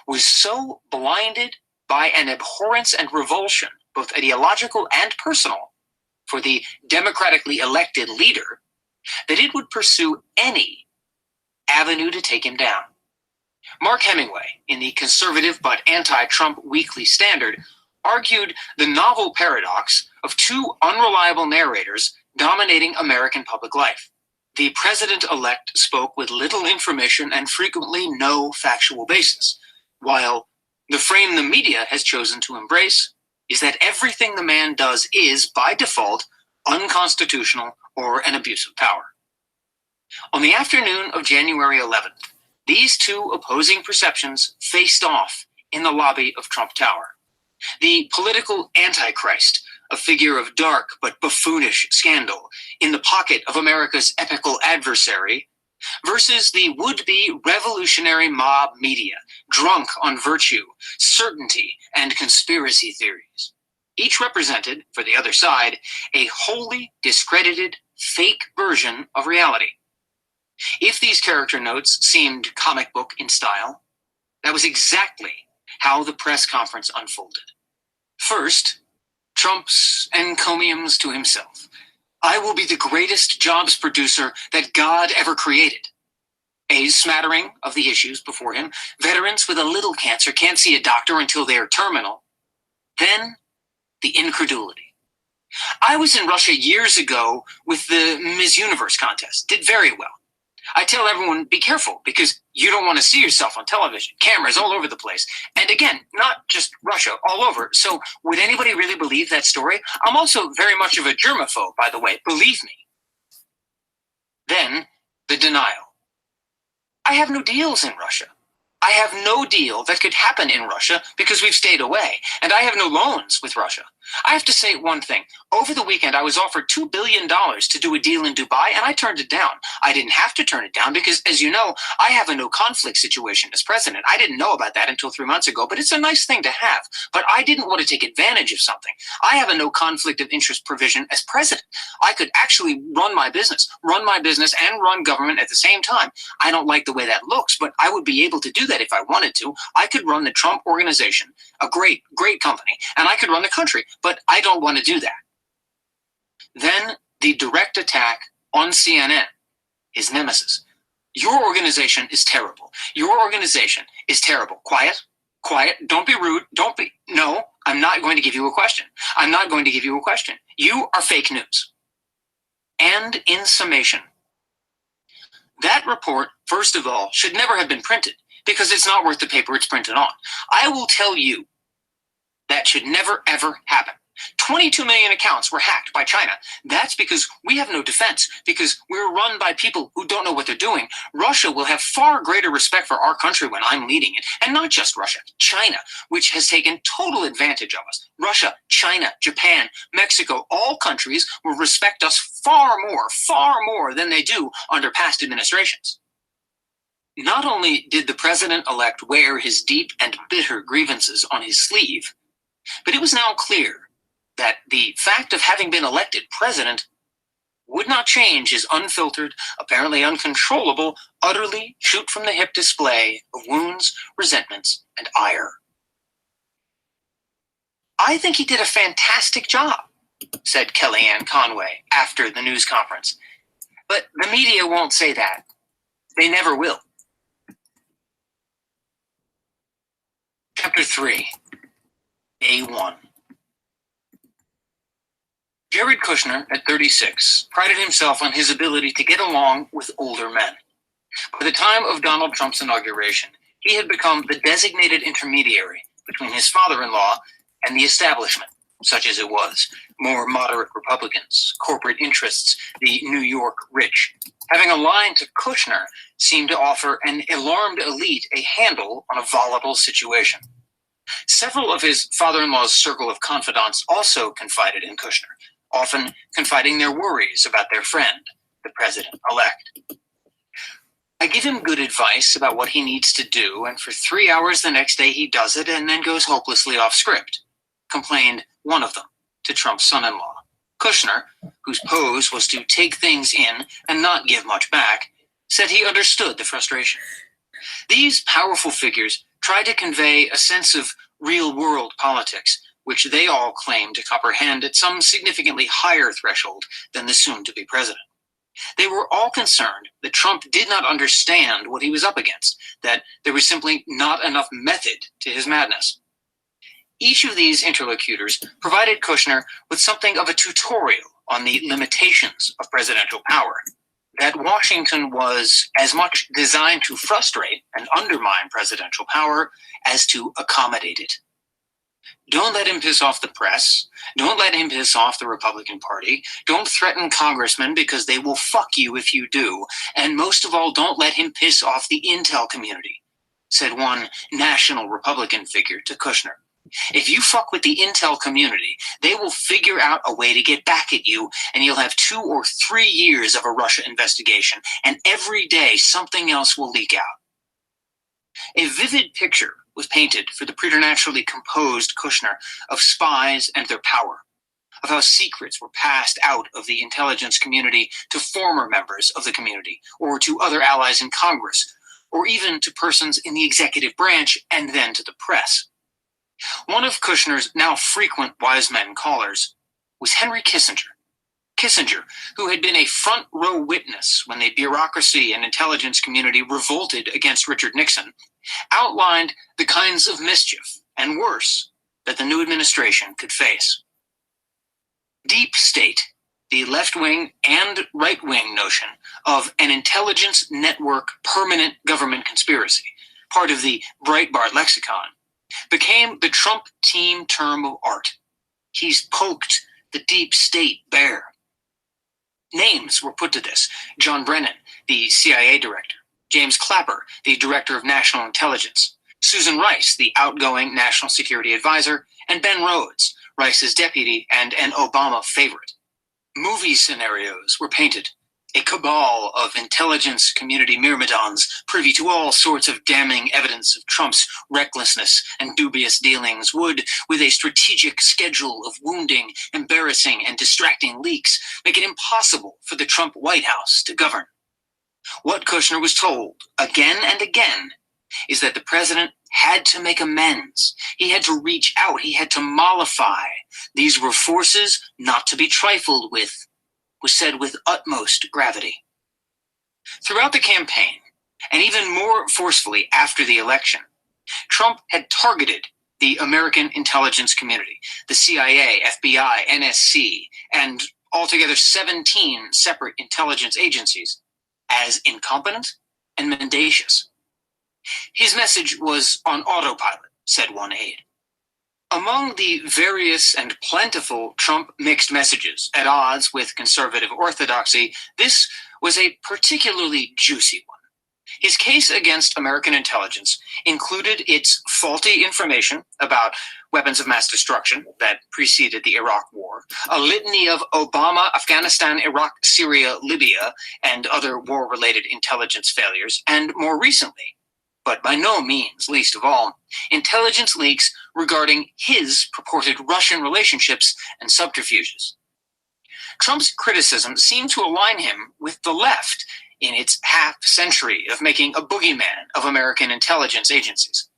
Speaker 3: was so blinded by an abhorrence and revulsion, both ideological and personal, for the democratically elected leader, that it would pursue any avenue to take him down. Mark Hemingway, in the conservative but anti-Trump Weekly Standard, argued the novel paradox of two unreliable narrators dominating American public life. The president-elect spoke with little information and frequently no factual basis, while the frame the media has chosen to embrace is that everything the man does is, by default, unconstitutional or an abuse of power. On the afternoon of January 11th, these two opposing perceptions faced off in the lobby of Trump Tower. The political antichrist, a figure of dark but buffoonish scandal, in the pocket of America's epical adversary, versus the would-be revolutionary mob media, drunk on virtue, certainty, and conspiracy theories. Each represented, for the other side, a wholly discredited, fake version of reality. If these character notes seemed comic book in style, that was exactly how the press conference unfolded. First, Trump's encomiums to himself. I will be the greatest jobs producer that God ever created. A smattering of the issues before him. Veterans with a little cancer can't see a doctor until they're terminal. Then, the incredulity. I was in Russia years ago with the Miss Universe contest. Did very well. I tell everyone, be careful, because you don't want to see yourself on television. Cameras all over the place. And again, not just Russia, all over. So would anybody really believe that story? I'm also very much of a germaphobe, by the way, believe me. Then, the denial. I have no deals in Russia. I have no deal that could happen in Russia because we've stayed away, and I have no loans with Russia. I have to say one thing. Over the weekend, I was offered $2 billion to do a deal in Dubai, and I turned it down. I didn't have to turn it down because, as you know, I have a no-conflict situation as president. I didn't know about that until 3 months ago, but it's a nice thing to have. But I didn't want to take advantage of something. I have a no-conflict of interest provision as president. I could actually run my business and run government at the same time. I don't like the way that looks, but I would be able to do that if I wanted to. I could run the Trump organization, a great, great company, and I could run the country, but I don't want to do that. Then the direct attack on CNN, his nemesis. Your organization is terrible. Your organization is terrible. Quiet, quiet, don't be rude, no, I'm not going to give you a question. I'm not going to give you a question. You are fake news. And in summation, that report, first of all, should never have been printed because it's not worth the paper it's printed on. I will tell you that should never, ever happen. 22 million accounts were hacked by China. That's because we have no defense, because we're run by people who don't know what they're doing. Russia will have far greater respect for our country when I'm leading it. And not just Russia, China, which has taken total advantage of us. Russia, China, Japan, Mexico, all countries will respect us far more than they do under past administrations. Not only did the president-elect wear his deep and bitter grievances on his sleeve, but it was now clear that the fact of having been elected president would not change his unfiltered, apparently uncontrollable, utterly shoot-from-the-hip display of wounds, resentments, and ire. I think he did a fantastic job, said Kellyanne Conway after the news conference. But the media won't say that. They never will. Chapter 3, Day 1. Jared Kushner, at 36, prided himself on his ability to get along with older men. By the time of Donald Trump's inauguration, he had become the designated intermediary between his father-in-law and the establishment, such as it was, more moderate Republicans, corporate interests, the New York rich. Having aligned to Kushner seemed to offer an alarmed elite a handle on a volatile situation. Several of his father-in-law's circle of confidants also confided in Kushner, often confiding their worries about their friend, the president-elect. I give him good advice about what he needs to do, and for 3 hours the next day he does it and then goes hopelessly off script, complained one of them to Trump's son-in-law. Kushner, whose pose was to take things in and not give much back, said he understood the frustration. These powerful figures tried to convey a sense of real-world politics, which they all claimed to comprehend at some significantly higher threshold than the soon-to-be president. They were all concerned that Trump did not understand what he was up against, that there was simply not enough method to his madness. Each of these interlocutors provided Kushner with something of a tutorial on the limitations of presidential power, that Washington was as much designed to frustrate and undermine presidential power as to accommodate it. Don't let him piss off the press. Don't let him piss off the Republican Party. Don't threaten congressmen because they will fuck you if you do. And most of all, don't let him piss off the intel community, said one national Republican figure to Kushner. If you fuck with the intel community, they will figure out a way to get back at you, and you'll have 2 or 3 years of a Russia investigation, and every day something else will leak out. A vivid picture was painted for the preternaturally composed Kushner of spies and their power, of how secrets were passed out of the intelligence community to former members of the community, or to other allies in Congress, or even to persons in the executive branch, and then to the press. One of Kushner's now frequent wise men callers was Henry Kissinger. Kissinger, who had been a front row witness when the bureaucracy and intelligence community revolted against Richard Nixon, outlined the kinds of mischief, and worse, that the new administration could face. Deep state, the left-wing and right-wing notion of an intelligence network permanent government conspiracy, part of the Breitbart lexicon, became the Trump team term of art. He's poked the deep state bare. Names were put to this: John Brennan, the CIA director; James Clapper, the director of national intelligence; Susan Rice, the outgoing national security advisor; and Ben Rhodes, Rice's deputy and an Obama favorite. Movie scenarios were painted. A cabal of intelligence community myrmidons privy to all sorts of damning evidence of Trump's recklessness and dubious dealings would, with a strategic schedule of wounding, embarrassing, and distracting leaks, make it impossible for the Trump White House to govern. What Kushner was told again and again is that the president had to make amends. He had to reach out. He had to mollify. These were forces not to be trifled with, was said with utmost gravity. Throughout the campaign, and even more forcefully after the election, Trump had targeted the American intelligence community, the CIA, FBI, NSC, and altogether 17 separate intelligence agencies, as incompetent and mendacious. His message was on autopilot, said one aide. Among the various and plentiful Trump mixed messages at odds with conservative orthodoxy, this was a particularly juicy one. His case against American intelligence included its faulty information about weapons of mass destruction that preceded the Iraq War, a litany of Obama, Afghanistan, Iraq, Syria, Libya, and other war-related intelligence failures, and more recently, but by no means least of all, intelligence leaks regarding his purported Russian relationships and subterfuges. Trump's criticism seemed to align him with the left in its half-century of making a boogeyman of American intelligence agencies.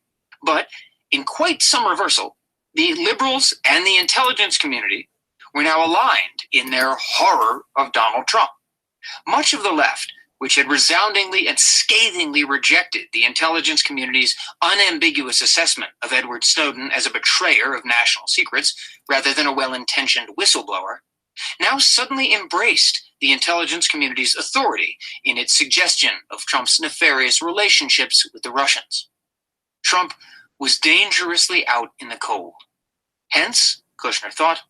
Speaker 3: But in quite some reversal, the liberals and the intelligence community were now aligned in their horror of Donald Trump. Much of the left, which had resoundingly and scathingly rejected the intelligence community's unambiguous assessment of Edward Snowden as a betrayer of national secrets rather than a well-intentioned whistleblower, now suddenly embraced the intelligence community's authority in its suggestion of Trump's nefarious relationships with the Russians. Trump was dangerously out in the cold. Hence, Kushner thought,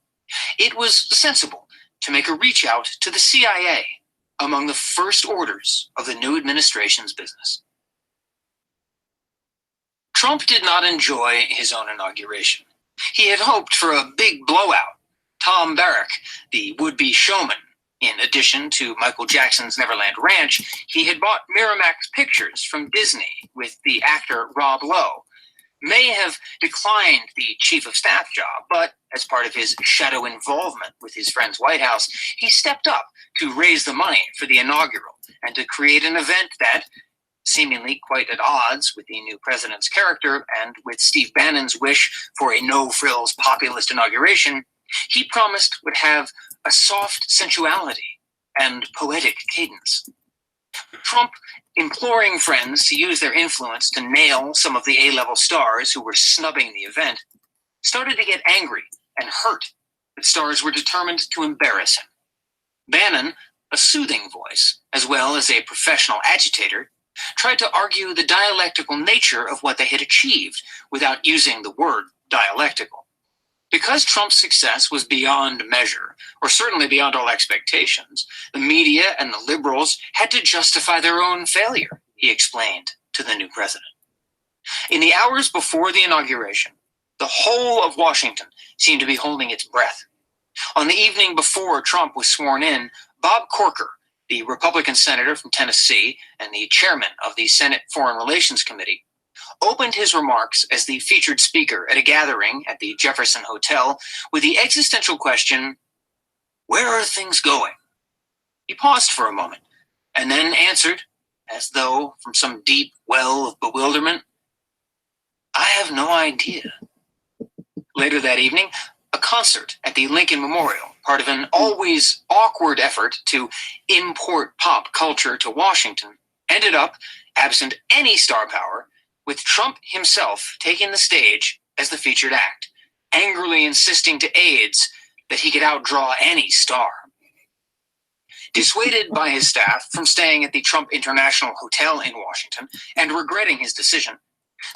Speaker 3: it was sensible to make a reach out to the CIA among the first orders of the new administration's business. Trump did not enjoy his own inauguration. He had hoped for a big blowout. Tom Barrack, the would-be showman, in addition to Michael Jackson's Neverland Ranch, he had bought Miramax Pictures from Disney with the actor Rob Lowe, may have declined the chief of staff job, but as part of his shadow involvement with his friend's White House, he stepped up to raise the money for the inaugural and to create an event that, seemingly quite at odds with the new president's character and with Steve Bannon's wish for a no-frills populist inauguration, he promised would have a soft sensuality and poetic cadence. Trump, imploring friends to use their influence to nail some of the A-level stars who were snubbing the event, started to get angry and hurt that stars were determined to embarrass him. Bannon, a soothing voice, as well as a professional agitator, tried to argue the dialectical nature of what they had achieved without using the word dialectical. Because Trump's success was beyond measure, or certainly beyond all expectations, the media and the liberals had to justify their own failure, he explained to the new president. In the hours before the inauguration, The whole of Washington seemed to be holding its breath. On the evening before Trump was sworn in, Bob Corker, the Republican senator from Tennessee and the chairman of the Senate Foreign Relations Committee, opened his remarks as the featured speaker at a gathering at the Jefferson Hotel with the existential question, "Where are things going?" He paused for a moment and then answered, as though from some deep well of bewilderment, "I have no idea." Later that evening, a concert at the Lincoln Memorial, part of an always awkward effort to import pop culture to Washington, ended up, absent any star power, with Trump himself taking the stage as the featured act, angrily insisting to aides that he could outdraw any star. Dissuaded by his staff from staying at the Trump International Hotel in Washington and regretting his decision,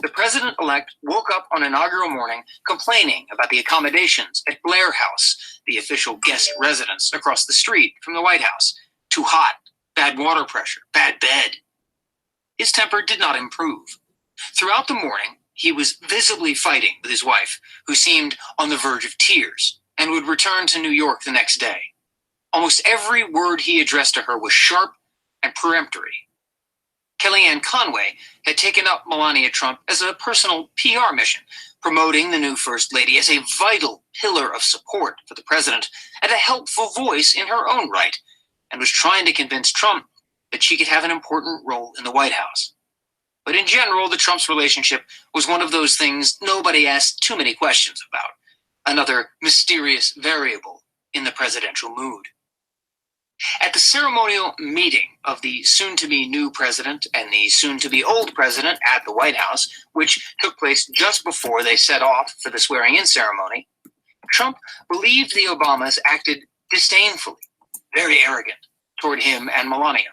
Speaker 3: the president-elect woke up on inaugural morning complaining about the accommodations at Blair House, the official guest residence across the street from the White House. Too hot, bad water pressure, bad bed. His temper did not improve. Throughout the morning, he was visibly fighting with his wife, who seemed on the verge of tears, and would return to New York the next day. Almost every word he addressed to her was sharp and peremptory. Kellyanne Conway had taken up Melania Trump as a personal PR mission, promoting the new First Lady as a vital pillar of support for the president and a helpful voice in her own right, and was trying to convince Trump that she could have an important role in the White House. But in general, the Trump's relationship was one of those things nobody asked too many questions about, another mysterious variable in the presidential mood. At the ceremonial meeting of the soon-to-be new president and the soon-to-be old president at the White House, which took place just before they set off for the swearing-in ceremony, Trump believed the Obamas acted disdainfully, very arrogant, toward him and Melania.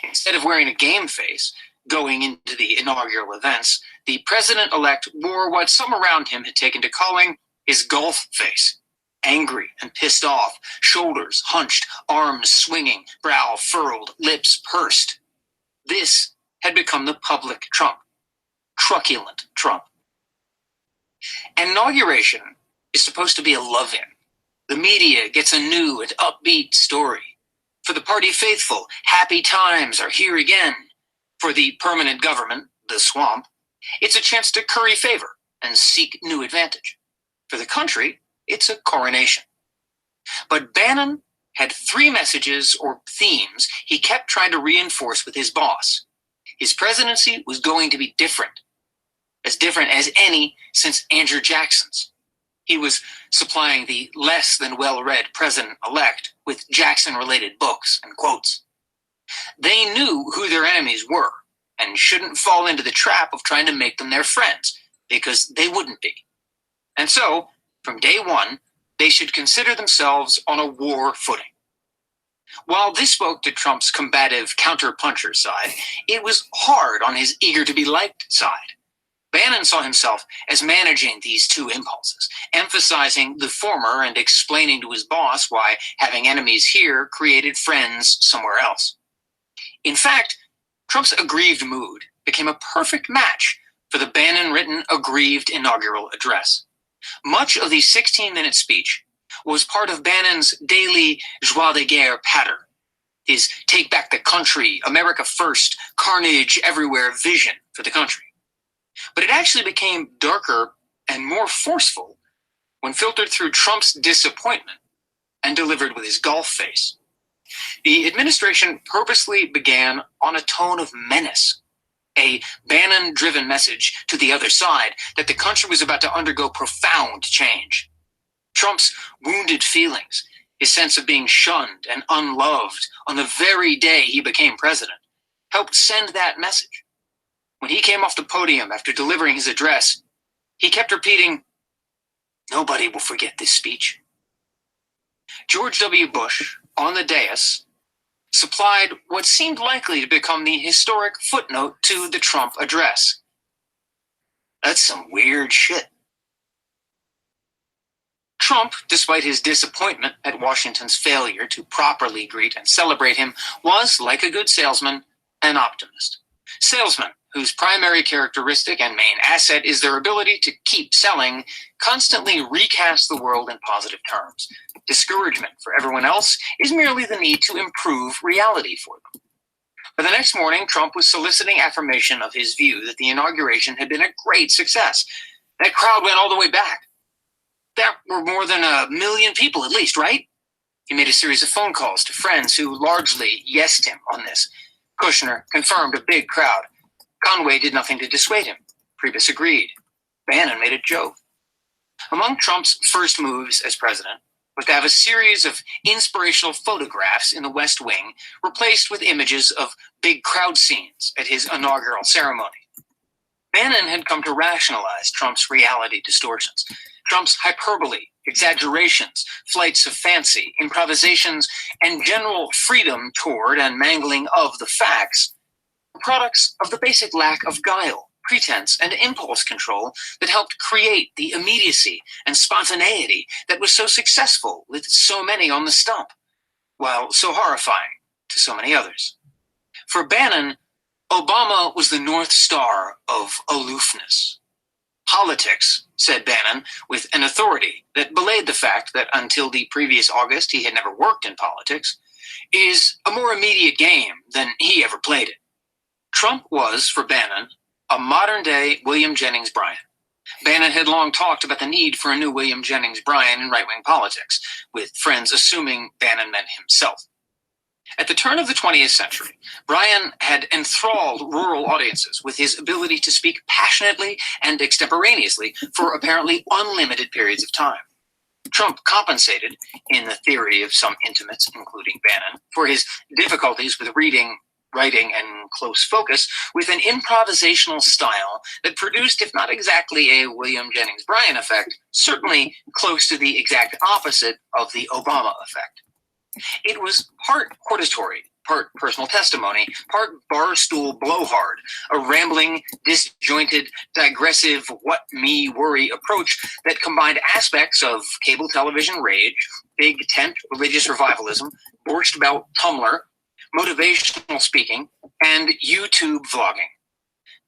Speaker 3: Instead of wearing a game face, going into the inaugural events, the president-elect wore what some around him had taken to calling his golf face. Angry and pissed off, shoulders hunched, arms swinging, brow furrowed, lips pursed. This had become the public Trump. Truculent Trump. An inauguration is supposed to be a love-in. The media gets a new and upbeat story. For the party faithful, happy times are here again. For the permanent government, the swamp, it's a chance to curry favor and seek new advantage. For the country, it's a coronation. But Bannon had three messages or themes he kept trying to reinforce with his boss. His presidency was going to be different as any since Andrew Jackson's. He was supplying the less than well-read president-elect with Jackson-related books and quotes. They knew who their enemies were and shouldn't fall into the trap of trying to make them their friends, because they wouldn't be. And so, from day one, they should consider themselves on a war footing. While this spoke to Trump's combative counter-puncher side, it was hard on his eager-to-be-liked side. Bannon saw himself as managing these two impulses, emphasizing the former and explaining to his boss why having enemies here created friends somewhere else. In fact, Trump's aggrieved mood became a perfect match for the Bannon-written aggrieved inaugural address. Much of the 16-minute speech was part of Bannon's daily joie de guerre pattern, his take back the country, America first, carnage everywhere vision for the country. But it actually became darker and more forceful when filtered through Trump's disappointment and delivered with his golf face. The administration purposely began on a tone of menace, a Bannon-driven message to the other side that the country was about to undergo profound change. Trump's wounded feelings, his sense of being shunned and unloved on the very day he became president, helped send that message. When he came off the podium after delivering his address, he kept repeating, "Nobody will forget this speech." George W. Bush, on the dais, supplied what seemed likely to become the historic footnote to the Trump address. That's some weird shit. Trump, despite his disappointment at Washington's failure to properly greet and celebrate him, was, like a good salesman, an optimist. Salesmen, whose primary characteristic and main asset is their ability to keep selling, constantly recast the world in positive terms. Discouragement for everyone else is merely the need to improve reality for them. But the next morning, Trump was soliciting affirmation of his view that the inauguration had been a great success. That crowd went all the way back. There were more than 1 million people at least, right? He made a series of phone calls to friends who largely yesed him on this. Kushner confirmed a big crowd. Conway did nothing to dissuade him. Priebus agreed. Bannon made a joke. Among Trump's first moves as president was to have a series of inspirational photographs in the West Wing replaced with images of big crowd scenes at his inaugural ceremony. Bannon had come to rationalize Trump's reality distortions. Trump's hyperbole, exaggerations, flights of fancy, improvisations, and general freedom toward and mangling of the facts were products of the basic lack of guile, pretense, and impulse control that helped create the immediacy and spontaneity that was so successful with so many on the stump, while so horrifying to so many others. For Bannon, Obama was the North Star of aloofness. Politics, said Bannon, with an authority that belayed the fact that until the previous August he had never worked in politics, is a more immediate game than he ever played it. Trump was, for Bannon, a modern-day William Jennings Bryan. Bannon had long talked about the need for a new William Jennings Bryan in right-wing politics, with friends assuming Bannon meant himself. At the turn of the 20th century, Bryan had enthralled rural audiences with his ability to speak passionately and extemporaneously for apparently unlimited periods of time. Trump compensated, in the theory of some intimates, including Bannon, for his difficulties with reading, writing, and close focus with an improvisational style that produced, if not exactly a William Jennings Bryan effect, certainly close to the exact opposite of the Obama effect. It was part hortatory, part personal testimony, part barstool blowhard, a rambling, disjointed, digressive, what me worry approach that combined aspects of cable television rage, big tent religious revivalism, borscht belt Tumblr, motivational speaking, and YouTube vlogging.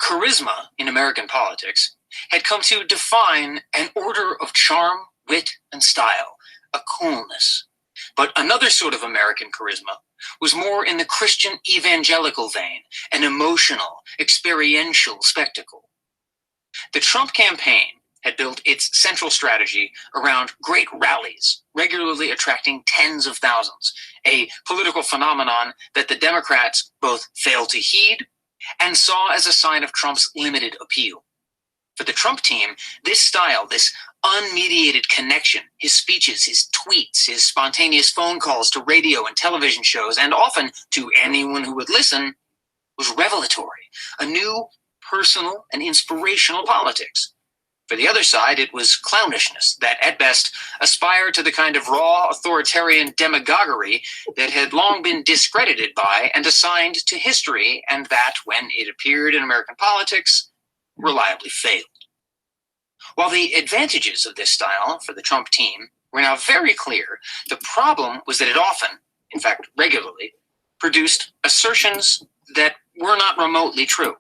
Speaker 3: Charisma in American politics had come to define an order of charm, wit, and style, a coolness. But another sort of American charisma was more in the Christian evangelical vein, an emotional, experiential spectacle. The Trump campaign had built its central strategy around great rallies, regularly attracting tens of thousands, a political phenomenon that the Democrats both failed to heed and saw as a sign of Trump's limited appeal. For the Trump team, this style, this unmediated connection, his speeches, his tweets, his spontaneous phone calls to radio and television shows, and often to anyone who would listen, was revelatory, a new personal and inspirational politics. For the other side, it was clownishness that, at best, aspired to the kind of raw, authoritarian demagoguery that had long been discredited by and assigned to history, and that, when it appeared in American politics, reliably failed. While the advantages of this style for the Trump team were now very clear, the problem was that it often, in fact regularly, produced assertions that were not remotely true.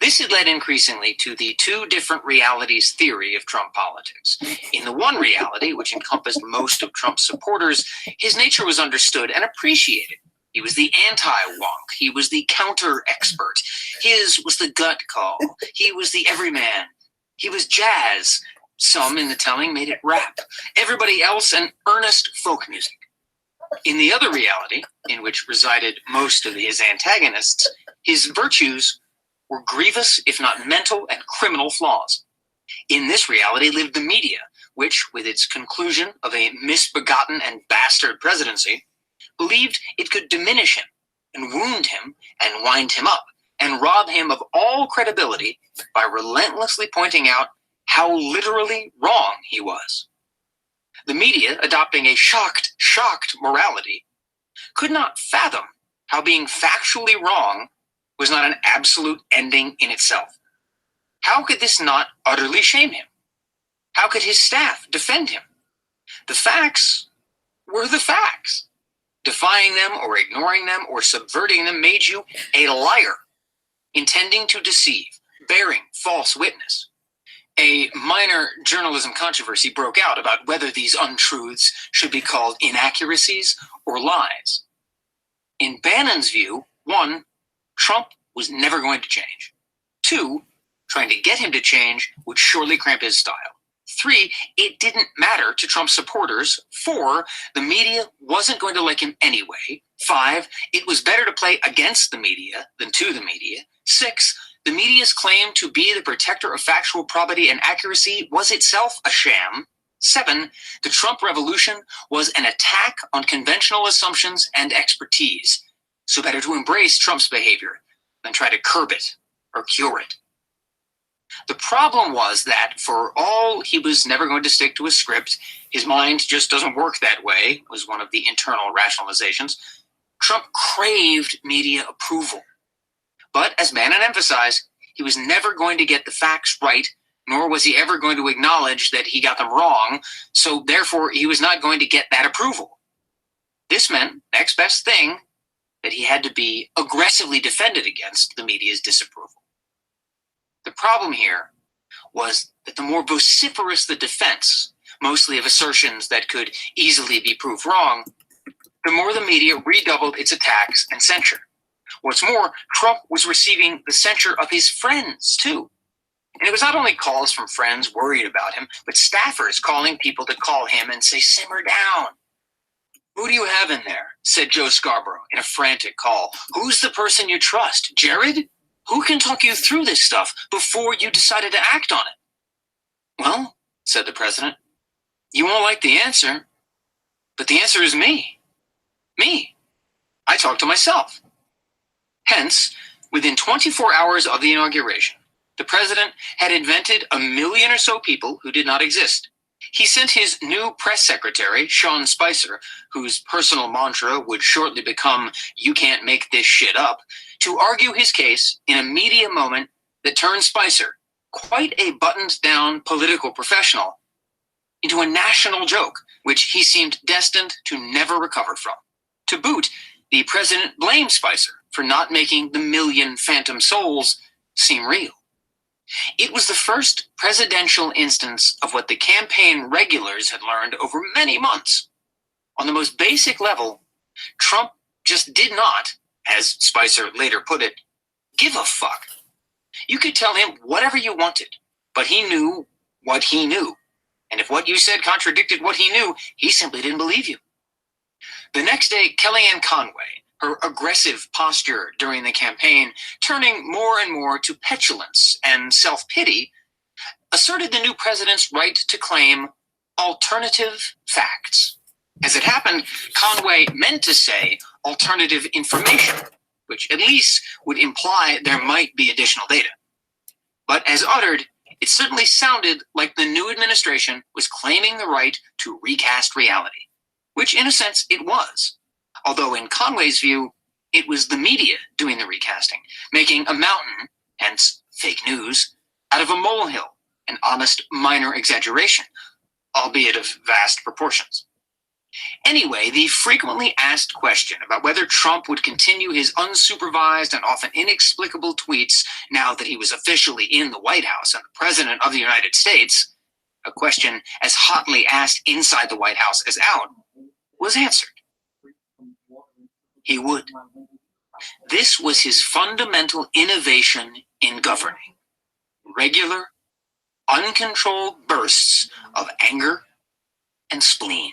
Speaker 3: This had led increasingly to the two different realities theory of Trump politics. In the one reality, which encompassed most of Trump's supporters, his nature was understood and appreciated. He was the anti-wonk. He was the counter-expert. His was the gut call. He was the everyman. He was jazz. Some, in the telling, made it rap. Everybody else, an earnest folk music. In the other reality, in which resided most of his antagonists, his virtues were grievous, if not mental and criminal flaws. In this reality lived the media, which, with its conclusion of a misbegotten and bastard presidency, believed it could diminish him and wound him and wind him up and rob him of all credibility by relentlessly pointing out how literally wrong he was. The media, adopting a shocked morality, could not fathom how being factually wrong was not an absolute ending in itself. How could this not utterly shame him? How could his staff defend him? The facts were the facts. Defying them or ignoring them or subverting them made you a liar. intending to deceive, bearing false witness. A minor journalism controversy broke out about whether these untruths should be called inaccuracies or lies. In Bannon's view, 1, Trump was never going to change. 2, trying to get him to change would surely cramp his style. 3, it didn't matter to Trump's supporters. 4, the media wasn't going to like him anyway. 5, it was better to play against the media than to the media. 6, the media's claim to be the protector of factual probity and accuracy was itself a sham. 7, the Trump revolution was an attack on conventional assumptions and expertise. So better to embrace Trump's behavior than try to curb it or cure it. The problem was that for all he was never going to stick to a script, his mind just doesn't work that way, was one of the internal rationalizations. Trump craved media approval. But as Bannon emphasized, he was never going to get the facts right, nor was he ever going to acknowledge that he got them wrong, so therefore he was not going to get that approval. This meant, next best thing, that he had to be aggressively defended against the media's disapproval. The problem here was that the more vociferous the defense, mostly of assertions that could easily be proved wrong, the more the media redoubled its attacks and censure. What's more, Trump was receiving the censure of his friends, too. And it was not only calls from friends worried about him, but staffers calling people to call him and say, "Simmer down." "Who do you have in there?" said Joe Scarborough in a frantic call. "Who's the person you trust? Jared? Who can talk you through this stuff before you decided to act on it?" "Well," said the president, "you won't like the answer, but the answer is me. Me. I talk to myself." Hence, within 24 hours of the inauguration, the president had invented 1 million or so people who did not exist. He sent his new press secretary, Sean Spicer, whose personal mantra would shortly become, "You can't make this shit up," to argue his case in a media moment that turned Spicer, quite a buttoned-down political professional, into a national joke, which he seemed destined to never recover from. To boot, the president blamed Spicer for not making the 1 million phantom souls seem real. It was the first presidential instance of what the campaign regulars had learned over many months. On the most basic level, Trump just did not, as Spicer later put it, give a fuck. You could tell him whatever you wanted, but he knew what he knew. And if what you said contradicted what he knew, he simply didn't believe you. The next day, Kellyanne Conway, her aggressive posture during the campaign turning more and more to petulance and self-pity, asserted the new president's right to claim alternative facts. As it happened, Conway meant to say alternative information, which at least would imply there might be additional data. But as uttered, it certainly sounded like the new administration was claiming the right to recast reality, which in a sense it was. Although in Conway's view, it was the media doing the recasting, making a mountain, hence fake news, out of a molehill, an honest minor exaggeration, albeit of vast proportions. Anyway, the frequently asked question about whether Trump would continue his unsupervised and often inexplicable tweets now that he was officially in the White House and the President of the United States, a question as hotly asked inside the White House as out, was answered. He would. This was his fundamental innovation in governing. Regular, uncontrolled bursts of anger and spleen.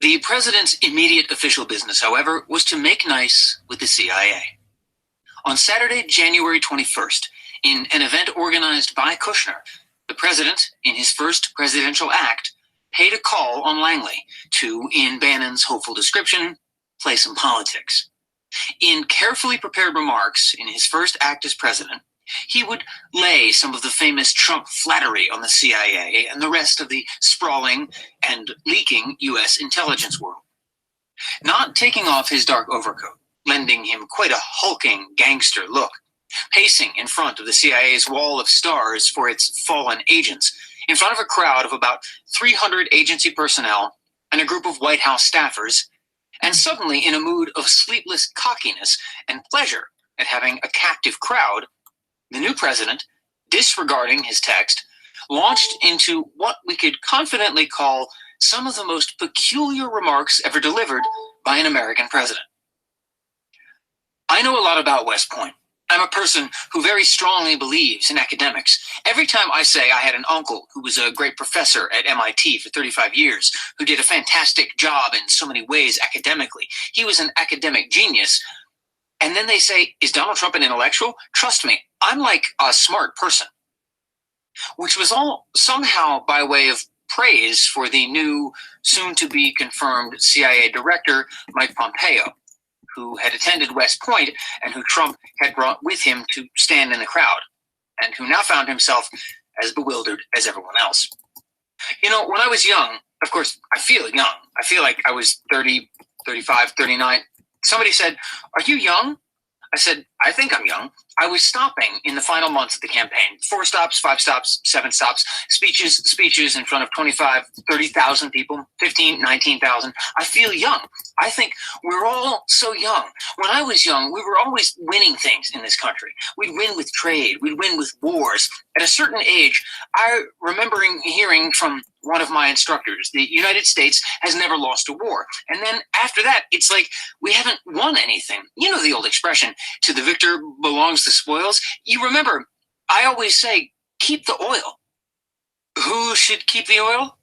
Speaker 3: The president's immediate official business, however, was to make nice with the CIA. On Saturday, January 21st, in an event organized by Kushner, the president, in his first presidential act, paid a call on Langley to, in Bannon's hopeful description, play some politics. In carefully prepared remarks in his first act as president, he would lay some of the famous Trump flattery on the CIA and the rest of the sprawling and leaking U.S. intelligence world. Not taking off his dark overcoat, lending him quite a hulking gangster look, pacing in front of the CIA's wall of stars for its fallen agents, in front of a crowd of about 300 agency personnel and a group of White House staffers, and suddenly in a mood of sleepless cockiness and pleasure at having a captive crowd, the new president, disregarding his text, launched into what we could confidently call some of the most peculiar remarks ever delivered by an American president. I know a lot about West Point. I'm a person who very strongly believes in academics. Every time I say I had an uncle who was a great professor at MIT for 35 years, who did a fantastic job in so many ways academically, he was an academic genius, and then they say, is Donald Trump an intellectual? Trust me, I'm like a smart person. Which was all somehow by way of praise for the new, soon-to-be confirmed CIA director, Mike Pompeo, who had attended West Point and who Trump had brought with him to stand in the crowd, and who now found himself as bewildered as everyone else. You know, when I was young, of course, I feel young. I feel like I was 30, 35, 39. Somebody said, "Are you young?" I said, "I think I'm young." I was stopping in the final months of the campaign. 4 stops, 5 stops, 7 stops, speeches in front of 25, 30,000 people, 15, 19,000. I feel young. I think we're all so young. When I was young, we were always winning things in this country. We'd win with trade. We'd win with wars. At a certain age, I remember hearing from one of my instructors, the United States has never lost a war. And then after that, it's like we haven't won anything. You know the old expression, to the victor belongs the spoils. You remember, I always say, keep the oil. Who should keep the oil?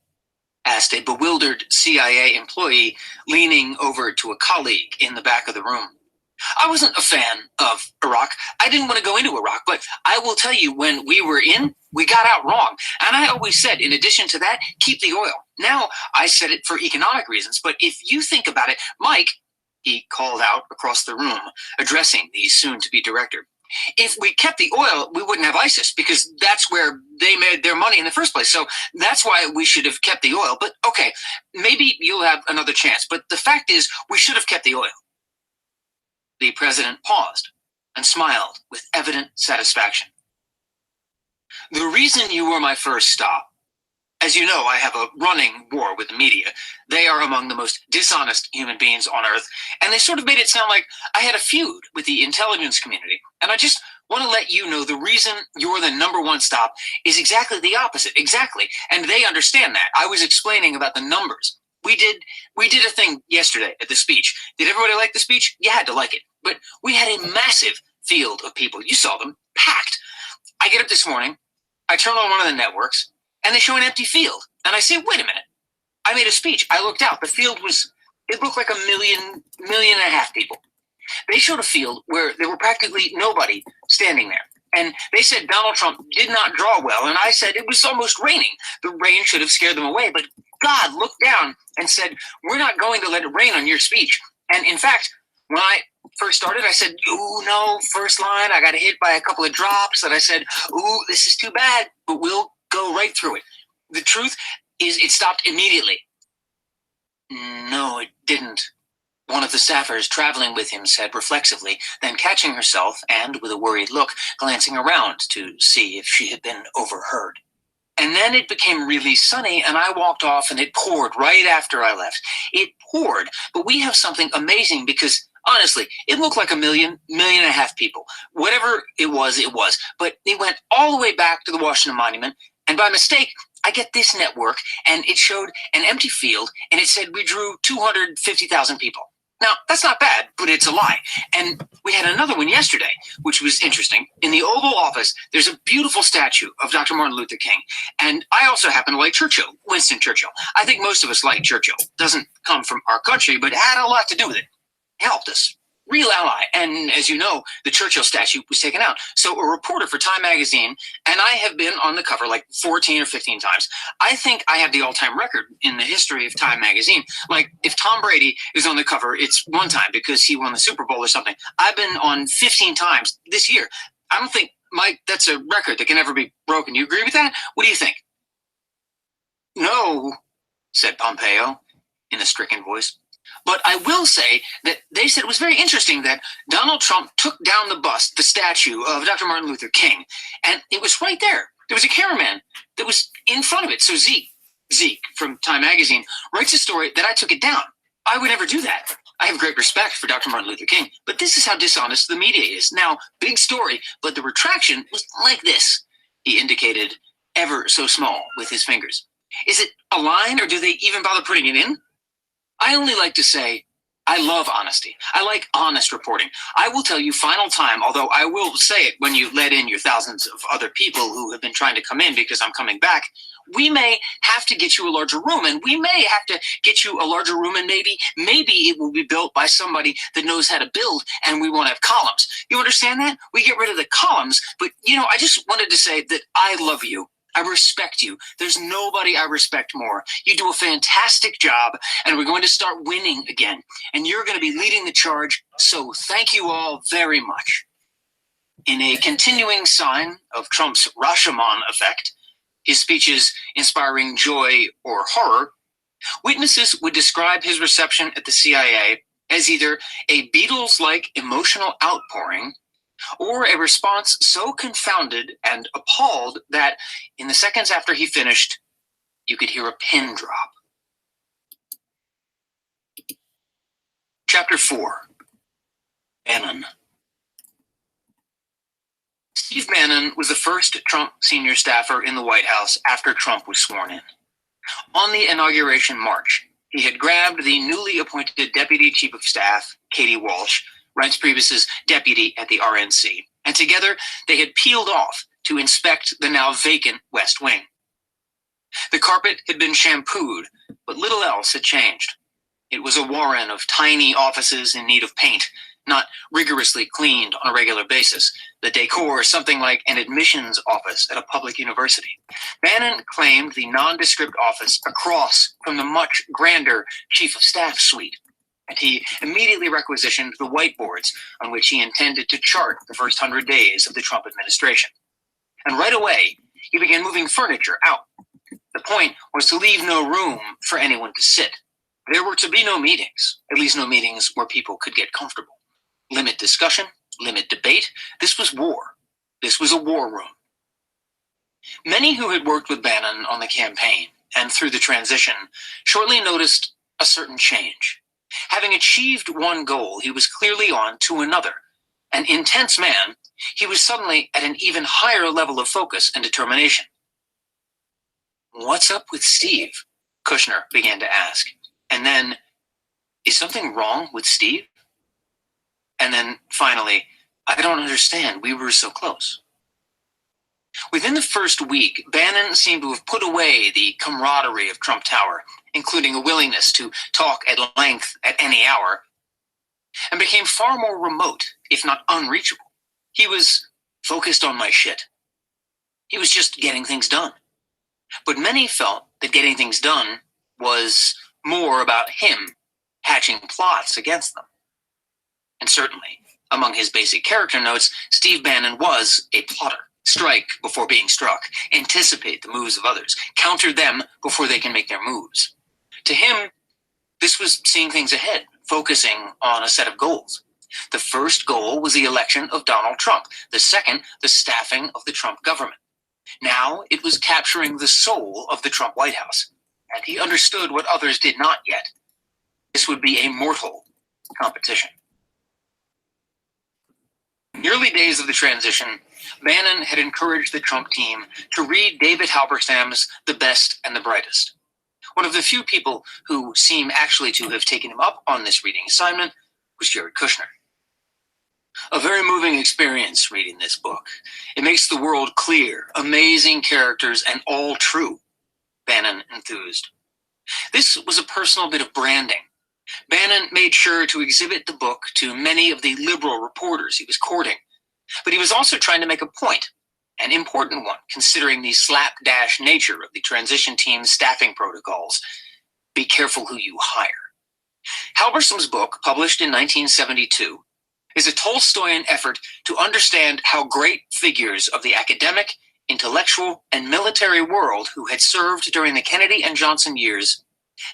Speaker 3: Asked a bewildered CIA employee leaning over to a colleague in the back of the room. I wasn't a fan of Iraq. I didn't want to go into Iraq, but I will tell you, when we were in, we got out wrong. And I always said, in addition to that, keep the oil. Now, I said it for economic reasons, but if you think about it, Mike, he called out across the room, addressing the soon-to-be director, if we kept the oil, we wouldn't have ISIS, because that's where they made their money in the first place. So that's why we should have kept the oil. But okay, maybe you'll have another chance. But the fact is, we should have kept the oil. The president paused and smiled with evident satisfaction. The reason you were my first stop, as you know, I have a running war with the media. They are among the most dishonest human beings on earth, and they sort of made it sound like I had a feud with the intelligence community. And I just want to let you know the reason you're the number one stop is exactly the opposite, exactly. And they understand that. I was explaining about the numbers. We did a thing yesterday at the speech. Did everybody like the speech? You had to like it. But we had a massive field of people. You saw them, packed. I get up this morning, I turn on one of the networks, and they show an empty field. And I say, wait a minute. I made a speech. I looked out. The field it looked like 1.5 million people. They showed a field where there were practically nobody standing there. And they said Donald Trump did not draw well. And I said it was almost raining. The rain should have scared them away. But God looked down and said, we're not going to let it rain on your speech. And in fact, when I first started, I said, ooh, no, first line, I got hit by a couple of drops. And I said, ooh, this is too bad, but we'll go right through it. The truth is it stopped immediately. No, it didn't. One of the staffers traveling with him said reflexively, then catching herself and, with a worried look, glancing around to see if she had been overheard. And then it became really sunny, and I walked off, and it poured right after I left. It poured, but we have something amazing because, honestly, it looked like 1.5 million people. Whatever it was. But it went all the way back to the Washington Monument, and by mistake, I get this network, and it showed an empty field, and it said we drew 250,000 people. Now, that's not bad, but it's a lie. And we had another one yesterday, which was interesting. In the Oval Office, there's a beautiful statue of Dr. Martin Luther King. And I also happen to like Churchill, Winston Churchill. I think most of us like Churchill. Doesn't come from our country, but had a lot to do with it. Helped us. Real ally. And as you know, the Churchill statue was taken out. So a reporter for Time magazine, and I have been on the cover like 14 or 15 times. I think I have the all-time record in the history of Time magazine. Like, if Tom Brady is on the cover, it's one time because he won the Super Bowl or something. I've been on 15 times this year. I don't think, Mike, that's a record that can never be broken. You agree with that? What do you think? No, said Pompeo in a stricken voice. But I will say that they said it was very interesting that Donald Trump took down the bust, the statue of Dr. Martin Luther King, and it was right there. There was a cameraman that was in front of it. So Zeke from Time magazine writes a story that I took it down. I would never do that. I have great respect for Dr. Martin Luther King, but this is how dishonest the media is. Now, big story, but the retraction was like this. He indicated ever so small with his fingers. Is it a line, or do they even bother putting it in? I only like to say, I love honesty. I like honest reporting. I will tell you final time, although I will say it when you let in your thousands of other people who have been trying to come in because I'm coming back. We may have to get you a larger room, and we may have to get you a larger room, and maybe it will be built by somebody that knows how to build, and we won't have columns. You understand that? We get rid of the columns, but I just wanted to say that I love you. I respect you. There's nobody I respect more. You do a fantastic job, and we're going to start winning again, and you're going to be leading the charge, so thank you all very much. In a continuing sign of Trump's Rashomon effect, his speeches inspiring joy or horror, witnesses would describe his reception at the CIA as either a Beatles-like emotional outpouring or a response so confounded and appalled that in the seconds after he finished, you could hear a pin drop. Chapter 4. Bannon. Steve Bannon was the first Trump senior staffer in the White House after Trump was sworn in. On the inauguration march, he had grabbed the newly appointed Deputy Chief of Staff, Katie Walsh, Reince Priebus's deputy at the RNC, and together they had peeled off to inspect the now vacant West Wing. The carpet had been shampooed, but little else had changed. It was a warren of tiny offices in need of paint, not rigorously cleaned on a regular basis, the decor something like an admissions office at a public university. Bannon claimed the nondescript office across from the much grander Chief of Staff suite, and he immediately requisitioned the whiteboards on which he intended to chart the first 100 days of the Trump administration. And right away, he began moving furniture out. The point was to leave no room for anyone to sit. There were to be no meetings, at least no meetings where people could get comfortable. Limit discussion, limit debate. This was war. This was a war room. Many who had worked with Bannon on the campaign and through the transition shortly noticed a certain change. Having achieved one goal, he was clearly on to another. An intense man, he was suddenly at an even higher level of focus and determination. "What's up with Steve?" Kushner began to ask. And then, "Is something wrong with Steve?" And then finally, "I don't understand. We were so close." Within the first week, Bannon seemed to have put away the camaraderie of Trump Tower, including a willingness to talk at length at any hour, and became far more remote, if not unreachable. He was focused on my shit. He was just getting things done. But many felt that getting things done was more about him hatching plots against them. And certainly, among his basic character notes, Steve Bannon was a plotter. Strike before being struck, anticipate the moves of others, counter them before they can make their moves. To him, this was seeing things ahead, focusing on a set of goals. The first goal was the election of Donald Trump. The second, the staffing of the Trump government. Now it was capturing the soul of the Trump White House. And he understood what others did not yet. This would be a mortal competition. In the early days of the transition, Bannon had encouraged the Trump team to read David Halberstam's The Best and the Brightest. One of the few people who seem actually to have taken him up on this reading assignment was Jared Kushner. A very moving experience reading this book. It makes the world clear, amazing characters, and all true, Bannon enthused. This was a personal bit of branding. Bannon made sure to exhibit the book to many of the liberal reporters he was courting, but he was also trying to make a point, an important one, considering the slapdash nature of the transition team's staffing protocols. Be careful who you hire. Halberstam's book, published in 1972, is a Tolstoyan effort to understand how great figures of the academic, intellectual, and military world who had served during the Kennedy and Johnson years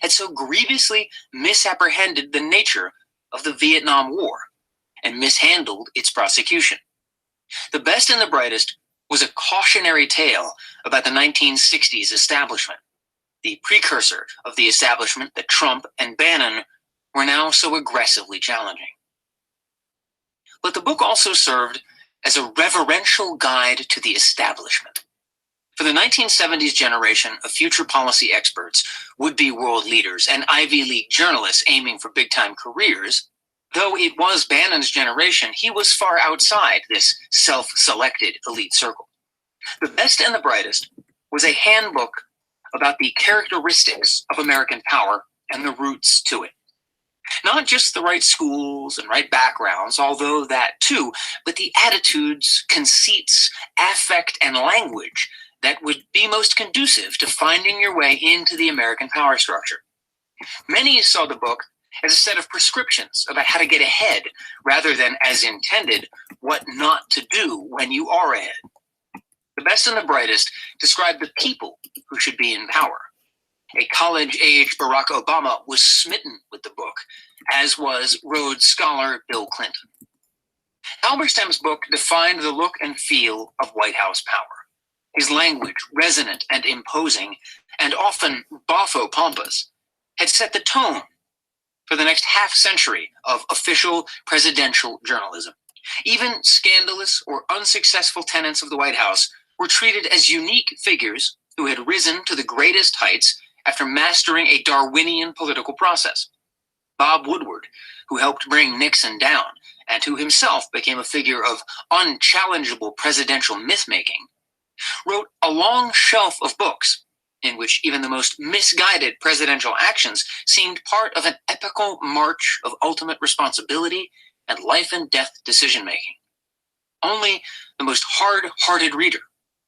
Speaker 3: had so grievously misapprehended the nature of the Vietnam War and mishandled its prosecution. The Best and the Brightest was a cautionary tale about the 1960s establishment, the precursor of the establishment that Trump and Bannon were now so aggressively challenging. But the book also served as a reverential guide to the establishment. For the 1970s generation of future policy experts, would-be world leaders, and Ivy League journalists aiming for big-time careers, though it was Bannon's generation, he was far outside this self-selected elite circle. The best and the brightest was a handbook about the characteristics of American power and the routes to it. Not just the right schools and right backgrounds, although that too, but the attitudes, conceits, affect, and language that would be most conducive to finding your way into the American power structure. Many saw the book as a set of prescriptions about how to get ahead, rather than, as intended, what not to do when you are ahead. The best and the brightest described the people who should be in power. A college-age Barack Obama was smitten with the book, as was Rhodes Scholar Bill Clinton. Halberstam's book defined the look and feel of White House power. His language, resonant and imposing, and often boffo-pompous, had set the tone for the next half-century of official presidential journalism. Even scandalous or unsuccessful tenants of the White House were treated as unique figures who had risen to the greatest heights after mastering a Darwinian political process. Bob Woodward, who helped bring Nixon down, and who himself became a figure of unchallengeable presidential myth-making, wrote a long shelf of books in which even the most misguided presidential actions seemed part of an epical march of ultimate responsibility and life-and-death decision-making. Only the most hard-hearted reader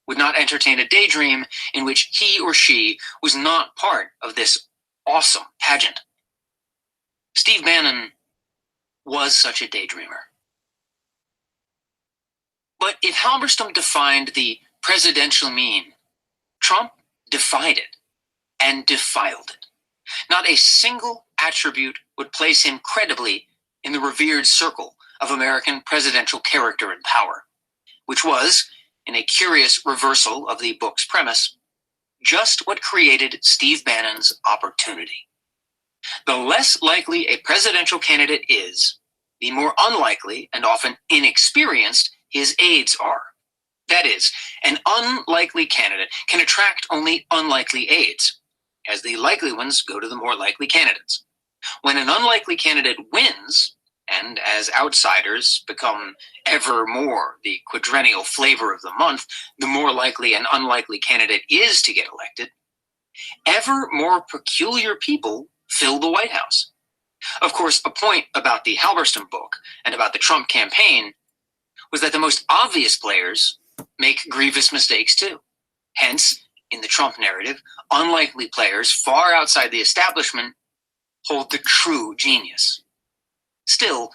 Speaker 3: would not entertain a daydream in which he or she was not part of this awesome pageant. Steve Bannon was such a daydreamer. But if Halberstam defined the presidential mean, Trump defied it and defiled it. Not a single attribute would place him credibly in the revered circle of American presidential character and power, which was, in a curious reversal of the book's premise, just what created Steve Bannon's opportunity. The less likely a presidential candidate is, the more unlikely and often inexperienced his aides are. That is, an unlikely candidate can attract only unlikely aides, as the likely ones go to the more likely candidates. When an unlikely candidate wins, and as outsiders become ever more the quadrennial flavor of the month, the more likely an unlikely candidate is to get elected, ever more peculiar people fill the White House. Of course, a point about the Halberstam book and about the Trump campaign was that the most obvious players make grievous mistakes too. Hence, in the Trump narrative, unlikely players far outside the establishment hold the true genius. Still,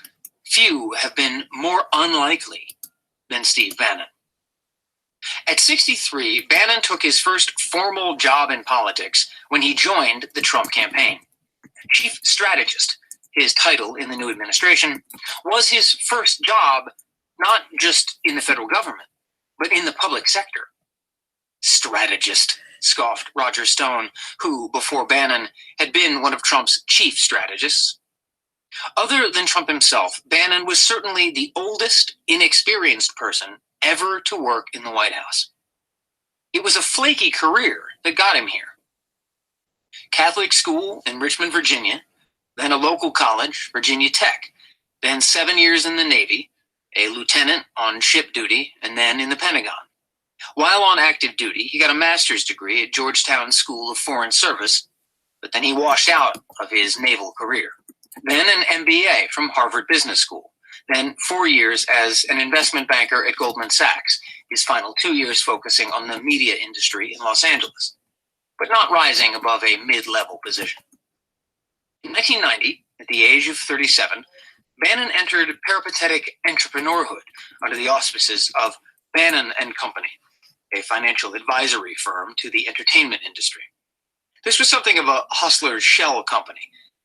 Speaker 3: few have been more unlikely than Steve Bannon. At 63, Bannon took his first formal job in politics when he joined the Trump campaign. Chief strategist, his title in the new administration, was his first job not just in the federal government, but in the public sector. Strategist, scoffed Roger Stone, who, before Bannon, had been one of Trump's chief strategists. Other than Trump himself, Bannon was certainly the oldest, inexperienced person ever to work in the White House. It was a flaky career that got him here. Catholic school in Richmond, Virginia, then a local college, Virginia Tech, then 7 years in the Navy, a lieutenant on ship duty, and then in the Pentagon. While on active duty, he got a master's degree at Georgetown School of Foreign Service, but then he washed out of his naval career. Then an MBA from Harvard Business School, then 4 years as an investment banker at Goldman Sachs, his final 2 years focusing on the media industry in Los Angeles, but not rising above a mid-level position. In 1990, at the age of 37, Bannon entered peripatetic entrepreneurhood under the auspices of Bannon and Company, a financial advisory firm to the entertainment industry. This was something of a hustler's shell company,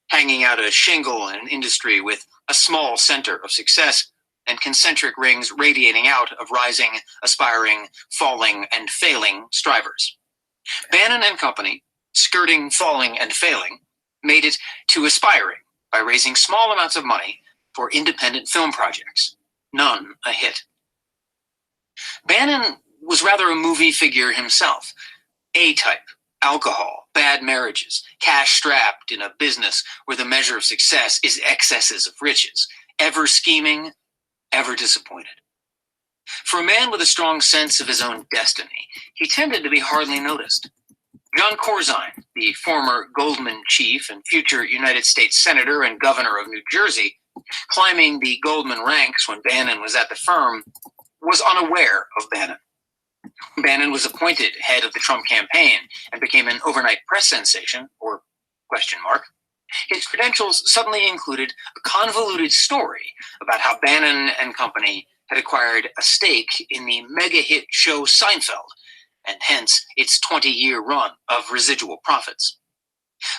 Speaker 3: hanging out a shingle in an industry with a small center of success and concentric rings radiating out of rising, aspiring, falling, and failing strivers. Bannon and Company, skirting falling and failing, made it to aspiring, by raising small amounts of money for independent film projects, none a hit. Bannon was rather a movie figure himself. A-type, alcohol, bad marriages, cash-strapped in a business where the measure of success is excesses of riches, ever scheming, ever disappointed. For a man with a strong sense of his own destiny, he tended to be hardly noticed. John Corzine, the former Goldman chief and future United States Senator and governor of New Jersey, climbing the Goldman ranks when Bannon was at the firm, was unaware of Bannon. Bannon was appointed head of the Trump campaign and became an overnight press sensation, or question mark. His credentials suddenly included a convoluted story about how Bannon and company had acquired a stake in the mega hit show Seinfeld, and hence its 20-year run of residual profits.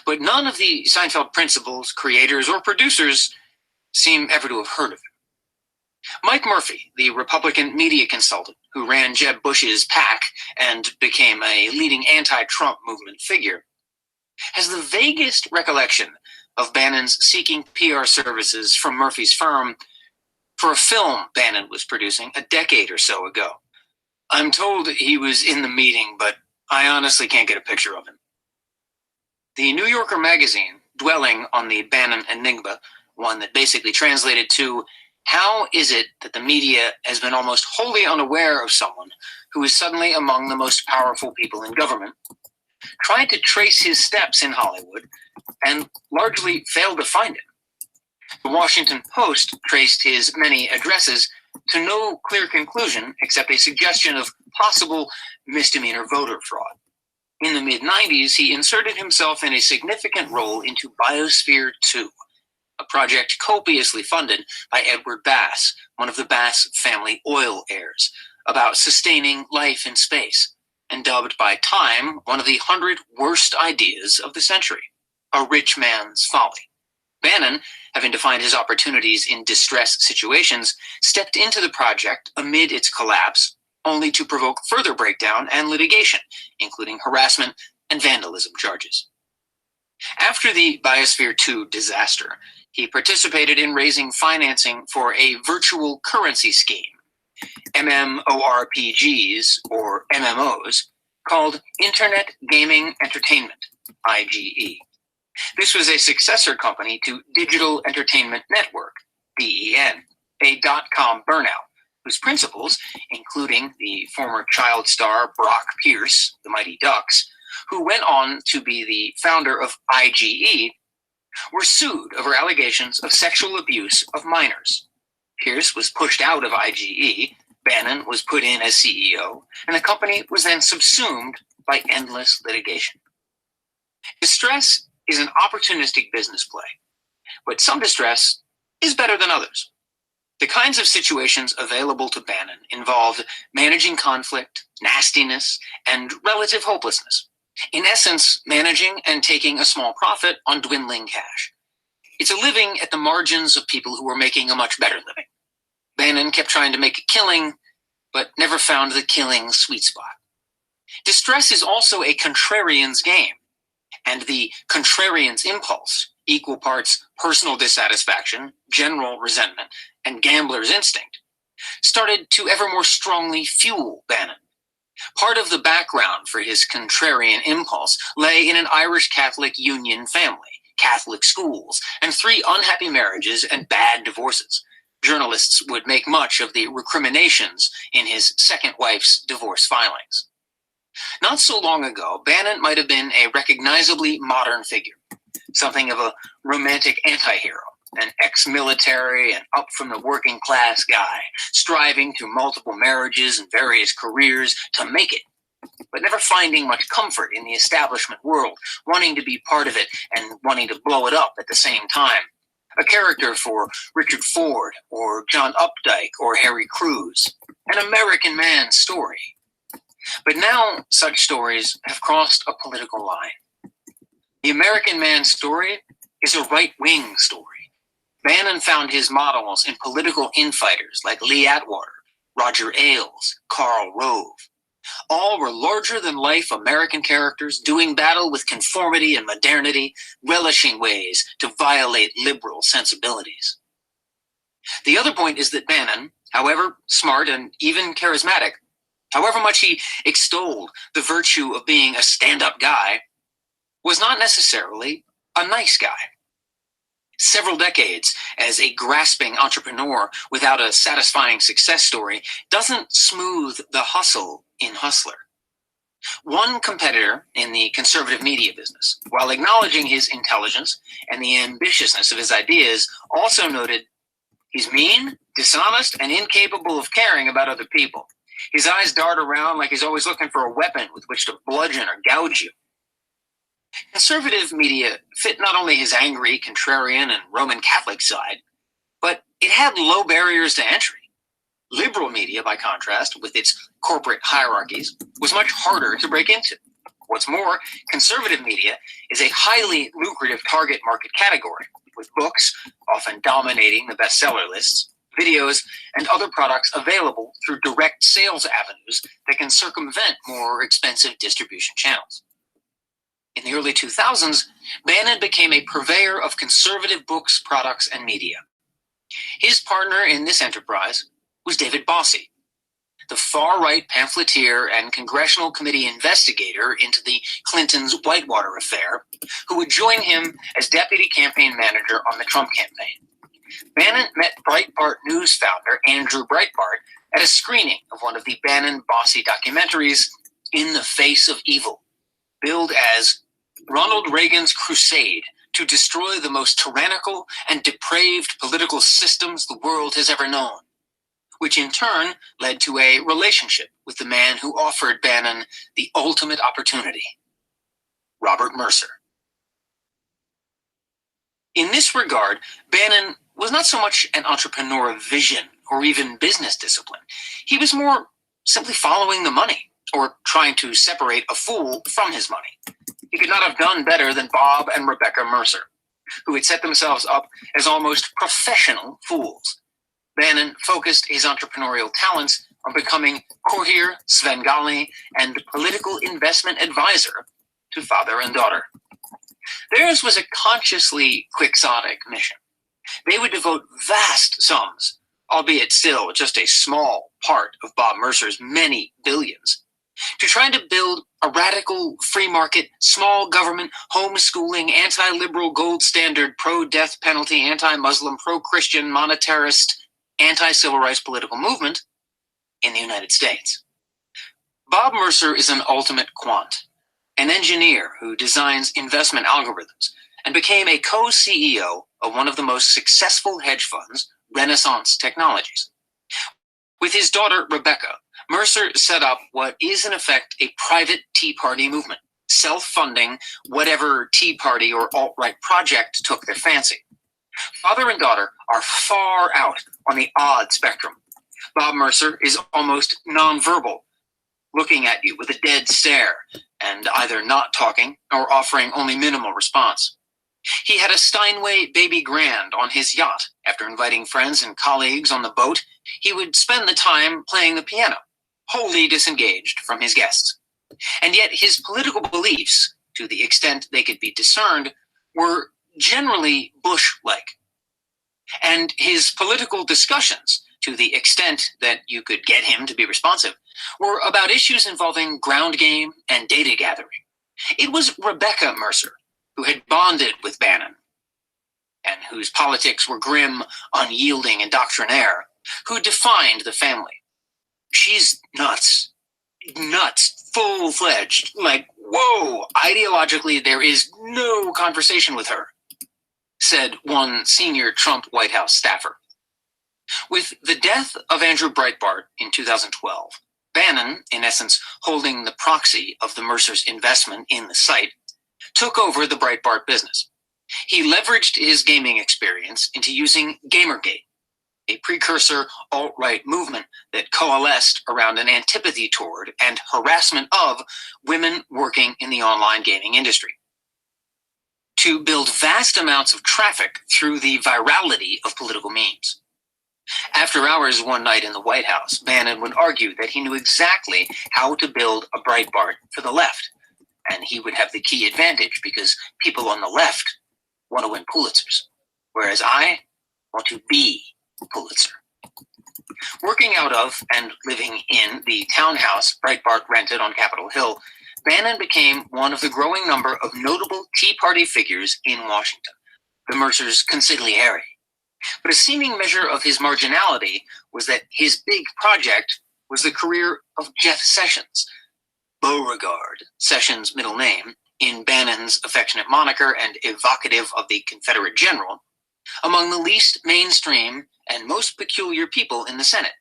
Speaker 3: But none of the Seinfeld principals, creators, or producers seem ever to have heard of it. Mike Murphy, the Republican media consultant who ran Jeb Bush's PAC and became a leading anti-Trump movement figure, has the vaguest recollection of Bannon's seeking PR services from Murphy's firm for a film Bannon was producing a decade or so ago. I'm told he was in the meeting, but I honestly can't get a picture of him. The New Yorker magazine, dwelling on the Bannon enigma, one that basically translated to, how is it that the media has been almost wholly unaware of someone who is suddenly among the most powerful people in government, tried to trace his steps in Hollywood, and largely failed to find him? The Washington Post traced his many addresses to no clear conclusion except a suggestion of possible misdemeanor voter fraud. In the mid-90s, he inserted himself in a significant role into Biosphere 2, a project copiously funded by Edward Bass, one of the Bass family oil heirs, about sustaining life in space, and dubbed by Time one of the 100 worst ideas of the century, a rich man's folly. Bannon, having defined his opportunities in distress situations, stepped into the project amid its collapse, only to provoke further breakdown and litigation, including harassment and vandalism charges. After the Biosphere 2 disaster, he participated in raising financing for a virtual currency scheme, MMORPGs, or MMOs, called Internet Gaming Entertainment, IGE. This was a successor company to Digital Entertainment Network, DEN, a dot-com burnout, whose principals, including the former child star Brock Pierce, the Mighty Ducks, who went on to be the founder of IGE, were sued over allegations of sexual abuse of minors. Pierce was pushed out of IGE, Bannon was put in as CEO, and the company was then subsumed by endless litigation. Distress is an opportunistic business play, but some distress is better than others. The kinds of situations available to Bannon involved managing conflict, nastiness, and relative hopelessness. In essence, managing and taking a small profit on dwindling cash. It's a living at the margins of people who were making a much better living. Bannon kept trying to make a killing, but never found the killing sweet spot. Distress is also a contrarian's game, and the contrarian's impulse, equal parts personal dissatisfaction, general resentment, and gambler's instinct, started to ever more strongly fuel Bannon. Part of the background for his contrarian impulse lay in an Irish Catholic union family, Catholic schools, and 3 unhappy marriages and bad divorces. Journalists would make much of the recriminations in his second wife's divorce filings. Not so long ago, Bannon might have been a recognizably modern figure, something of a romantic anti-hero, an ex-military and up from the working class guy, striving through multiple marriages and various careers to make it, but never finding much comfort in the establishment world, wanting to be part of it and wanting to blow it up at the same time. A character for Richard Ford or John Updike or Harry Crews, an American man's story. But now such stories have crossed a political line. The American man's story is a right-wing story. Bannon found his models in political infighters like Lee Atwater, Roger Ailes, Karl Rove. All were larger-than-life American characters doing battle with conformity and modernity, relishing ways to violate liberal sensibilities. The other point is that Bannon, however smart and even charismatic, however much he extolled the virtue of being a stand-up guy, was not necessarily a nice guy. Several decades as a grasping entrepreneur without a satisfying success story doesn't smooth the hustle in Hustler. One competitor in the conservative media business, while acknowledging his intelligence and the ambitiousness of his ideas, also noted, "He's mean, dishonest, and incapable of caring about other people. His eyes dart around like he's always looking for a weapon with which to bludgeon or gouge you." Conservative media fit not only his angry, contrarian, and Roman Catholic side, but it had low barriers to entry. Liberal media, by contrast, with its corporate hierarchies, was much harder to break into. What's more, conservative media is a highly lucrative target market category, with books often dominating the bestseller lists, videos, and other products available through direct sales avenues that can circumvent more expensive distribution channels. In the early 2000s, Bannon became a purveyor of conservative books, products, and media. His partner in this enterprise was David Bossie, the far-right pamphleteer and congressional committee investigator into the Clintons' Whitewater affair, who would join him as deputy campaign manager on the Trump campaign. Bannon met Breitbart News founder Andrew Breitbart at a screening of one of the Bannon-Bossie documentaries, In the Face of Evil, billed as Ronald Reagan's crusade to destroy the most tyrannical and depraved political systems the world has ever known, which in turn led to a relationship with the man who offered Bannon the ultimate opportunity, Robert Mercer. In this regard, Bannon was not so much an entrepreneur of vision or even business discipline. He was more simply following the money, or trying to separate a fool from his money. He could not have done better than Bob and Rebecca Mercer, who had set themselves up as almost professional fools. Bannon focused his entrepreneurial talents on becoming courtier, Svengali, and political investment advisor to father and daughter. Theirs was a consciously quixotic mission. They would devote vast sums, albeit still just a small part of Bob Mercer's many billions, to try to build a radical, free market, small government, homeschooling, anti-liberal gold standard, pro-death penalty, anti-Muslim, pro-Christian, monetarist, anti-civil rights political movement in the United States. Bob Mercer is an ultimate quant, an engineer who designs investment algorithms, and became a co-CEO of one of the most successful hedge funds, Renaissance Technologies. With his daughter, Rebecca, Mercer set up what is in effect a private Tea Party movement, self-funding whatever Tea Party or alt-right project took their fancy. Father and daughter are far out on the odd spectrum. Bob Mercer is almost nonverbal, looking at you with a dead stare and either not talking or offering only minimal response. He had a Steinway Baby Grand on his yacht. After inviting friends and colleagues on the boat, he would spend the time playing the piano, wholly disengaged from his guests. And yet his political beliefs, to the extent they could be discerned, were generally Bush-like. And his political discussions, to the extent that you could get him to be responsive, were about issues involving ground game and data gathering. It was Rebecca Mercer, who had bonded with Bannon, and whose politics were grim, unyielding, and doctrinaire, who defined the family. She's nuts, full-fledged, like, whoa, ideologically there is no conversation with her, said one senior Trump White House staffer. With the death of Andrew Breitbart in 2012, Bannon, in essence holding the proxy of the Mercer's investment in the site, took over the Breitbart business. He leveraged his gaming experience into using Gamergate, a precursor alt-right movement that coalesced around an antipathy toward and harassment of women working in the online gaming industry, to build vast amounts of traffic through the virality of political memes. After hours one night in the White House, Bannon would argue that he knew exactly how to build a Breitbart for the left, and he would have the key advantage because people on the left want to win Pulitzers, whereas I want to be Pulitzer. Working out of and living in the townhouse Breitbart rented on Capitol Hill, Bannon became one of the growing number of notable Tea Party figures in Washington, the Mercer's consigliere. But a seeming measure of his marginality was that his big project was the career of Jeff Sessions, Beauregard, Sessions' middle name, in Bannon's affectionate moniker and evocative of the Confederate general, among the least mainstream and most peculiar people in the Senate,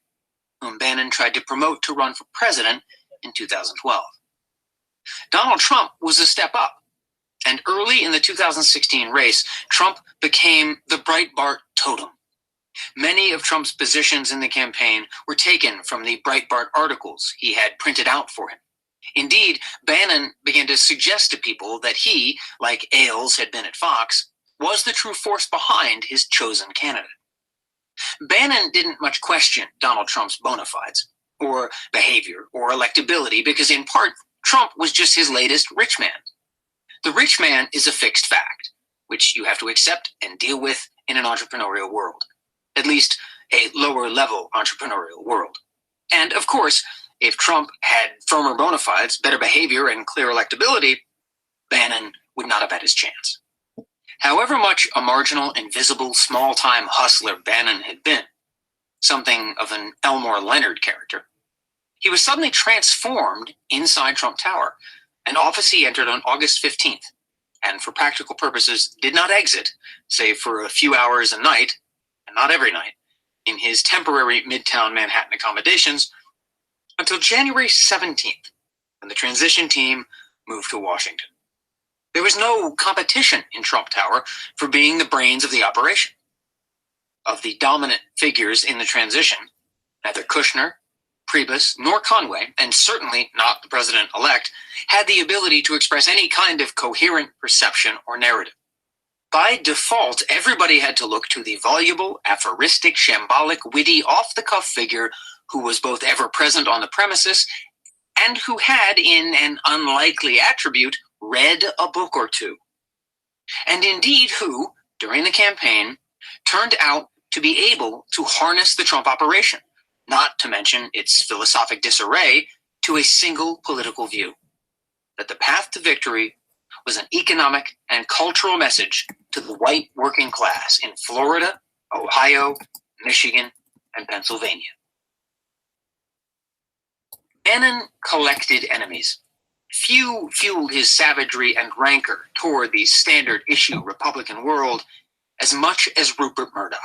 Speaker 3: whom Bannon tried to promote to run for president in 2012. Donald Trump was a step up, and early in the 2016 race, Trump became the Breitbart totem. Many of Trump's positions in the campaign were taken from the Breitbart articles he had printed out for him. Indeed, Bannon began to suggest to people that he, like Ailes had been at Fox, was the true force behind his chosen candidate. Bannon didn't much question Donald Trump's bona fides, or behavior, or electability, because in part, Trump was just his latest rich man. The rich man is a fixed fact, which you have to accept and deal with in an entrepreneurial world, at least a lower-level entrepreneurial world. And, of course, if Trump had firmer bona fides, better behavior, and clear electability, Bannon would not have had his chance. However much a marginal, invisible, small-time hustler Bannon had been, something of an Elmore Leonard character, he was suddenly transformed inside Trump Tower, an office he entered on August 15th, and for practical purposes did not exit, save for a few hours a night, and not every night, in his temporary Midtown Manhattan accommodations until January 17th, when the transition team moved to Washington. There was no competition in Trump Tower for being the brains of the operation. Of the dominant figures in the transition, neither Kushner, Priebus, nor Conway, and certainly not the president-elect, had the ability to express any kind of coherent perception or narrative. By default, everybody had to look to the voluble, aphoristic, shambolic, witty, off-the-cuff figure who was both ever present on the premises and who had, in an unlikely attribute, read a book or two. And indeed who, during the campaign, turned out to be able to harness the Trump operation, not to mention its philosophic disarray, to a single political view, that the path to victory was an economic and cultural message to the white working class in Florida, Ohio, Michigan, and Pennsylvania. Bannon collected enemies. Few fueled his savagery and rancor toward the standard issue Republican world as much as Rupert Murdoch,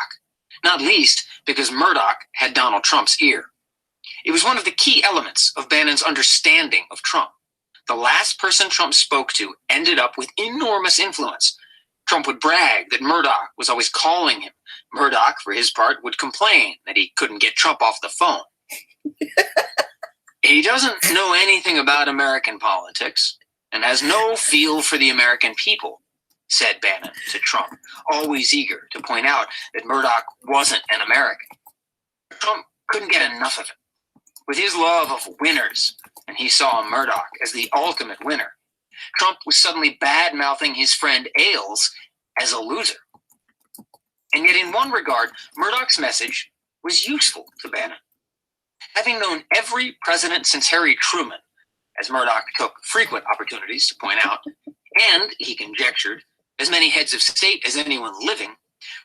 Speaker 3: not least because Murdoch had Donald Trump's ear. It was one of the key elements of Bannon's understanding of Trump. The last person Trump spoke to ended up with enormous influence. Trump would brag that Murdoch was always calling him. Murdoch, for his part, would complain that he couldn't get Trump off the phone. He doesn't know anything about American politics and has no feel for the American people, said Bannon to Trump, always eager to point out that Murdoch wasn't an American. Trump couldn't get enough of it. With his love of winners, and he saw Murdoch as the ultimate winner, Trump was suddenly bad-mouthing his friend Ailes as a loser. And yet in one regard, Murdoch's message was useful to Bannon. Having known every president since Harry Truman, as Murdoch took frequent opportunities to point out, and, he conjectured, as many heads of state as anyone living,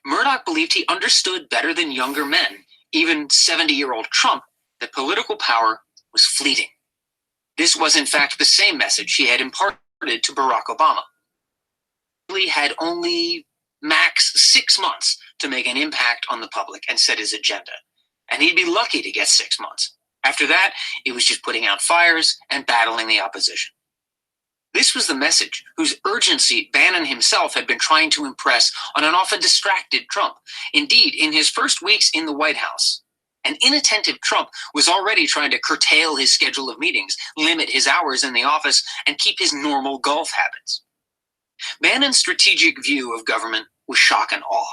Speaker 3: Murdoch believed he understood better than younger men, even 70-year-old Trump, that political power was fleeting. This was, in fact, the same message he had imparted to Barack Obama. He had only max 6 months to make an impact on the public and set his agenda, and he'd be lucky to get 6 months. After that, it was just putting out fires and battling the opposition. This was the message whose urgency Bannon himself had been trying to impress on an often distracted Trump. Indeed, in his first weeks in the White House, an inattentive Trump was already trying to curtail his schedule of meetings, limit his hours in the office, and keep his normal golf habits. Bannon's strategic view of government was shock and awe.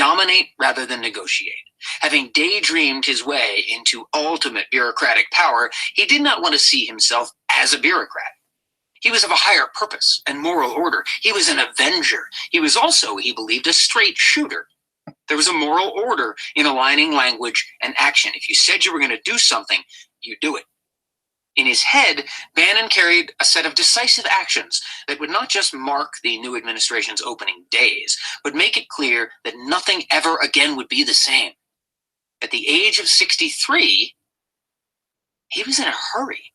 Speaker 3: dominate rather than negotiate. Having daydreamed his way into ultimate bureaucratic power, he did not want to see himself as a bureaucrat. He was of a higher purpose and moral order. He was an avenger. He was also, he believed, a straight shooter. There was a moral order in aligning language and action. If you said you were going to do something, you do it. In his head, Bannon carried a set of decisive actions that would not just mark the new administration's opening days, but make it clear that nothing ever again would be the same. At the age of 63, he was in a hurry.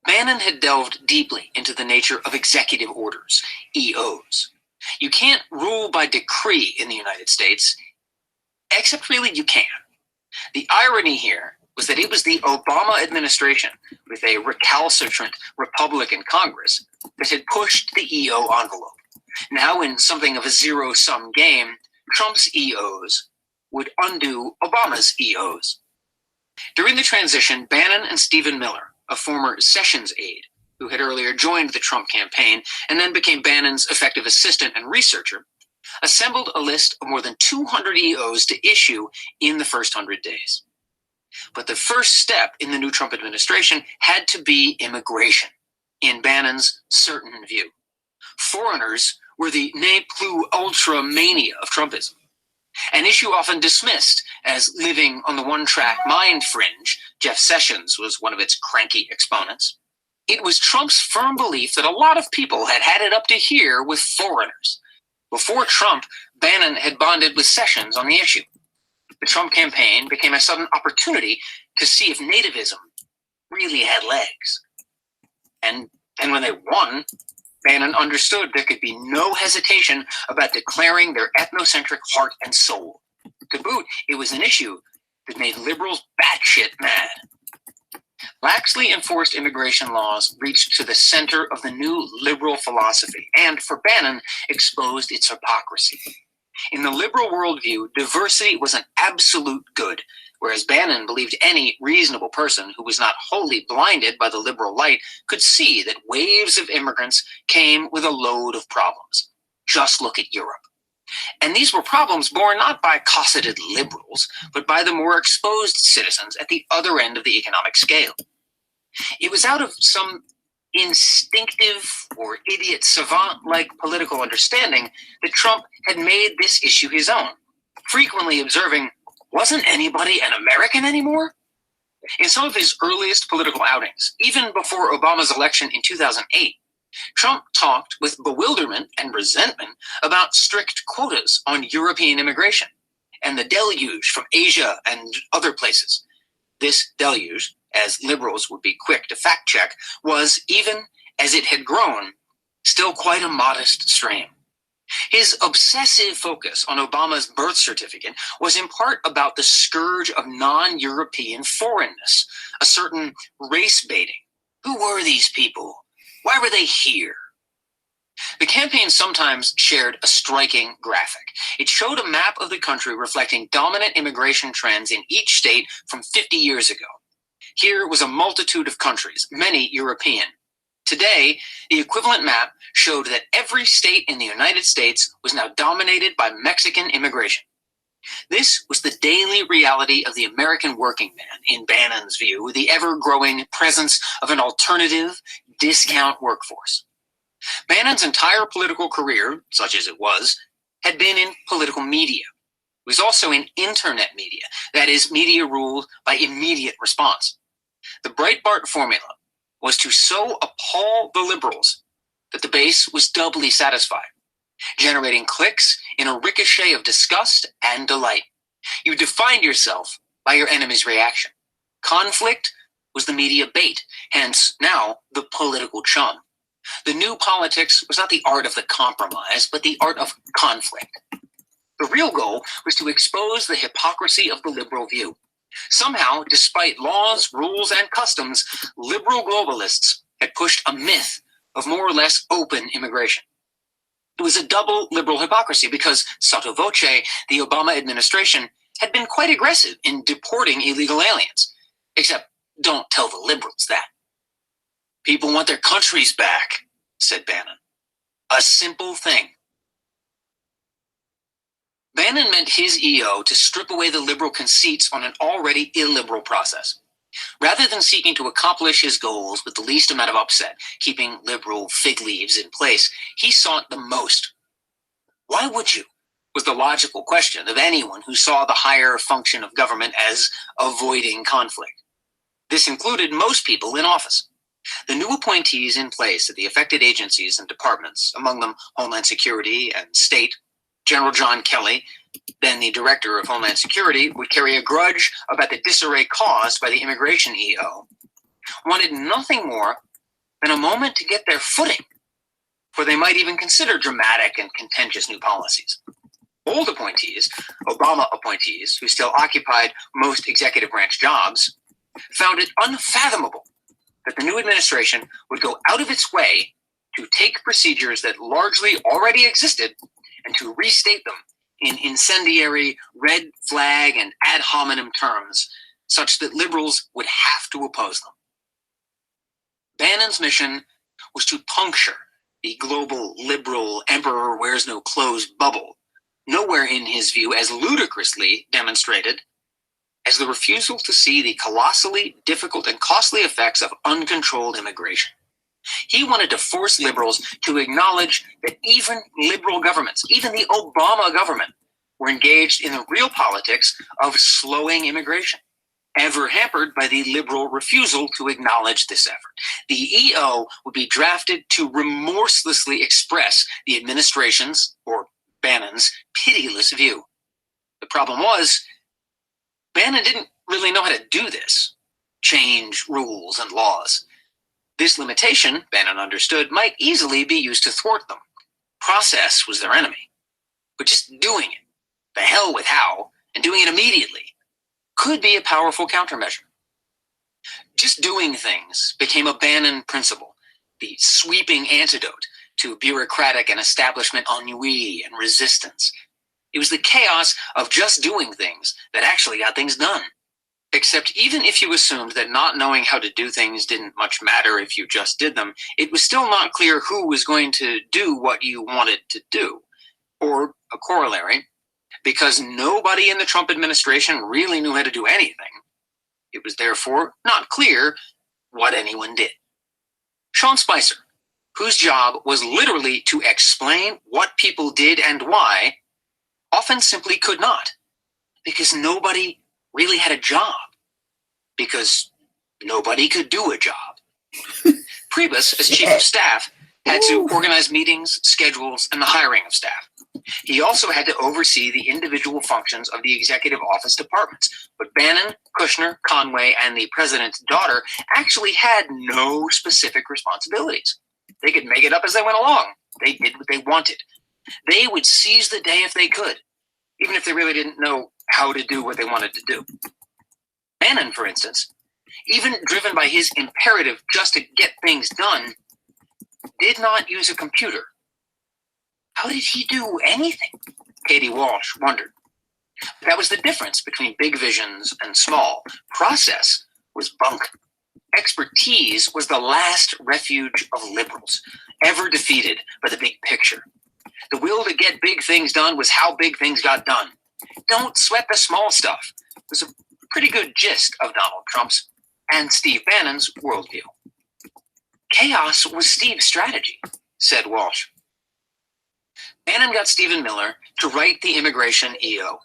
Speaker 3: Bannon had delved deeply into the nature of executive orders, EOs. You can't rule by decree in the United States, except really you can. The irony here was that it was the Obama administration, with a recalcitrant Republican Congress, that had pushed the EO envelope. Now, in something of a zero-sum game, Trump's EOs would undo Obama's EOs. During the transition, Bannon and Stephen Miller, a former Sessions aide, who had earlier joined the Trump campaign and then became Bannon's effective assistant and researcher, assembled a list of more than 200 EOs to issue in the first 100 days. But the first step in the new Trump administration had to be immigration, in Bannon's certain view. Foreigners were the ne plus ultra mania of Trumpism, an issue often dismissed as living on the one-track mind fringe. Jeff Sessions was one of its cranky exponents. It was Trump's firm belief that a lot of people had had it up to here with foreigners. Before Trump, Bannon had bonded with Sessions on the issue. The Trump campaign became a sudden opportunity to see if nativism really had legs. And when they won, Bannon understood there could be no hesitation about declaring their ethnocentric heart and soul. To boot, it was an issue that made liberals batshit mad. Laxly enforced immigration laws reached to the center of the new liberal philosophy and, for Bannon, exposed its hypocrisy. In the liberal worldview, diversity was an absolute good, whereas Bannon believed any reasonable person who was not wholly blinded by the liberal light could see that waves of immigrants came with a load of problems. Just look at Europe. And these were problems borne not by cosseted liberals, but by the more exposed citizens at the other end of the economic scale. It was out of some instinctive or idiot savant-like political understanding that Trump had made this issue his own, frequently observing, "Wasn't anybody an American anymore?" In some of his earliest political outings, even before Obama's election in 2008, Trump talked with bewilderment and resentment about strict quotas on European immigration and the deluge from Asia and other places. This deluge, as liberals would be quick to fact check, was, even as it had grown, still quite a modest stream. His obsessive focus on Obama's birth certificate was in part about the scourge of non-European foreignness, a certain race baiting. Who were these people? Why were they here? The campaign sometimes shared a striking graphic. It showed a map of the country reflecting dominant immigration trends in each state from 50 years ago. Here was a multitude of countries, many European. Today, the equivalent map showed that every state in the United States was now dominated by Mexican immigration. This was the daily reality of the American working man, in Bannon's view, the ever-growing presence of an alternative, discount workforce. Bannon's entire political career, such as it was, had been in political media. It was also in internet media, that is, media ruled by immediate response. The Breitbart formula was to so appall the liberals that the base was doubly satisfied, generating clicks in a ricochet of disgust and delight. You defined yourself by your enemy's reaction. Conflict was the media bait, hence now the political chum. The new politics was not the art of the compromise, but the art of conflict. The real goal was to expose the hypocrisy of the liberal view. Somehow, despite laws, rules, and customs, liberal globalists had pushed a myth of more or less open immigration. It was a double liberal hypocrisy because, sotto voce, the Obama administration had been quite aggressive in deporting illegal aliens. Except, don't tell the liberals that. "People want their countries back," said Bannon. A simple thing. Bannon meant his EO to strip away the liberal conceits on an already illiberal process. Rather than seeking to accomplish his goals with the least amount of upset, keeping liberal fig leaves in place, he sought the most. Why would you? Was the logical question of anyone who saw the higher function of government as avoiding conflict. This included most people in office. The new appointees in place at the affected agencies and departments, among them Homeland Security and State, General John Kelly, then the Director of Homeland Security, would carry a grudge about the disarray caused by the immigration EO, wanted nothing more than a moment to get their footing, for they might even consider dramatic and contentious new policies. Old appointees, Obama appointees, who still occupied most executive branch jobs, found it unfathomable that the new administration would go out of its way to take procedures that largely already existed and to restate them in incendiary, red flag, and ad hominem terms, such that liberals would have to oppose them. Bannon's mission was to puncture the global liberal emperor wears no clothes bubble, nowhere in his view as ludicrously demonstrated as the refusal to see the colossally difficult and costly effects of uncontrolled immigration. He wanted to force liberals to acknowledge that even liberal governments, even the Obama government, were engaged in the real politics of slowing immigration, ever hampered by the liberal refusal to acknowledge this effort. The EO would be drafted to remorselessly express the administration's, or Bannon's, pitiless view. The problem was, Bannon didn't really know how to do this, change rules and laws. This limitation, Bannon understood, might easily be used to thwart them. Process was their enemy. But just doing it, the hell with how, and doing it immediately, could be a powerful countermeasure. Just doing things became a Bannon principle, the sweeping antidote to bureaucratic and establishment ennui and resistance. It was the chaos of just doing things that actually got things done. Except even if you assumed that not knowing how to do things didn't much matter if you just did them, it was still not clear who was going to do what you wanted to do. Or a corollary, because nobody in the Trump administration really knew how to do anything, it was therefore not clear what anyone did. Sean Spicer, whose job was literally to explain what people did and why, often simply could not, because nobody really had a job, because nobody could do a job. Priebus, as chief of staff, had to organize meetings, schedules, and the hiring of staff. He also had to oversee the individual functions of the executive office departments. But Bannon, Kushner, Conway, and the president's daughter actually had no specific responsibilities. They could make it up as they went along. They did what they wanted. They would seize the day if they could, even if they really didn't know how to do what they wanted to do. Bannon, for instance, even driven by his imperative just to get things done, did not use a computer. How did he do anything? Katie Walsh wondered. That was the difference between big visions and small. Process was bunk. Expertise was the last refuge of liberals, ever defeated by the big picture. The will to get big things done was how big things got done. Don't sweat the small stuff was a pretty good gist of Donald Trump's and Steve Bannon's worldview. Chaos was Steve's strategy, said Walsh. Bannon got Stephen Miller to write the immigration EO.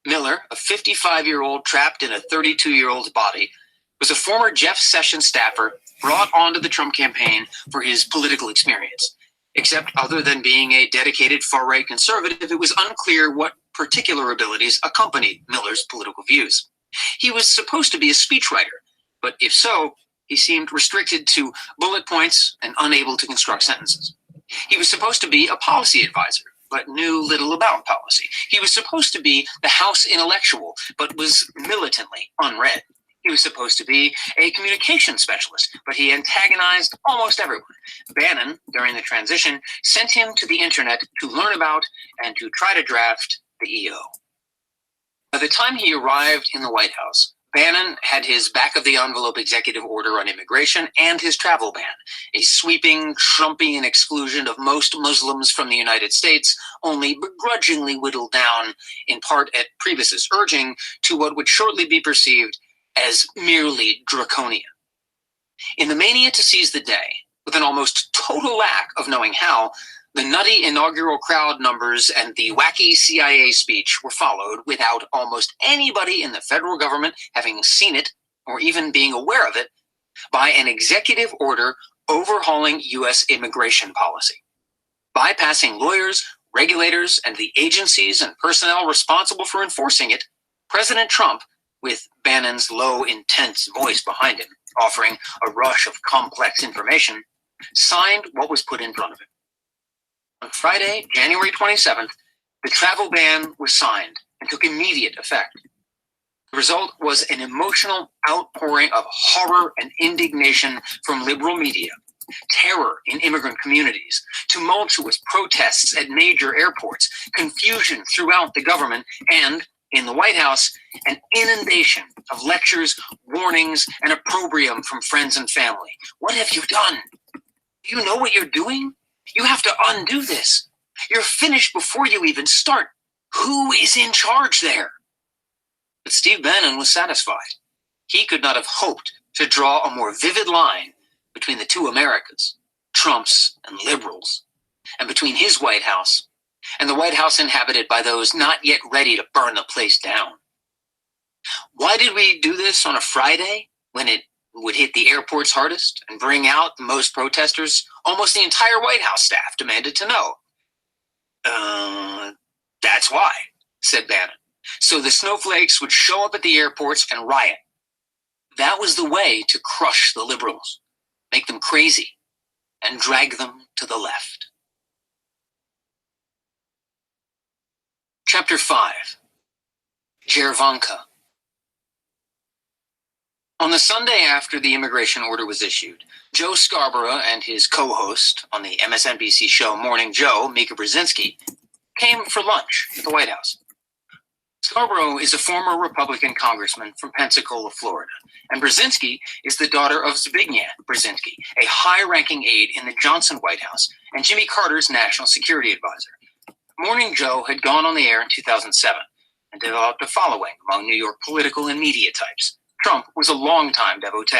Speaker 3: Miller, a 55-year-old trapped in a 32-year-old's body, was a former Jeff Sessions staffer brought onto the Trump campaign for his political experience. Except other than being a dedicated far-right conservative, it was unclear what particular abilities accompanied Miller's political views. He was supposed to be a speechwriter, but if so, he seemed restricted to bullet points and unable to construct sentences. He was supposed to be a policy advisor, but knew little about policy. He was supposed to be the House intellectual, but was militantly unread. He was supposed to be a communication specialist, but he antagonized almost everyone. Bannon, during the transition, sent him to the internet to learn about and to try to draft the EO. By the time he arrived in the White House, Bannon had his back-of-the-envelope executive order on immigration and his travel ban, a sweeping Trumpian exclusion of most Muslims from the United States, only begrudgingly whittled down, in part at Priebus's urging, to what would shortly be perceived as merely draconian. In the mania to seize the day, with an almost total lack of knowing how, the nutty inaugural crowd numbers and the wacky CIA speech were followed without almost anybody in the federal government having seen it or even being aware of it by an executive order overhauling U.S. immigration policy. Bypassing lawyers, regulators, and the agencies and personnel responsible for enforcing it, President Trump, with Bannon's low, intense voice behind him, offering a rush of complex information, signed what was put in front of him. On Friday, January 27th, the travel ban was signed and took immediate effect. The result was an emotional outpouring of horror and indignation from liberal media, terror in immigrant communities, tumultuous protests at major airports, confusion throughout the government, and, in the White House, an inundation of lectures, warnings, and opprobrium from friends and family. What have you done? Do you know what you're doing? You have to undo this. You're finished before you even start. Who is in charge there? But Steve Bannon was satisfied. He could not have hoped to draw a more vivid line between the two Americas, Trump's and liberals, and between his White House and the White House inhabited by those not yet ready to burn the place down. Why did we do this on a Friday when it would hit the airports hardest and bring out the most protesters? Almost the entire White House staff demanded to know. That's why, said Bannon. So the snowflakes would show up at the airports and riot. That was the way to crush the liberals, make them crazy, and drag them to the left. Chapter 5. Jervanka. On the Sunday after the immigration order was issued, Joe Scarborough and his co-host on the MSNBC show Morning Joe, Mika Brzezinski, came for lunch at the White House. Scarborough is a former Republican congressman from Pensacola, Florida, and Brzezinski is the daughter of Zbigniew Brzezinski, a high-ranking aide in the Johnson White House and Jimmy Carter's national security advisor. Morning Joe had gone on the air in 2007 and developed a following among New York political and media types. Trump was a longtime devotee.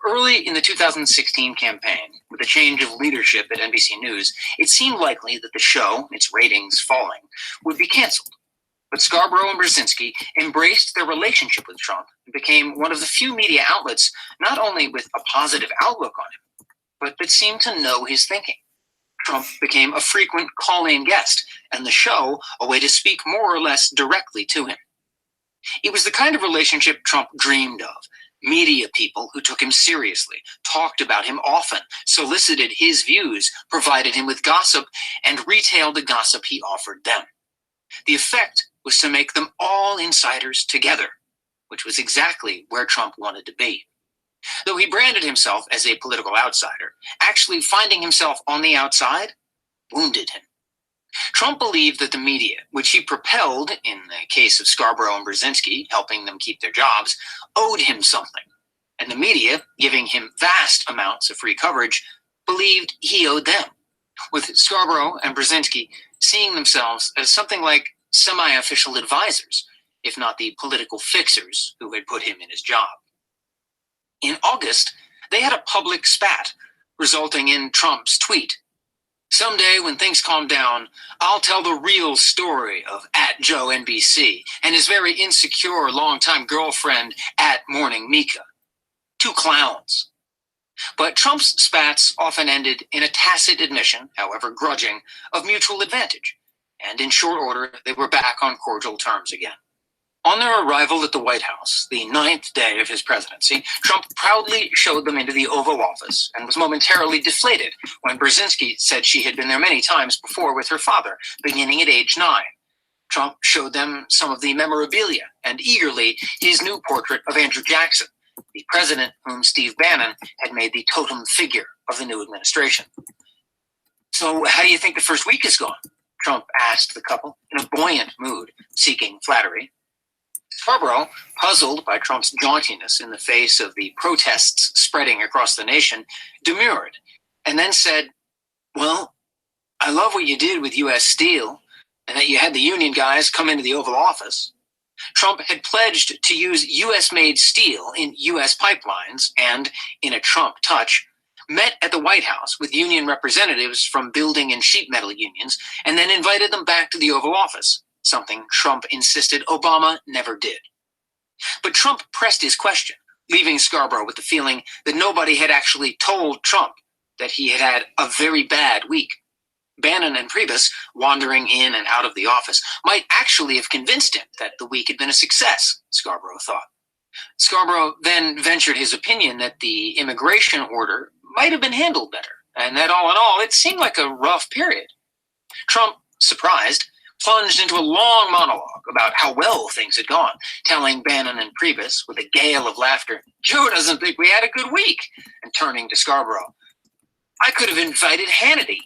Speaker 3: Early in the 2016 campaign, with a change of leadership at NBC News, it seemed likely that the show, its ratings falling, would be canceled. But Scarborough and Brzezinski embraced their relationship with Trump and became one of the few media outlets not only with a positive outlook on him, but that seemed to know his thinking. Trump became a frequent call-in guest, and the show a way to speak more or less directly to him. It was the kind of relationship Trump dreamed of. Media people who took him seriously, talked about him often, solicited his views, provided him with gossip, and retailed the gossip he offered them. The effect was to make them all insiders together, which was exactly where Trump wanted to be. Though he branded himself as a political outsider, actually finding himself on the outside wounded him. Trump believed that the media, which he propelled in the case of Scarborough and Brzezinski, helping them keep their jobs, owed him something. And the media, giving him vast amounts of free coverage, believed he owed them, with Scarborough and Brzezinski seeing themselves as something like semi-official advisors, if not the political fixers who had put him in his job. In August, they had a public spat, resulting in Trump's tweet, "Someday when things calm down, I'll tell the real story of @JoeNBC and his very insecure longtime girlfriend @Morning Mika. Two clowns." But Trump's spats often ended in a tacit admission, however grudging, of mutual advantage, and in short order, they were back on cordial terms again. On their arrival at the White House, the 9th day of his presidency, Trump proudly showed them into the Oval Office and was momentarily deflated when Brzezinski said she had been there many times before with her father, beginning at age 9. Trump showed them some of the memorabilia and eagerly his new portrait of Andrew Jackson, the president whom Steve Bannon had made the totem figure of the new administration. "So how do you think the first week has gone?" Trump asked the couple in a buoyant mood, seeking flattery. Scarborough, puzzled by Trump's jauntiness in the face of the protests spreading across the nation, demurred and then said, "Well, I love what you did with U.S. Steel and that you had the union guys come into the Oval Office." Trump had pledged to use U.S.-made steel in U.S. pipelines and, in a Trump touch, met at the White House with union representatives from building and sheet metal unions and then invited them back to the Oval Office, something Trump insisted Obama never did. But Trump pressed his question, leaving Scarborough with the feeling that nobody had actually told Trump that he had had a very bad week. Bannon and Priebus, wandering in and out of the office, might actually have convinced him that the week had been a success, Scarborough thought. Scarborough then ventured his opinion that the immigration order might have been handled better, and that all in all, it seemed like a rough period. Trump, surprised, plunged into a long monologue about how well things had gone, telling Bannon and Priebus with a gale of laughter, "Joe doesn't think we had a good week," and turning to Scarborough, "I could have invited Hannity."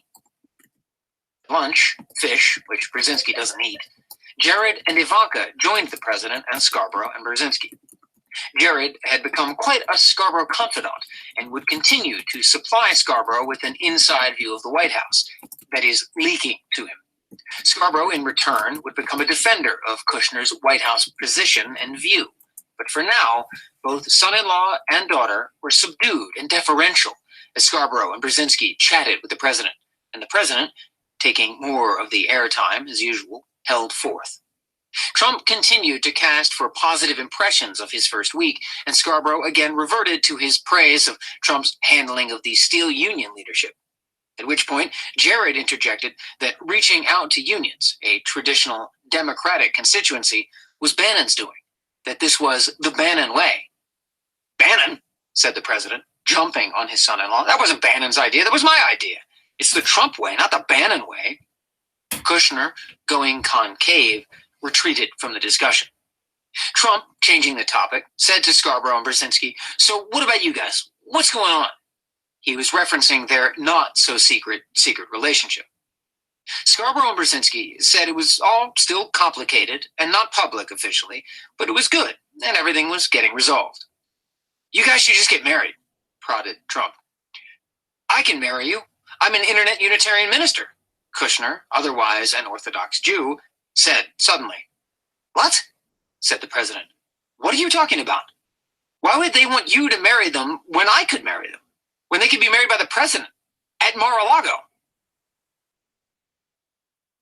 Speaker 3: Lunch, fish, which Brzezinski doesn't eat, Jared and Ivanka joined the president and Scarborough and Brzezinski. Jared had become quite a Scarborough confidant and would continue to supply Scarborough with an inside view of the White House, that is, leaking to him. Scarborough, in return, would become a defender of Kushner's White House position and view. But for now, both son-in-law and daughter were subdued and deferential as Scarborough and Brzezinski chatted with the president, and the president, taking more of the airtime as usual, held forth. Trump continued to cast for positive impressions of his first week, and Scarborough again reverted to his praise of Trump's handling of the steel union leadership. At which point, Jared interjected that reaching out to unions, a traditional Democratic constituency, was Bannon's doing, that this was the Bannon way. "Bannon," said the president, jumping on his son-in-law, "that wasn't Bannon's idea, that was my idea. It's the Trump way, not the Bannon way." Kushner, going concave, retreated from the discussion. Trump, changing the topic, said to Scarborough and Brzezinski, "So what about you guys? What's going on?" He was referencing their not-so-secret relationship. Scarborough and Brzezinski said it was all still complicated and not public officially, but it was good, and everything was getting resolved. "You guys should just get married," prodded Trump. "I can marry you. I'm an internet Unitarian minister," Kushner, otherwise an Orthodox Jew, said suddenly. "What?" said the president. "What are you talking about? Why would they want you to marry them when I could marry them? When they could be married by the president at Mar-a-Lago?"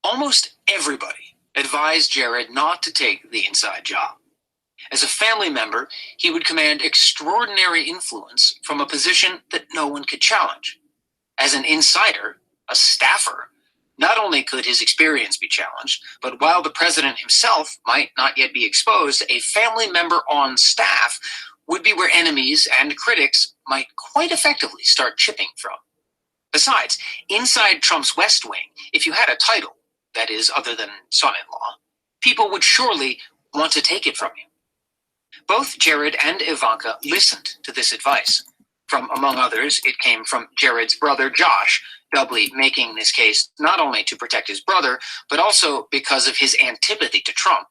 Speaker 3: Almost everybody advised Jared not to take the inside job. As a family member, he would command extraordinary influence from a position that no one could challenge. As an insider, a staffer, not only could his experience be challenged, but while the president himself might not yet be exposed, a family member on staff would be where enemies and critics might quite effectively start chipping from. Besides, inside Trump's West Wing, if you had a title, that is, other than son-in-law, people would surely want to take it from you. Both Jared and Ivanka listened to this advice. From among others, it came from Jared's brother, Josh, doubly making this case not only to protect his brother, but also because of his antipathy to Trump.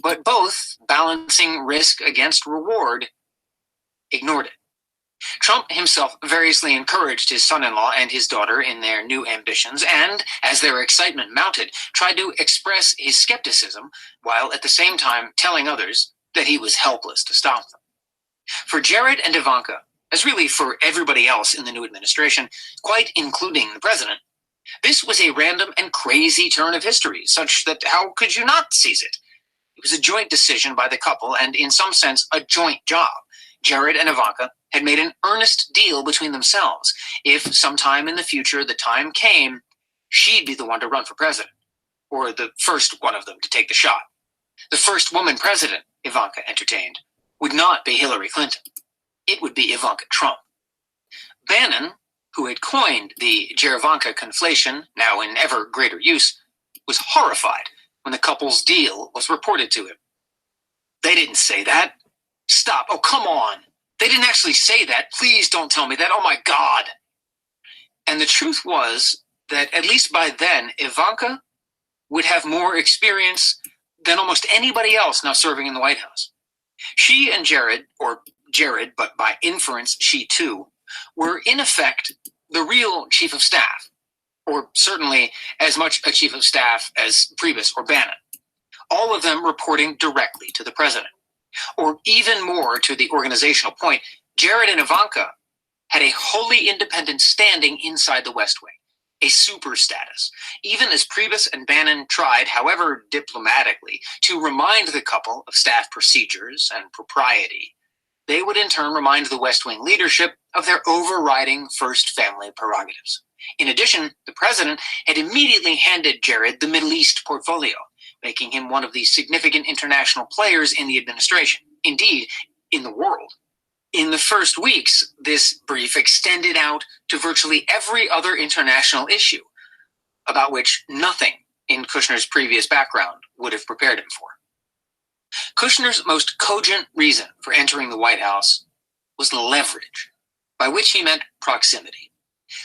Speaker 3: But both, balancing risk against reward, ignored it. Trump himself variously encouraged his son-in-law and his daughter in their new ambitions and, as their excitement mounted, tried to express his skepticism while at the same time telling others that he was helpless to stop them. For Jared and Ivanka, as really for everybody else in the new administration, quite including the president, this was a random and crazy turn of history, such that how could you not seize it? It was a joint decision by the couple and, in some sense, a joint job. Jared and Ivanka had made an earnest deal between themselves. If sometime in the future the time came, she'd be the one to run for president, or the first one of them to take the shot. The first woman president, Ivanka entertained, would not be Hillary Clinton. It would be Ivanka Trump. Bannon, who had coined the jervanka conflation, now in ever greater use, was horrified when the couple's deal was reported to him. "They didn't say that. Stop. Oh, come on. They didn't actually say that. Please don't tell me that. Oh, my God." And the truth was that at least by then, Ivanka would have more experience than almost anybody else now serving in the White House. She and Jared, or Jared, but by inference, she too, were in effect the real chief of staff, or certainly as much a chief of staff as Priebus or Bannon. All of them reporting directly to the president. Or even more to the organizational point, Jared and Ivanka had a wholly independent standing inside the West Wing, a super status, even as Priebus and Bannon tried, however diplomatically, to remind the couple of staff procedures and propriety. They would in turn remind the West Wing leadership of their overriding first family prerogatives. In addition, the president had immediately handed Jared the Middle East portfolio, making him one of the significant international players in the administration, indeed, in the world. In the first weeks, this brief extended out to virtually every other international issue, about which nothing in Kushner's previous background would have prepared him for. Kushner's most cogent reason for entering the White House was leverage, by which he meant proximity.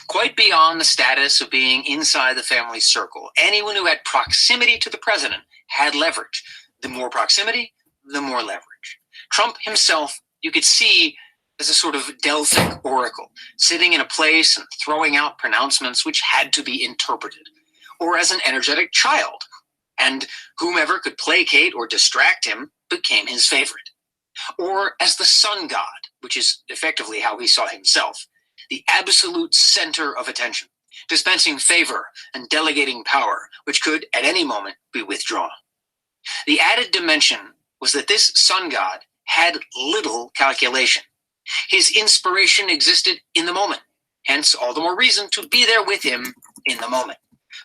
Speaker 3: Quite beyond the status of being inside the family circle, anyone who had proximity to the president had leverage. The more proximity, the more leverage. Trump himself, you could see as a sort of Delphic oracle, sitting in a place and throwing out pronouncements which had to be interpreted, or as an energetic child, and whomever could placate or distract him became his favorite. Or as the sun god, which is effectively how he saw himself, the absolute center of attention, dispensing favor and delegating power, which could at any moment be withdrawn. The added dimension was that this sun god had little calculation. His inspiration existed in the moment, hence all the more reason to be there with him in the moment.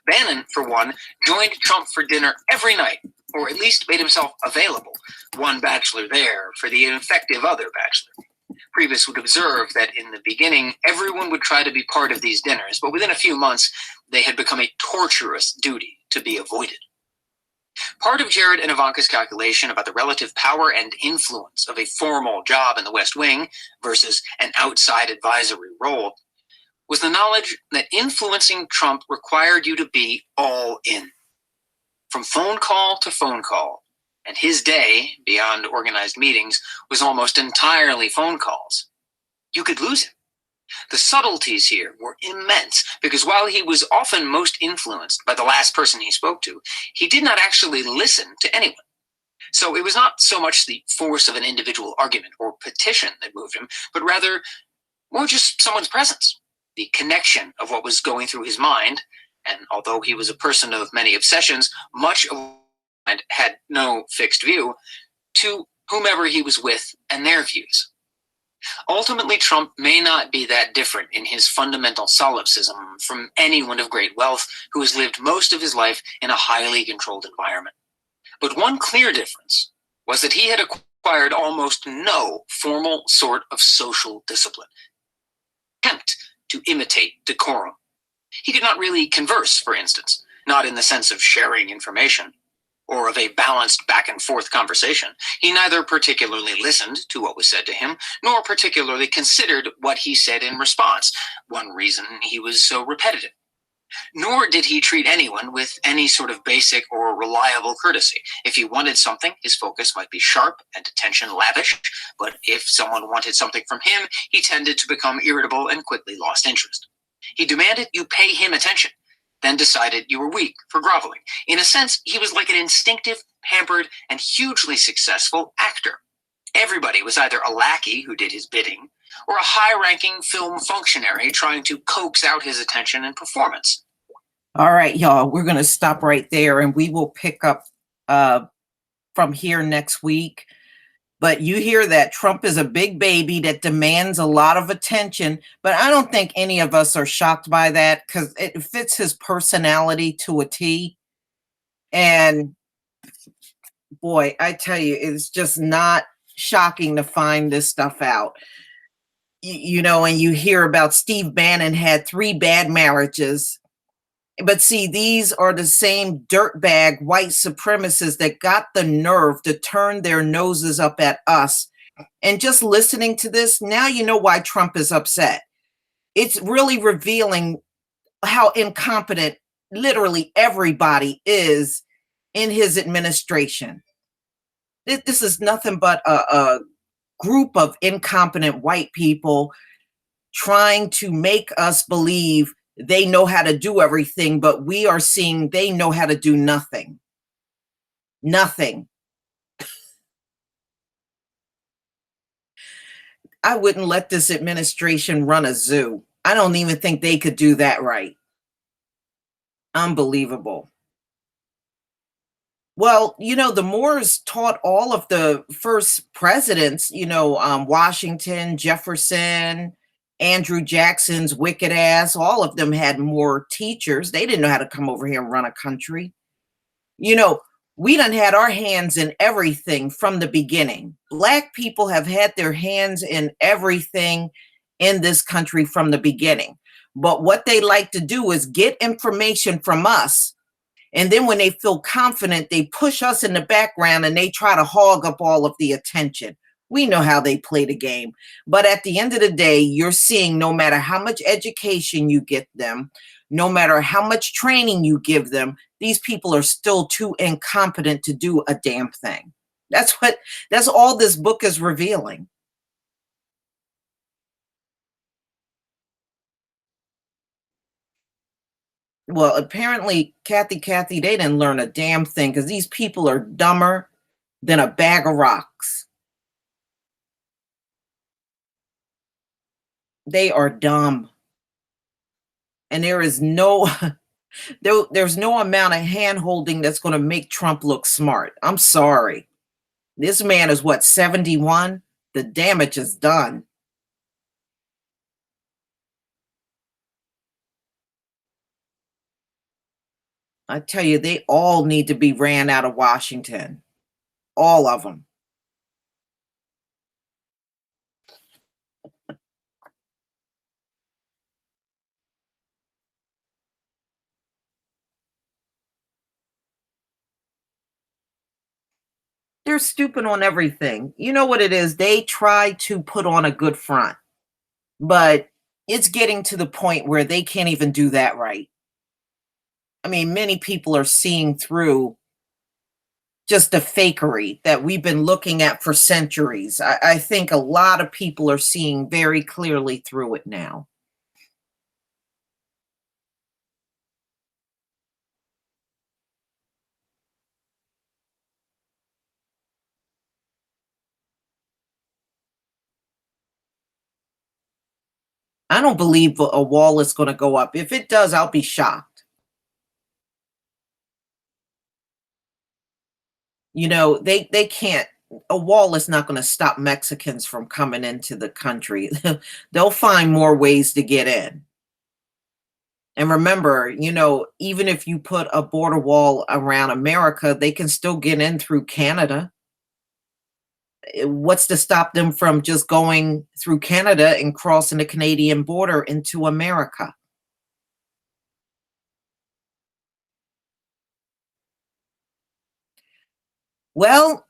Speaker 3: Bannon, for one, joined Trump for dinner every night, or at least made himself available, one bachelor there for the ineffective other bachelor. Priebus would observe that in the beginning, everyone would try to be part of these dinners, but within a few months, they had become a torturous duty to be avoided. Part of Jared and Ivanka's calculation about the relative power and influence of a formal job in the West Wing versus an outside advisory role was the knowledge that influencing Trump required you to be all in. From phone call to phone call, and his day, beyond organized meetings, was almost entirely phone calls. You could lose him. The subtleties here were immense, because while he was often most influenced by the last person he spoke to, he did not actually listen to anyone. So it was not so much the force of an individual argument or petition that moved him, but rather more just someone's presence, the connection of what was going through his mind. And although he was a person of many obsessions, much of and had no fixed view, to whomever he was with and their views. Ultimately, Trump may not be that different in his fundamental solipsism from anyone of great wealth who has lived most of his life in a highly controlled environment. But one clear difference was that he had acquired almost no formal sort of social discipline, attempt to imitate decorum. He could not really converse, for instance, not in the sense of sharing information, or of a balanced back-and-forth conversation. He neither particularly listened to what was said to him, nor particularly considered what he said in response, one reason he was so repetitive. Nor did he treat anyone with any sort of basic or reliable courtesy. If he wanted something, his focus might be sharp and attention lavish, but if someone wanted something from him, he tended to become irritable and quickly lost interest. He demanded you pay him attention, then decided you were weak for groveling. In a sense, he was like an instinctive, pampered, and hugely successful actor. Everybody was either a lackey who did his bidding, or a high-ranking film functionary trying to coax out his attention and performance.
Speaker 2: All right, y'all, we're going to stop right there, and we will pick up from here next week. But you hear that Trump is a big baby that demands a lot of attention. But I don't think any of us are shocked by that because it fits his personality to a T. And boy, I tell you, it's just not shocking to find this stuff out. You know, and you hear about Steve Bannon had 3 bad marriages. But see, these are the same dirtbag white supremacists that got the nerve to turn their noses up at us. And just listening to this, now you know why Trump is upset. It's really revealing how incompetent literally everybody is in his administration. This is nothing but a group of incompetent white people trying to make us believe they know how to do everything, but we are seeing they know how to do nothing. Nothing. I wouldn't let this administration run a zoo. I don't even think they could do that right. Unbelievable. Well, the Moors taught all of the first presidents, Washington, Jefferson, Andrew Jackson's wicked ass, all of them had more teachers. They didn't know how to come over here and run a country. We done had our hands in everything from the beginning. Black people have had their hands in everything in this country from the beginning. But what they like to do is get information from us. And then when they feel confident, they push us in the background and they try to hog up all of the attention. We know how they play the game. But at the end of the day, you're seeing no matter how much education you get them, no matter how much training you give them, these people are still too incompetent to do a damn thing. That's all this book is revealing. Well, apparently, Kathy, they didn't learn a damn thing because these people are dumber than a bag of rocks. They are dumb. And there is no there's no amount of hand-holding that's going to make Trump look smart. I'm sorry. This man is 71? The damage is done. I tell you, they all need to be ran out of Washington. All of them. They're stupid on everything. You know what it is? They try to put on a good front, but it's getting to the point where they can't even do that right. I mean, many people are seeing through just the fakery that we've been looking at for centuries. I think a lot of people are seeing very clearly through it now. I don't believe a wall is going to go up. If it does, I'll be shocked. They can't. A wall is not going to stop Mexicans from coming into the country. They'll find more ways to get in. And remember, even if you put a border wall around America, they can still get in through Canada. What's to stop them from just going through Canada and crossing the Canadian border into America? Well,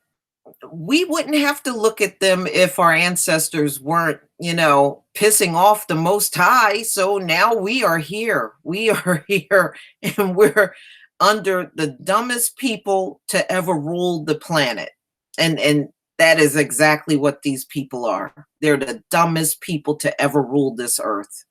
Speaker 2: we wouldn't have to look at them if our ancestors weren't, pissing off the Most High. So now we are here. We are here, and we're under the dumbest people to ever rule the planet. And that is exactly what these people are. They're the dumbest people to ever rule this earth.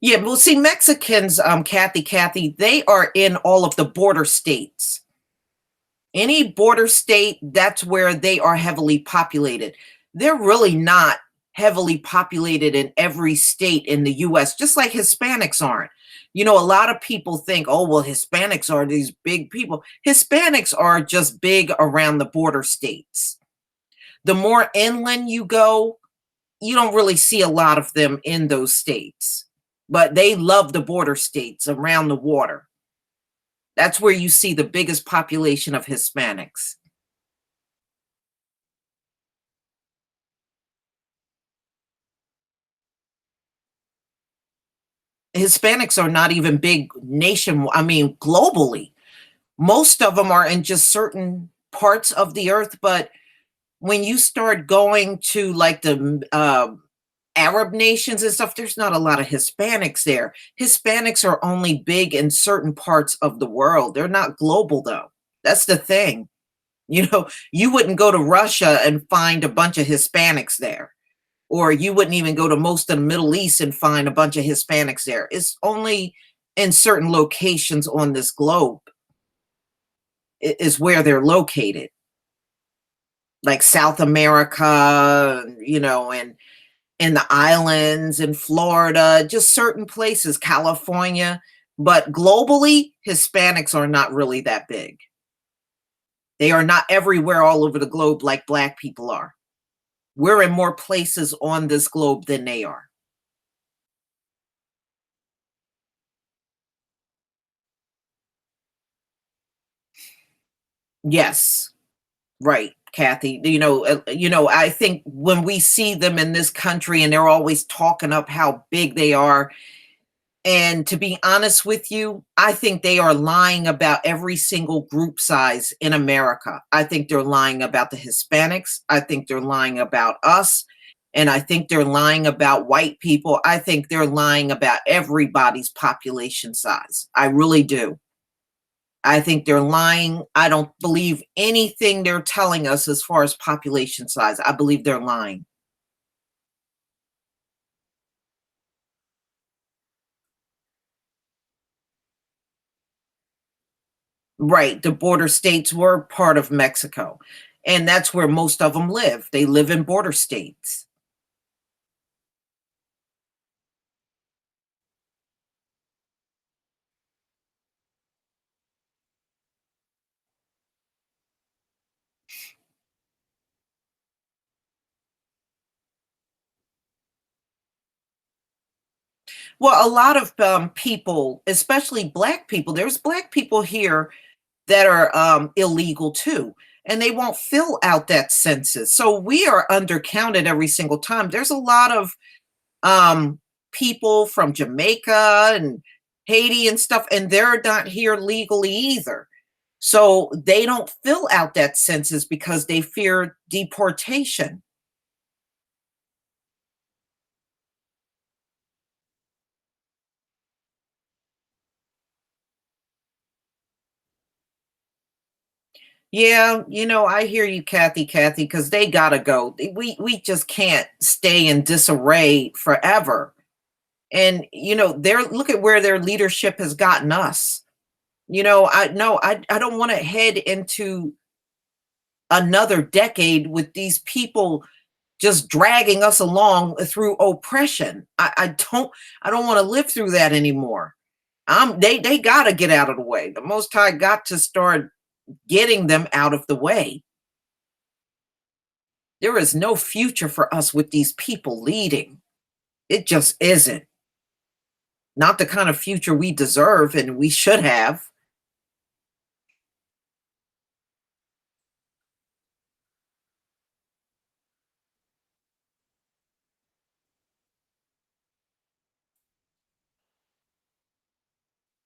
Speaker 2: Yeah, well, see, Mexicans, Kathy, they are in all of the border states. Any border state, that's where they are heavily populated. They're really not heavily populated in every state in the US, just like Hispanics aren't. A lot of people think, oh, well, Hispanics are these big people. Hispanics are just big around the border states. The more inland you go, you don't really see a lot of them in those states. But they love the border states around the water. That's where you see the biggest population of Hispanics. Hispanics are not even big globally. Most of them are in just certain parts of the earth, but when you start going to like the Arab nations and stuff, there's not a lot of Hispanics there. Hispanics are only big in certain parts of the world. They're not global, though. That's the thing. You know, you wouldn't go to Russia and find a bunch of Hispanics there, or you wouldn't even go to most of the Middle East and find a bunch of Hispanics there. It's only in certain locations on this globe is where they're located, like South America, you know, and in the islands in Florida, just certain places, California. But globally, Hispanics are not really that big. They are not everywhere all over the globe like Black people are. We're in more places on this globe than they are. Yes, right, Kathy. I think when we see them in this country and they're always talking up how big they are, and to be honest with you, I think they are lying about every single group size in America. I think they're lying about the Hispanics. I think they're lying about us. And I think they're lying about white people. I think they're lying about everybody's population size. I really do. I think they're lying. I don't believe anything they're telling us as far as population size. I believe they're lying. Right. The border states were part of Mexico. And that's where most of them live. They live in border states. Well, a lot of people, especially Black people, there's Black people here that are illegal too, and they won't fill out that census. So we are undercounted every single time. There's a lot of um, people from Jamaica and Haiti and stuff, and they're not here legally either. So they don't fill out that census because they fear deportation. Yeah, I hear you, Kathy, because they gotta go. We just can't stay in disarray forever. And they're look at where their leadership has gotten us. I no, I don't want to head into another decade with these people just dragging us along through oppression. I don't want to live through that anymore. They gotta get out of the way. The Most High got to start getting them out of the way. There is no future for us with these people leading. It just isn't. Not the kind of future we deserve and we should have.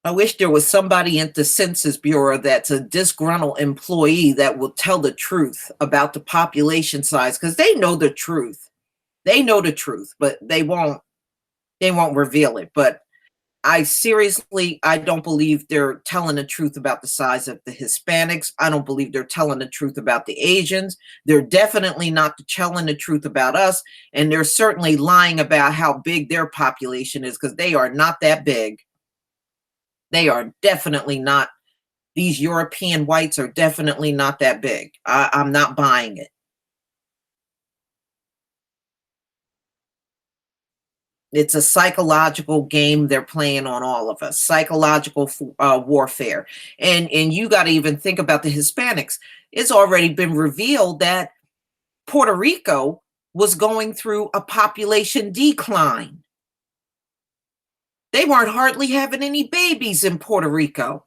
Speaker 2: I wish there was somebody at the Census Bureau that's a disgruntled employee that will tell the truth about the population size, because they know the truth. They know the truth, but they won't reveal it. But I don't believe they're telling the truth about the size of the Hispanics. I don't believe they're telling the truth about the Asians. They're definitely not telling the truth about us. And they're certainly lying about how big their population is, because they are not that big. They are definitely not. These European whites are definitely not that big. I'm not buying it. It's a psychological game they're playing on all of us, psychological warfare. And you got to even think about the Hispanics. It's already been revealed that Puerto Rico was going through a population decline. They weren't hardly having any babies in Puerto Rico.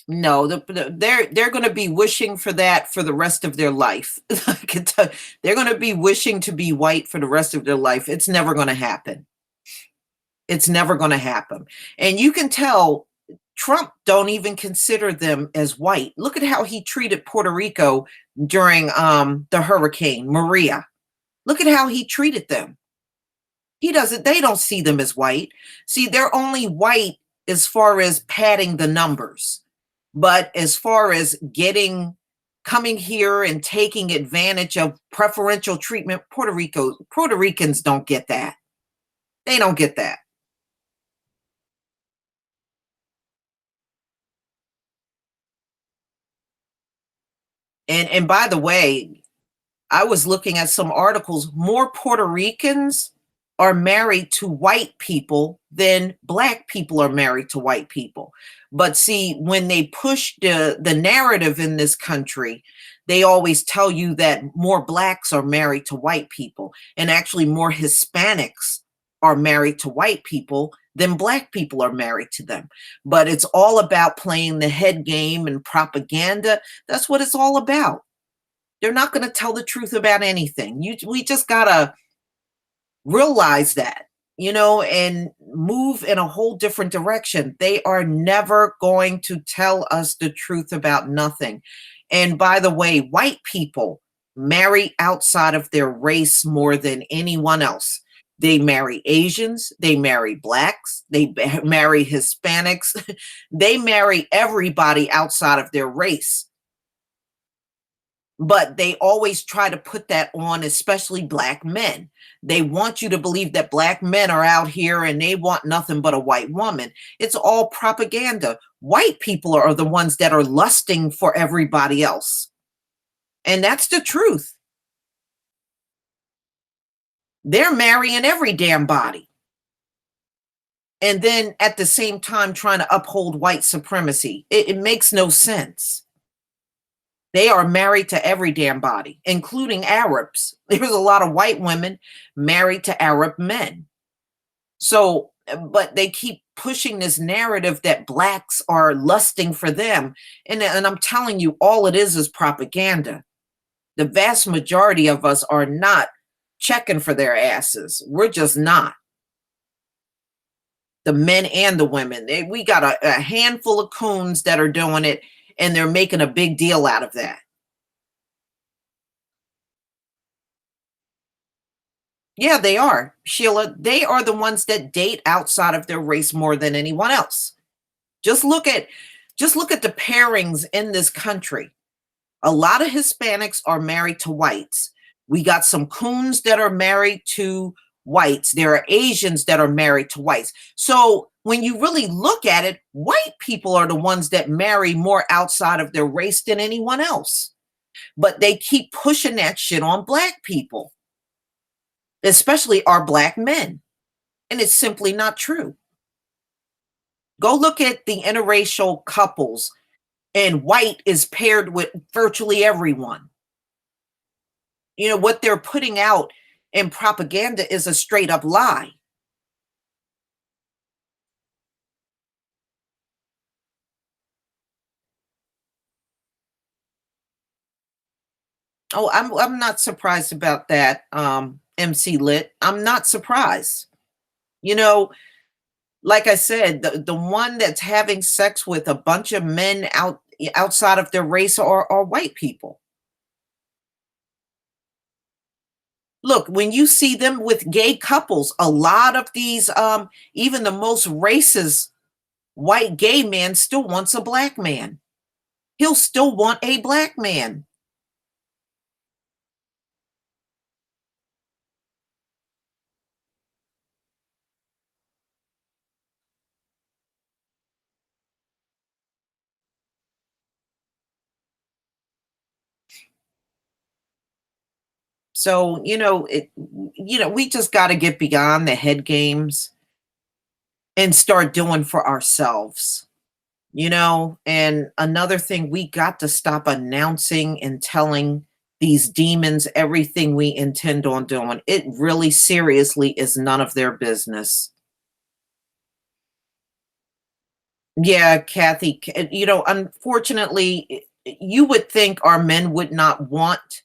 Speaker 2: No, they're going to be wishing for that for the rest of their life. I can tell, they're going to be wishing to be white for the rest of their life. It's never going to happen. It's never going to happen. And you can tell Trump don't even consider them as white. Look at how he treated Puerto Rico during the Hurricane Maria. Look at how he treated them. He doesn't, they don't see them as white. See, they're only white as far as padding the numbers. But as far as coming here and taking advantage of preferential treatment, Puerto Ricans don't get that. They don't get that. And by the way, I was looking at some articles. More Puerto Ricans are married to white people than black people are married to white people. But see, when they push the narrative in this country, they always tell you that more blacks are married to white people, and actually more Hispanics are married to white people than black people are married to them. But it's all about playing the head game and propaganda. That's what it's all about. They're not going to tell the truth about anything. We just got to realize that, and move in a whole different direction. They are never going to tell us the truth about nothing. And by the way, white people marry outside of their race more than anyone else. They marry Asians, they marry blacks, they marry Hispanics, they marry everybody outside of their race. But they always try to put that on, especially black men. They want you to believe that black men are out here and they want nothing but a white woman. It's all propaganda. White people are the ones that are lusting for everybody else. And that's the truth. They're marrying every damn body. And then at the same time trying to uphold white supremacy. It makes no sense. They are married to every damn body, including Arabs. There's a lot of white women married to Arab men. So, but they keep pushing this narrative that blacks are lusting for them. And I'm telling you, all it is propaganda. The vast majority of us are not checking for their asses. We're just not. The men and the women. We got a handful of coons that are doing it, and they're making a big deal out of that. Yeah, they are, Sheila. They are the ones that date outside of their race more than anyone else. Just look at the pairings in this country. A lot of Hispanics are married to whites. We got some coons that are married to whites. There are Asians that are married to whites. So when you really look at it, white people are the ones that marry more outside of their race than anyone else. But they keep pushing that shit on black people, especially our black men. And it's simply not true. Go look at the interracial couples, and white is paired with virtually everyone. What they're putting out in propaganda is a straight up lie. Oh, I'm not surprised about that, MC Lit. I'm not surprised. Like I said, the one that's having sex with a bunch of men outside of their race are white people. Look, when you see them with gay couples, a lot of these, even the most racist white gay man still wants a black man. He'll still want a black man. So, we just got to get beyond the head games and start doing for ourselves. And another thing, we got to stop announcing and telling these demons everything we intend on doing. It really seriously is none of their business. Yeah, Kathy, unfortunately, you would think our men would not want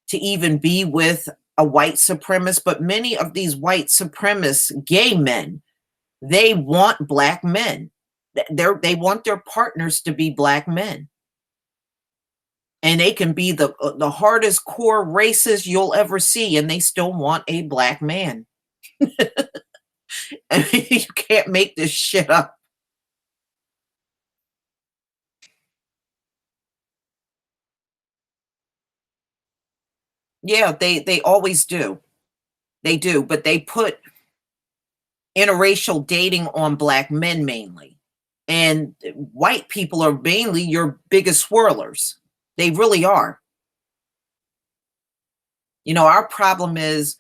Speaker 2: to even be with a white supremacist, but many of these white supremacist gay men, they want black men. They want their partners to be black men. And they can be the hardest core racist you'll ever see, and they still want a black man. I mean, you can't make this shit up. Yeah, they always do. They do, but they put interracial dating on black men mainly. And white people are mainly your biggest swirlers. They really are. Our problem is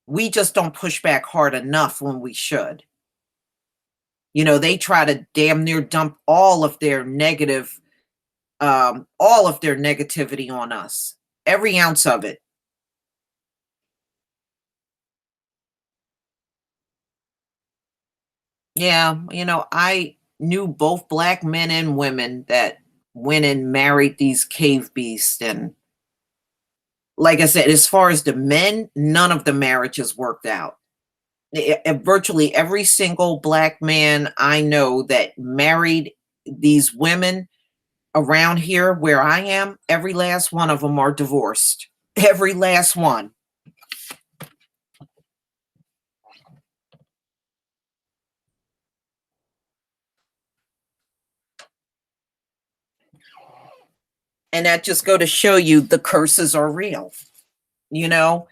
Speaker 2: we just don't push back hard enough when we should. They try to damn near dump all of their negativity on us, every ounce of it. Yeah, I knew both black men and women that went and married these cave beasts. And like I said, as far as the men, none of the marriages worked out. Virtually every single black man I know that married these women around here where I am, every last one of them are divorced. Every last one. And that just go to show you the curses are real. You know,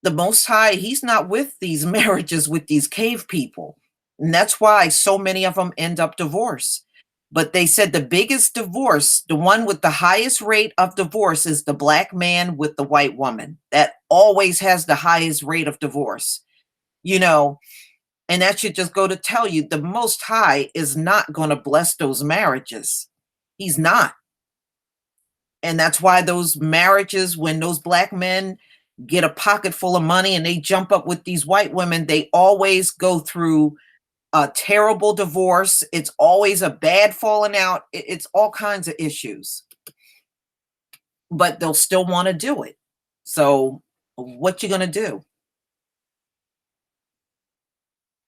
Speaker 2: the Most High, he's not with these marriages with these cave people. And that's why so many of them end up divorced. But they said the biggest divorce, the one with the highest rate of divorce, is the black man with the white woman. That always has the highest rate of divorce, you know. And that should just go to tell you the Most High is not going to bless those marriages. He's not. And that's why those marriages, when those black men get a pocket full of money and they jump up with these white women, they always go through a terrible divorce. It's always a bad falling out. It's all kinds of issues, but they'll still want to do it. So what you going to do?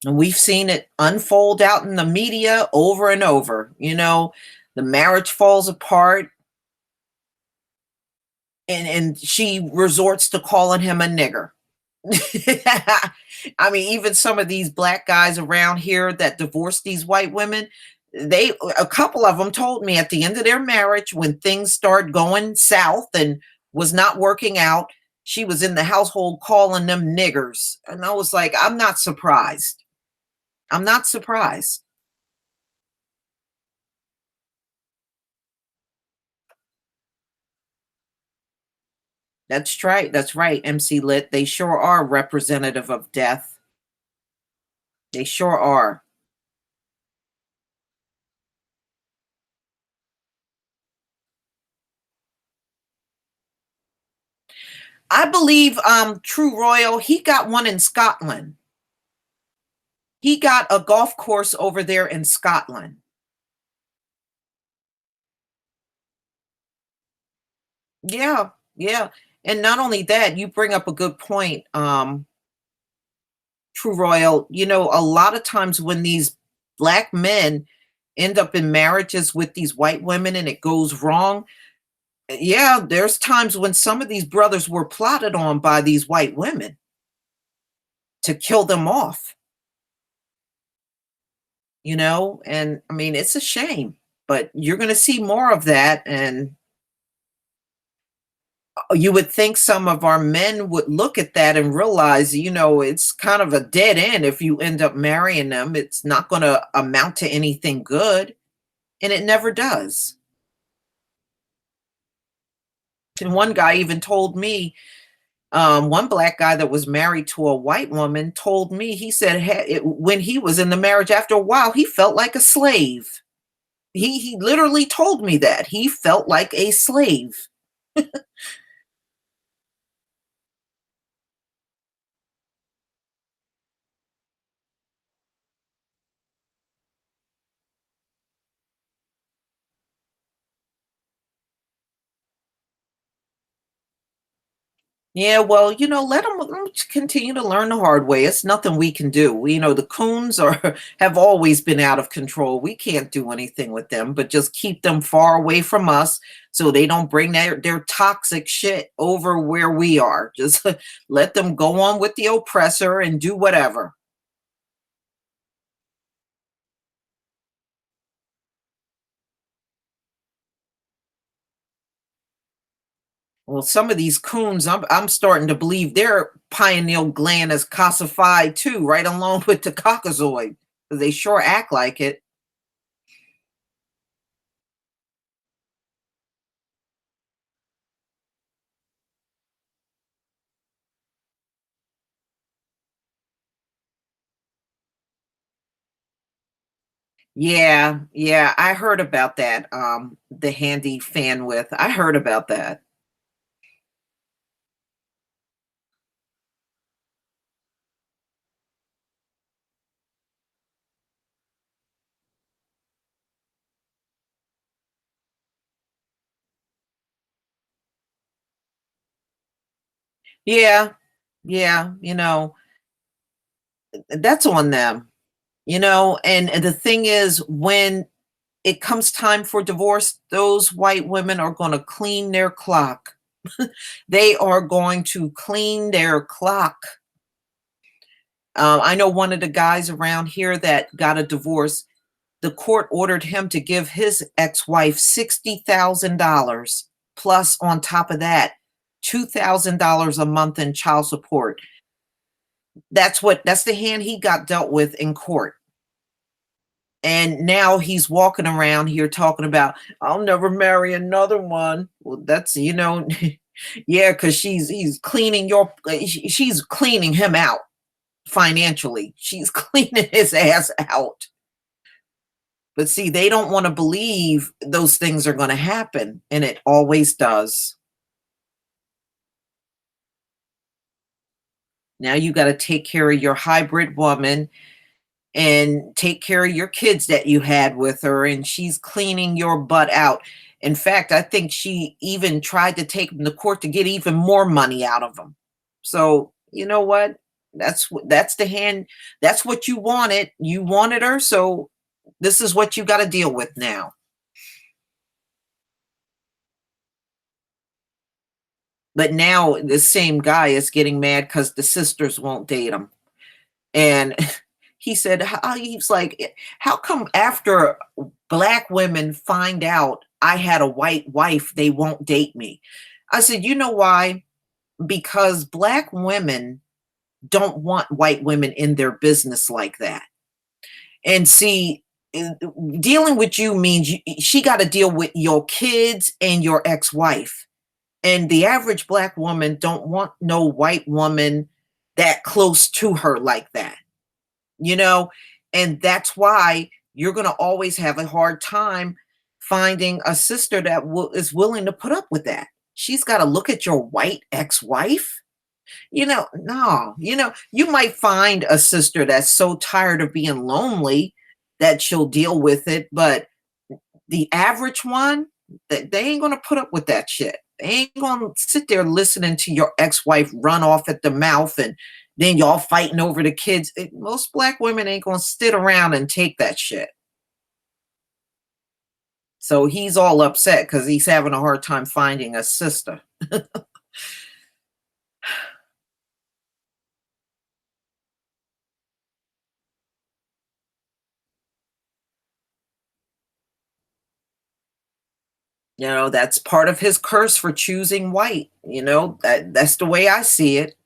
Speaker 2: And we've seen it unfold out in the media over and over. The marriage falls apart, and she resorts to calling him a nigger. I mean, even some of these black guys around here that divorced these white women, a couple of them told me at the end of their marriage, when things start going south and was not working out, she was in the household calling them niggers. And I was like, I'm not surprised. I'm not surprised. That's right. That's right. MC Lit. They sure are representative of death. They sure are. I believe True Royal, he got one in Scotland. He got a golf course over there in Scotland. Yeah, yeah. And not only that, you bring up a good point, True Royal. A lot of times when these black men end up in marriages with these white women and it goes wrong, yeah, there's times when some of these brothers were plotted on by these white women to kill them off, and I mean, it's a shame, but you're going to see more of that. And you would think some of our men would look at that and realize, it's kind of a dead end. If you end up marrying them, it's not going to amount to anything good, and it never does. And one guy even told me, one black guy that was married to a white woman told me, he said when he was in the marriage, after a while, he felt like a slave. He literally told me that he felt like a slave. Yeah, well, let them continue to learn the hard way. It's nothing we can do. The coons are have always been out of control. We can't do anything with them, but just keep them far away from us so they don't bring their toxic shit over where we are. Just let them go on with the oppressor and do whatever. Well, some of these coons, I'm starting to believe their pineal gland is calcified too, right along with the caucasoid. They sure act like it. Yeah, yeah, I heard about that. The handy fan with. I heard about that. Yeah, yeah, that's on them. And the thing is, when it comes time for divorce, those white women are going to clean their clock. They are going to clean their clock. I know one of the guys around here that got a divorce. The court ordered him to give his ex-wife $60,000 plus on top of that, $2,000 a month in child support. That's the hand he got dealt with in court. And now he's walking around here talking about, I'll never marry another one. Well, that's, yeah, because she's cleaning him out financially. She's cleaning his ass out. But see, they don't want to believe those things are going to happen, and it always does. Now you got to take care of your hybrid woman and take care of your kids that you had with her, and she's cleaning your butt out. In fact, I think she even tried to take him to court to get even more money out of him. So, you know what? That's the hand. That's what you wanted. You wanted her, so this is what you got to deal with now. But now the same guy is getting mad because the sisters won't date him. And he said, he's like, how come after black women find out I had a white wife, they won't date me? I said, you know why? Because black women don't want white women in their business like that. And see, dealing with you means she got to deal with your kids and your ex-wife. And the average black woman don't want no white woman that close to her like that, you know? And that's why you're going to always have a hard time finding a sister that is willing to put up with that. She's got to look at your white ex-wife. No, you might find a sister that's so tired of being lonely that she'll deal with it. But the average one, they ain't going to put up with that shit. They ain't going to sit there listening to your ex-wife run off at the mouth and then y'all fighting over the kids. Most black women ain't going to sit around and take that shit. So he's all upset because he's having a hard time finding a sister. That's part of his curse for choosing white. That's the way I see it.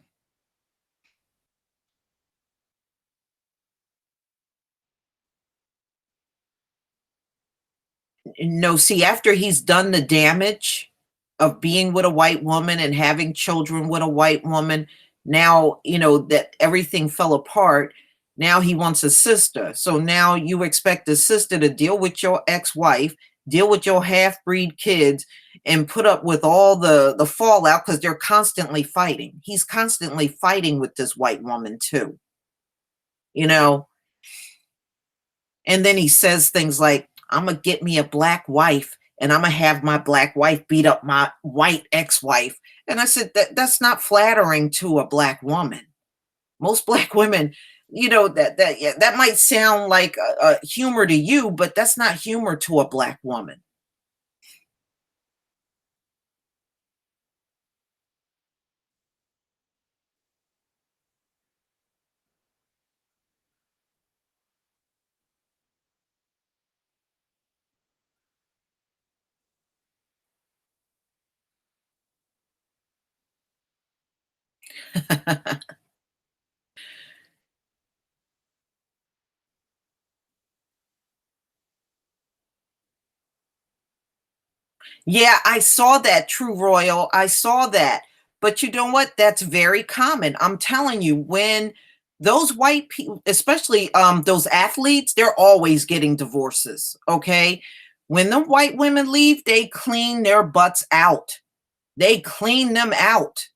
Speaker 2: No, see, after he's done the damage of being with a white woman and having children with a white woman, now, that everything fell apart. Now he wants a sister. So now you expect the sister to deal with your ex-wife, deal with your half-breed kids, and put up with all the fallout because they're constantly fighting. He's constantly fighting with this white woman too, you know? And then he says things like, I'm going to get me a black wife and I'm going to have my black wife beat up my white ex-wife. And I said, that's not flattering to a Black woman. Most Black women, yeah, that might sound like a humor to you, but that's not humor to a Black woman. Yeah, I saw that, True Royal. I saw that. But you know what? That's very common. I'm telling you, when those white people, especially those athletes, they're always getting divorces. Okay. When the white women leave, they clean their butts out. They clean them out.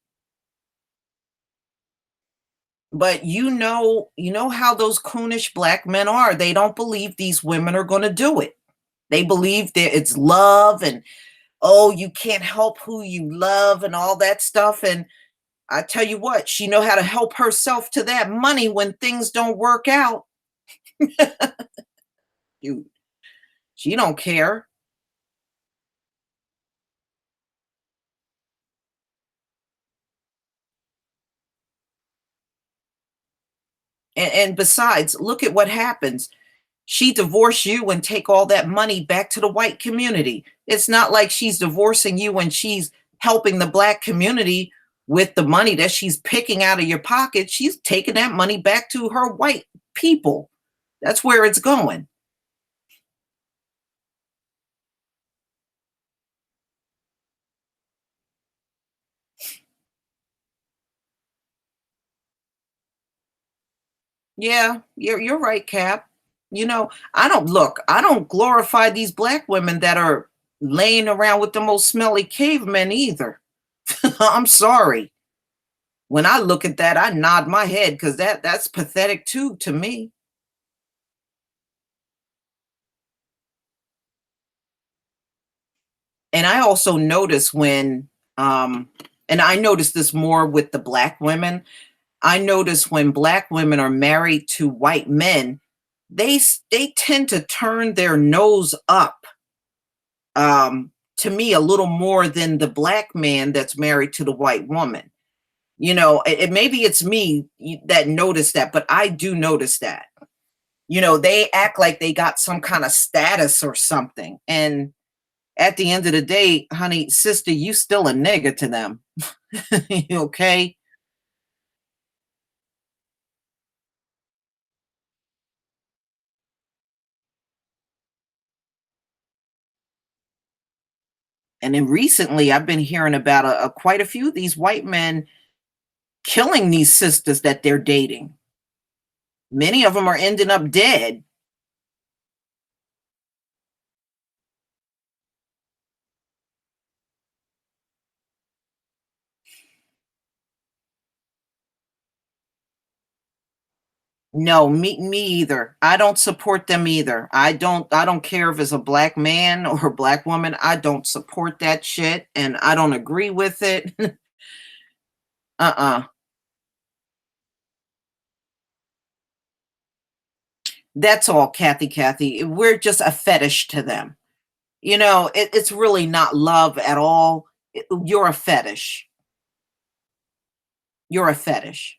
Speaker 2: But you know how those coonish Black men are. They don't believe these women are going to do it. They believe that it's love and, oh, you can't help who you love and all that stuff. And I tell you what, she know how to help herself to that money when things don't work out. You, she don't care. And besides, look at what happens. She divorce you and take all that money back to the white community. It's not like she's divorcing you and she's helping the Black community with the money that she's picking out of your pocket. She's taking that money back to her white people. That's where it's going. Yeah, you're right, Cap. I don't glorify these Black women that are laying around with the most smelly cavemen either. I'm sorry. When I look at that, I nod my head because that's pathetic too to me. And I also notice when and I notice this more with the Black women. I notice when Black women are married to white men, they tend to turn their nose up to me a little more than the Black man that's married to the white woman. Maybe it's me that noticed that, but I do notice that. They act like they got some kind of status or something. And at the end of the day, honey, sister, you still a nigga to them. Okay? And then recently, I've been hearing about quite a few of these white men killing these sisters that they're dating. Many of them are ending up dead. No, me either. I don't support them either. I don't care if it's a Black man or a Black woman. I don't support that shit and I don't agree with it. Uh-uh. That's all, Kathy. We're just a fetish to them. It's really not love at all. You're a fetish. You're a fetish.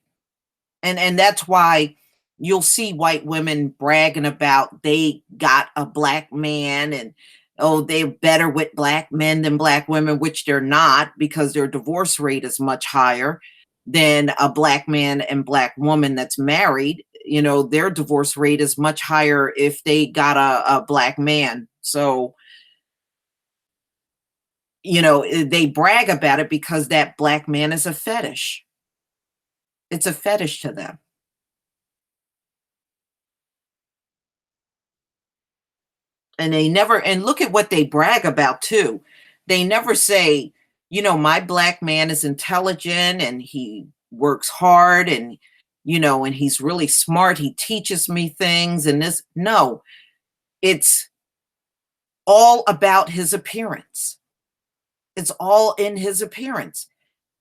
Speaker 2: And that's why you'll see white women bragging about they got a Black man and, oh, they're better with Black men than Black women, which they're not, because their divorce rate is much higher than a Black man and Black woman that's married. Their divorce rate is much higher if they got a Black man. So they brag about it because that Black man is a fetish. It's a fetish to them. And they never, and look at what they brag about too. They never say, my Black man is intelligent and he works hard and, and he's really smart. He teaches me things and this. No, it's all about his appearance. It's all in his appearance.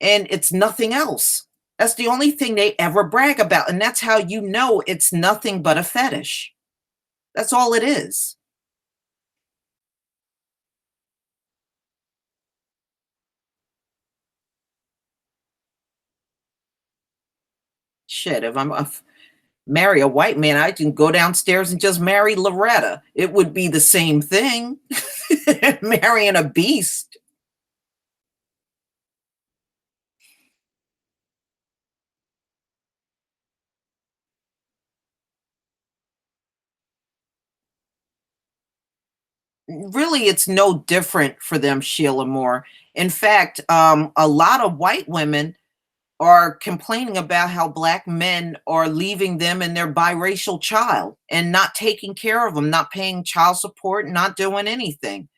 Speaker 2: and it's nothing else. That's the only thing they ever brag about, and that's how you know it's nothing but a fetish. That's all it is. Shit, if marry a white man, I can go downstairs and just marry Loretta. It would be the same thing. Marrying a beast. Really, it's no different for them, Sheila Moore. In fact, a lot of white women are complaining about how black men are leaving them and their biracial child and not taking care of them, not paying child support, not doing anything.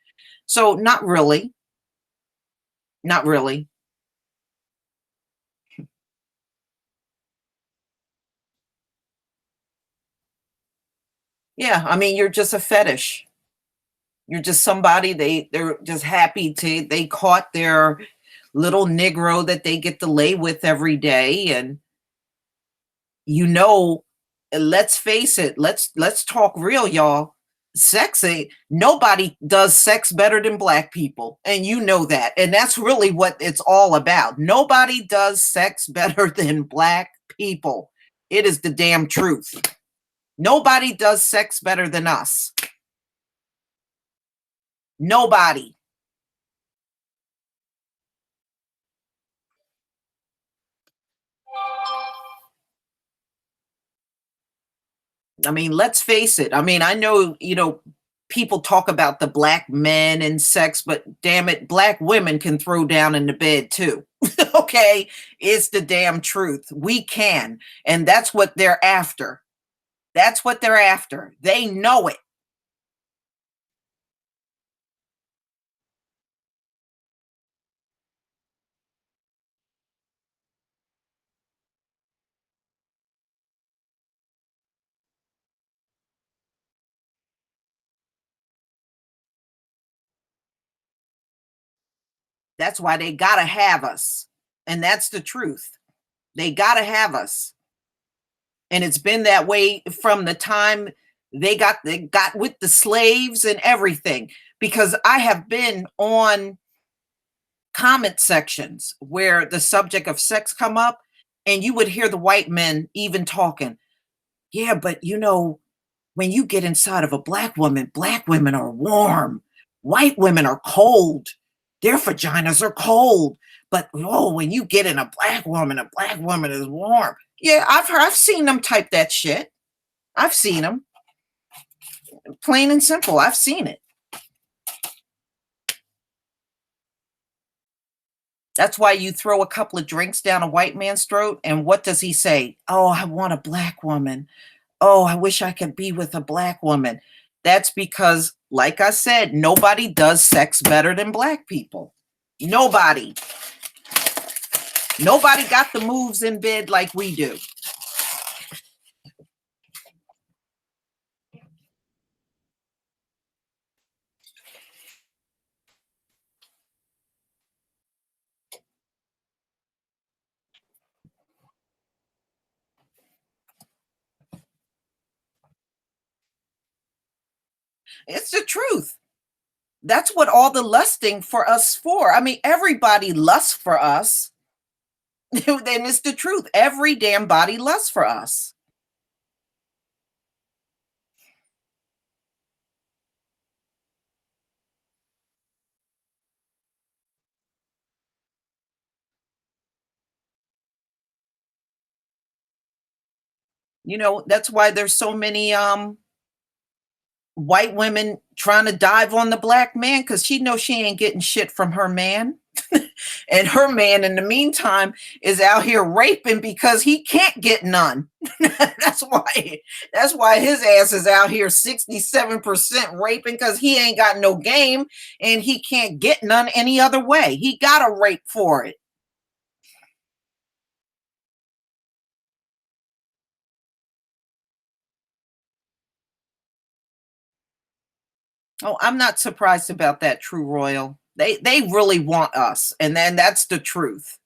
Speaker 2: So, not really. Not really. Yeah, I mean, you're just a fetish. You're just somebody they're just happy to they caught their little Negro that they get to lay with every day, and you know, let's face it, let's talk real, y'all. Sex ain't nobody does sex better than black people, and you know that. And that's really what it's all about. Nobody does sex better than black people. It is the damn truth. Nobody does sex better than us. Nobody. I mean, let's face it. I mean, I know, people talk about the black men and sex, but damn it, black women can throw down in the bed too. Okay? It's the damn truth. We can. And that's what they're after. That's what they're after. They know it. That's why they got to have us. And that's the truth. They got to have us. And it's been that way from the time they got with the slaves and everything, because I have been on comment sections where the subject of sex come up, and you would hear the white men even talking, yeah, but when you get inside of a black women are warm, white women are cold, their vaginas are cold, but oh, when you get in a black woman is warm. Yeah, I've seen them type that shit. I've seen them, plain and simple. I've seen it. That's why you throw a couple of drinks down a white man's throat, and what does he say? Oh, I want a black woman. Oh, I wish I could be with a black woman. That's because, like I said, nobody does sex better than black people. Nobody. Nobody got the moves in bed like we do. It's the truth. That's what all the lusting for us for. I mean, everybody lusts for us. And it's the truth. Every damn body lusts for us. That's why there's so many white women trying to dive on the black man, because she knows she ain't getting shit from her man. And her man, in the meantime, is out here raping because he can't get none. That's why his ass is out here 67% raping, because he ain't got no game and he can't get none any other way. He gotta rape for it. Oh, I'm not surprised about that, True Royal. They really want us, and then that's the truth.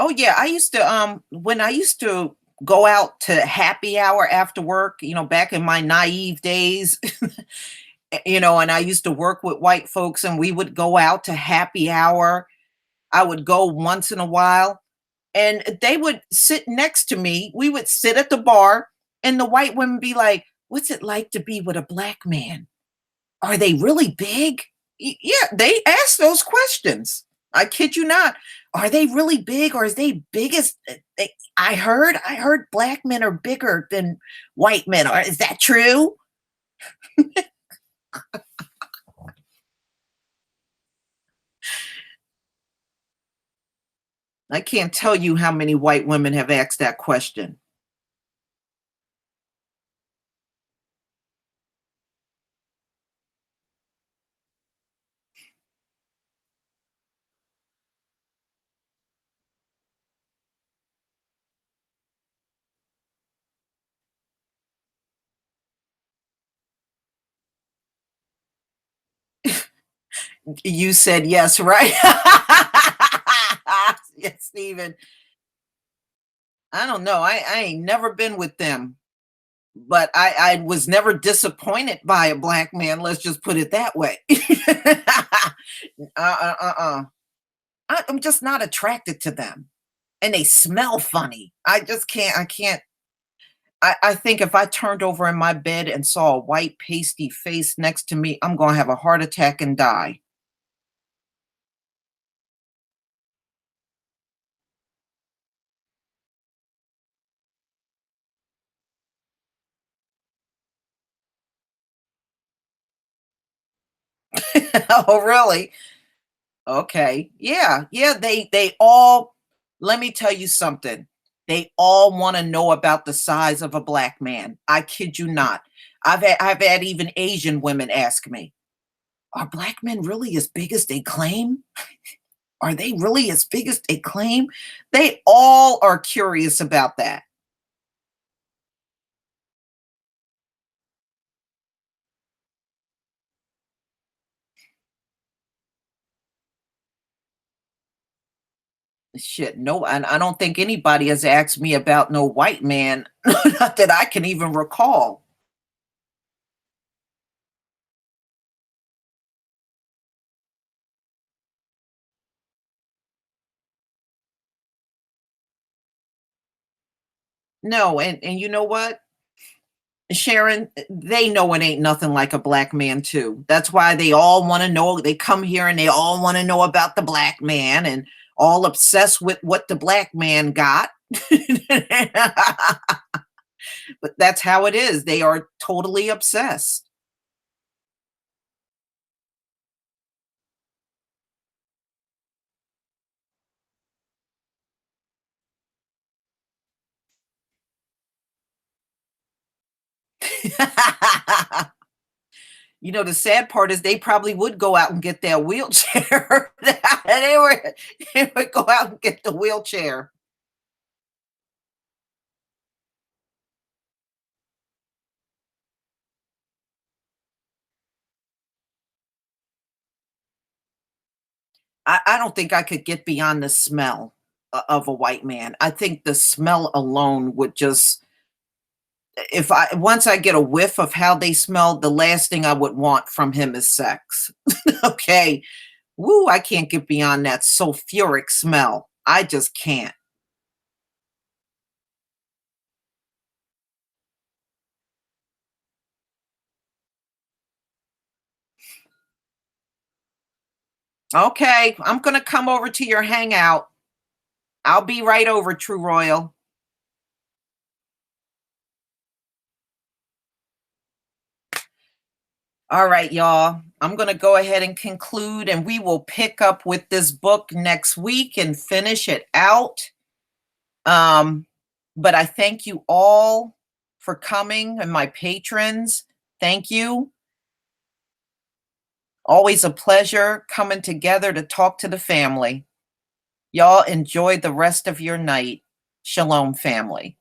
Speaker 2: Oh yeah, I used to when I used to go out to happy hour after work, back in my naive days, and I used to work with white folks and we would go out to happy hour. I would go once in a while and they would sit next to me. We would sit at the bar and the white women be like, "What's it like to be with a black man? Are they really big?" Yeah, they ask those questions. I kid you not. Are they really big or is they big as I heard black men are bigger than white men. Is that true? I can't tell you how many white women have asked that question. You said yes, right? Yes, Stephen. I don't know. I ain't never been with them, but I was never disappointed by a black man. Let's just put it that way. Uh. I'm just not attracted to them, and they smell funny. I just can't. I can't. I think if I turned over in my bed and saw a white pasty face next to me, I'm gonna have a heart attack and die. Oh, really? Okay. Yeah. Yeah. They all. Let me tell you something. They all want to know about the size of a black man. I kid you not. I've had even Asian women ask me, "Are black men really as big as they claim? Are they really as big as they claim?" They all are curious about that. Shit, no, and I don't think anybody has asked me about no white man, not that I can even recall. No, and you know what, Sharon, they know it ain't nothing like a black man too. That's why they all want to know. They come here and they all want to know about the black man and all obsessed with what the black man got. But that's how it is. They are totally obsessed. The sad part is they probably would go out and get their wheelchair. They would go out and get the wheelchair. I don't think I could get beyond the smell of a white man. I think the smell alone would just, if I once I get a whiff of how they smell, the last thing I would want from him is sex. Okay. Woo, I can't get beyond that sulfuric smell. I just can't. Okay, I'm gonna come over to your hangout. I'll be right over, True Royal. All right, y'all. I'm going to go ahead and conclude, and we will pick up with this book next week and finish it out. But I thank you all for coming and my patrons. Thank you. Always a pleasure coming together to talk to the family. Y'all enjoy the rest of your night. Shalom, family.